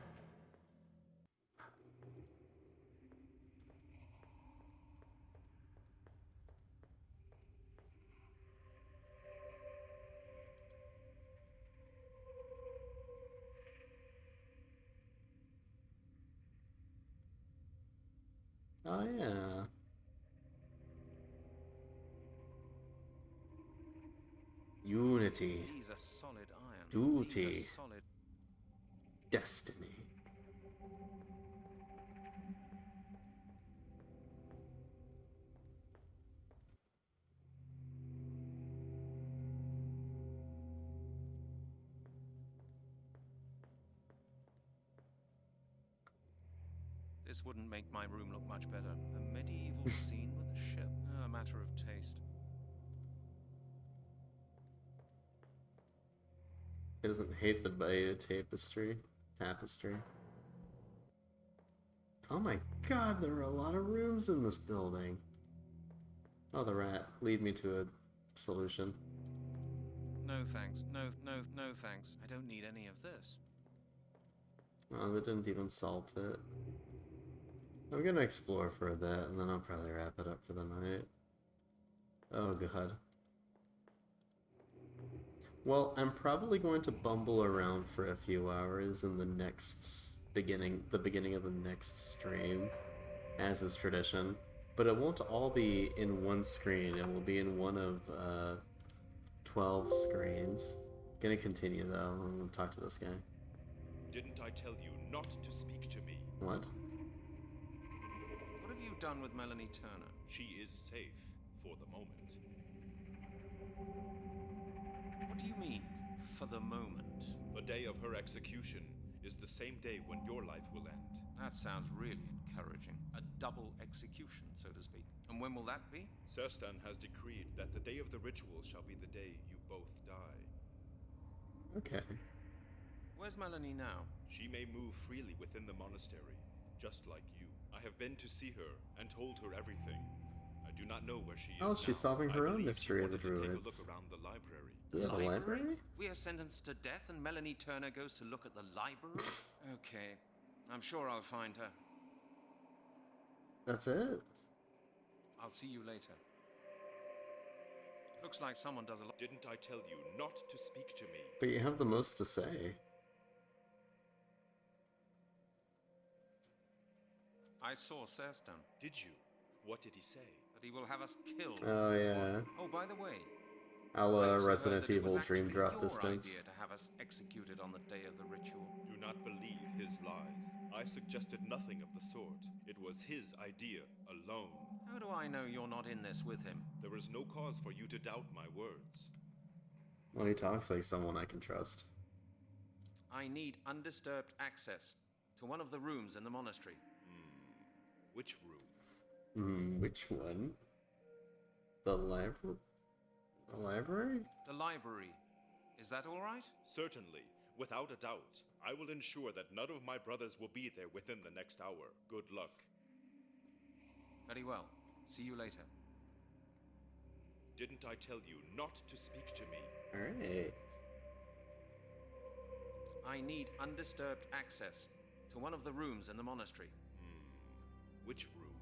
Oh yeah. Unity. These are solid iron. Duty. These are solid. Destiny. This wouldn't make my room look much better. A medieval scene with a ship. A matter of taste. He doesn't hate the Bayeux tapestry. Oh my god, there are a lot of rooms in this building. Oh, the rat. Lead me to a solution. No thanks. No thanks. I don't need any of this. Oh, they didn't even salt it. I'm gonna explore for a bit, and then I'll probably wrap it up for the night. Oh god. Well, I'm probably going to bumble around for a few hours in the beginning of the next stream, as is tradition. But it won't all be in one screen. It will be in one of 12 screens. Gonna continue though. I'm gonna talk to this guy. Didn't I tell you not to speak to me? What? What have you done with Melanie Turner? She is safe for the moment. What do you mean, for the moment? The day of her execution is the same day when your life will end. That sounds really encouraging. A double execution, so to speak. And when will that be? Serstan has decreed that the day of the ritual shall be the day you both die. Okay. Where's Melanie now? She may move freely within the monastery, just like you. I have been to see her and told her everything. I do not know where she is Oh, now. she's solving her own I believe mystery she of the wanted to take a Druids. look around the library. Do you have a library? We are sentenced to death and Melanie Turner goes to look at the library? Okay. I'm sure I'll find her. That's it? I'll see you later. Looks like someone does a lot. Didn't I tell you not to speak to me? But you have the most to say. I saw Serstan. Did you? What did he say? That he will have us killed. Oh yeah. Oh, by the way. I'll I also Resident heard that it was Evil Dream actually Drop your distance. idea to have us executed on the day of the ritual. Do not believe his lies. I suggested nothing of the sort. It was his idea alone. How do I know you're not in this with him? There is no cause for you to doubt my words. Well, he talks like someone I can trust. I need undisturbed access to one of the rooms in the monastery. Which room? Which one? The library? The library? The library. Is that all right? Certainly, without a doubt. I will ensure that none of my brothers will be there within the next hour. Good luck. Very well. See you later. Didn't I tell you not to speak to me? Alright. I need undisturbed access to one of the rooms in the monastery. Which room?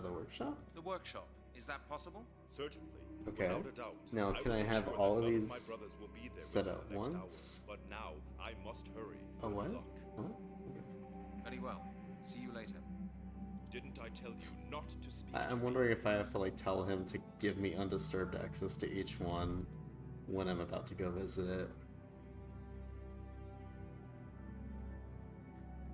The workshop? The workshop. Is that possible? Certainly. Okay. Without a doubt. Now, I can will I make have sure all that of none my these brothers will be there set within up the next once? hour. But now I must hurry. A Good what? luck. Huh? Very well. See you later. Didn't I tell you not to speak to I'm me? wondering if I have to like tell him to give me undisturbed access to each one when I'm about to go visit.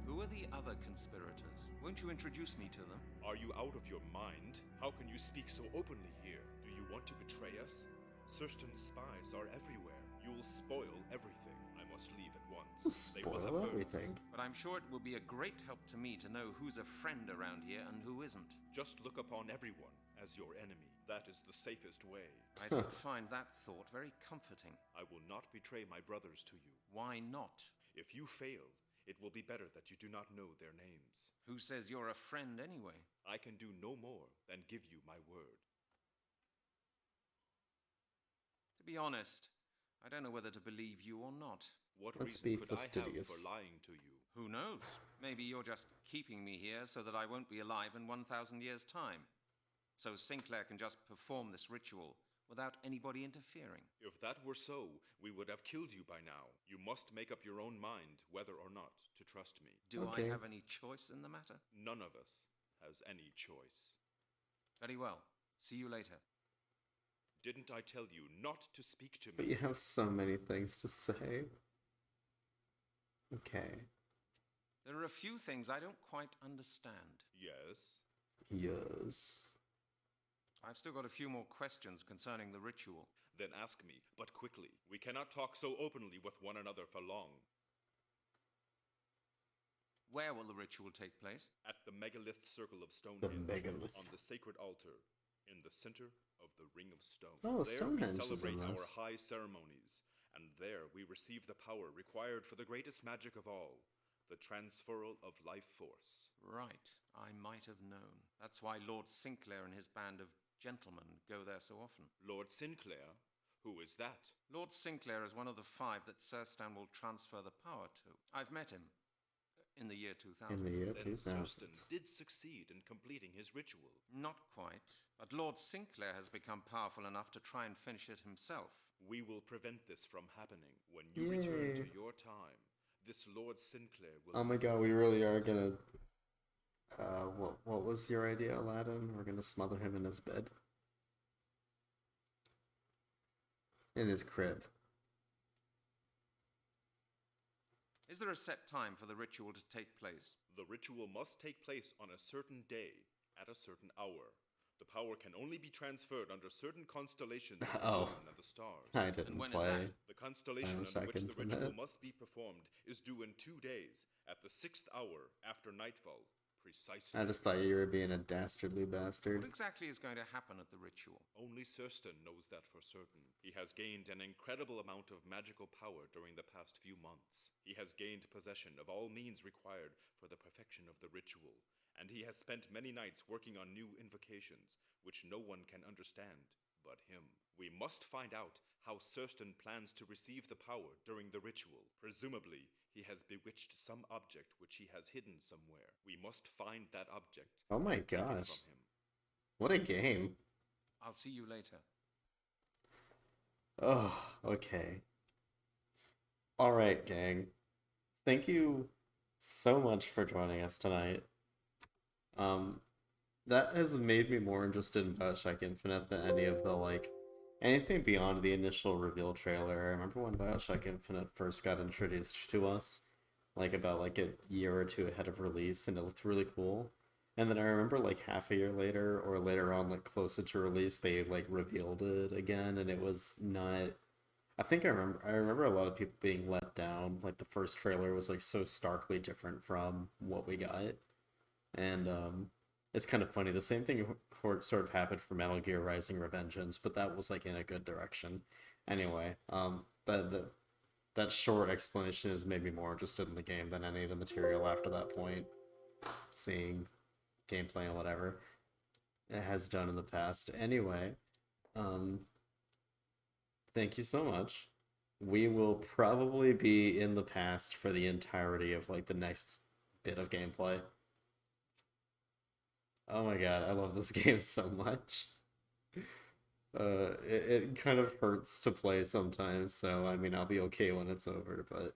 Who are the other conspirators? Won't you introduce me to them? Are you out of your mind? How can you speak so openly here? Do you want to betray us? Surstan's spies are everywhere. You will spoil everything. I must leave at once. They will have Spoil heard us. everything. But I'm sure it will be a great help to me to know who's a friend around here and who isn't. Just look upon everyone as your enemy. That is the safest way. I don't find that thought very comforting. I will not betray my brothers to you. Why not? If you fail, it will be better that you do not know their names. Who says you're a friend anyway? I can do no more than give you my word. To be honest, I don't know whether to believe you or not. What Let's reason be could I fastidious. have for lying to you? Who knows? Maybe you're just keeping me here so that I won't be alive in 1,000 years' time. So Sinclair can just perform this ritual without anybody interfering. If that were so, we would have killed you by now. You must make up your own mind whether or not to trust me. Do Okay. I have any choice in the matter? None of us has any choice. Very well. See you later. Didn't I tell you not to speak to But me? you have so many things to say. Okay. There are a few things I don't quite understand. Yes. Yes. I've still got a few more questions concerning the ritual. Then ask me, but quickly. We cannot talk so openly with one another for long. Where will the ritual take place? At the megalith circle of Stonehenge, megalith. on the sacred altar, in the center of the Ring of Stone. Oh, there Stonehenge we is in celebrate our this. high ceremonies, and there we receive the power required for the greatest magic of all, the transferal of life force. Right. I might have known. That's why Lord Sinclair and his band of gentlemen go there so often. Lord Sinclair? Who is that? Lord Sinclair is one of the 5 that Sir Stan will transfer the power to. I've met him. In the year 2000. In the year Then 2000. Surstan did succeed in completing his ritual. Not quite. But Lord Sinclair has become powerful enough to try and finish it himself. We will prevent this from happening. When you return to Yay. your time, this Lord Sinclair will... Oh my god, we really are gonna... what was your idea, Aladdin? We're gonna smother him in his bed. In his crib. Is there a set time for the ritual to take place? The ritual must take place on a certain day, at a certain hour. The power can only be transferred under certain constellations of the Oh. moon and the stars. I didn't when is play. that? The constellation Bioshock under which the Infinite. ritual must be performed is due in 2 days, at the 6th hour after nightfall, precisely. I just thought you were being a dastardly bastard. What exactly is going to happen at the ritual? Only Surstan knows that for certain. He has gained an incredible amount of magical power during the past few months. He has gained possession of all means required for the perfection of the ritual, and he has spent many nights working on new invocations, which no one can understand but him. We must find out how Surstan plans to receive the power during the ritual. Presumably, he has bewitched some object which he has hidden somewhere. We must find that object. Oh my and take it gosh. from him. What a game. I'll see you later. Oh, okay. Alright, gang. Thank you so much for joining us tonight. That has made me more interested in Bioshock Infinite than any of the, like, anything beyond the initial reveal trailer. I remember when Bioshock Infinite first got introduced to us, like, about, like, a year or two ahead of release, and it looked really cool. And then I remember, like, half a year later, or later on, like, closer to release, they, like, revealed it again, and it was not... I remember a lot of people being let down. Like, the first trailer was, like, so starkly different from what we got. And, it's kind of funny. The same thing sort of happened for Metal Gear Rising Revengeance, but that was, like, in a good direction. Anyway, that short explanation has made me more interested in the game than any of the material after that point. Seeing gameplay and whatever it has done in the past. Anyway, thank you so much. We will probably be in the past for the entirety of, like, the next bit of gameplay. Oh my god, I love this game so much. It kind of hurts to play sometimes, so I mean, I'll be okay when it's over, but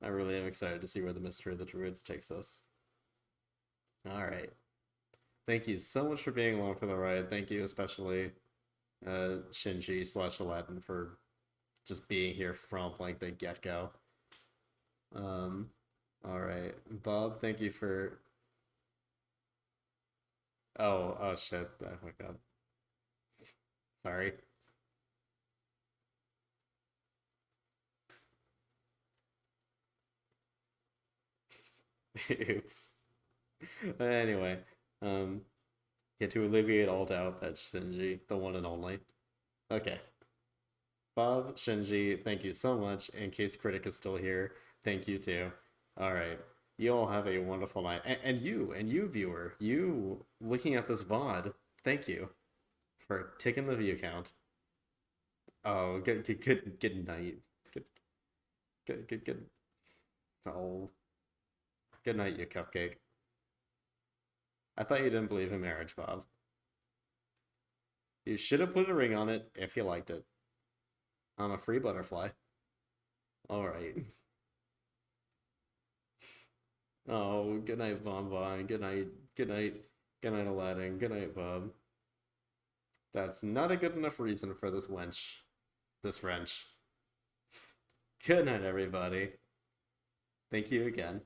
I really am excited to see where the Mystery of the Druids takes us. Alright. Thank you so much for being along for the ride. Thank you especially, Shinji / Aladdin, for just being here from, like, the get-go. Alright. Bob, thank you for... Oh shit, I fucked up. Sorry. Oops. Anyway, yeah, to alleviate all doubt, that's Shinji, the one and only. Okay. Bob, Shinji, thank you so much. In case Critic is still here, thank you too. Alright. You all have a wonderful night. And you, viewer, you looking at this VOD, thank you for taking the view count. Oh, good night. Good. Oh, good night, you cupcake. I thought you didn't believe in marriage, Bob. You should have put a ring on it if you liked it. I'm a free butterfly. Alright. Oh, good night, Bonbon. Good night. Good night. Good night, Aladdin. Good night, Bob. That's not a good enough reason for this wench. This wrench. Good night, everybody. Thank you again.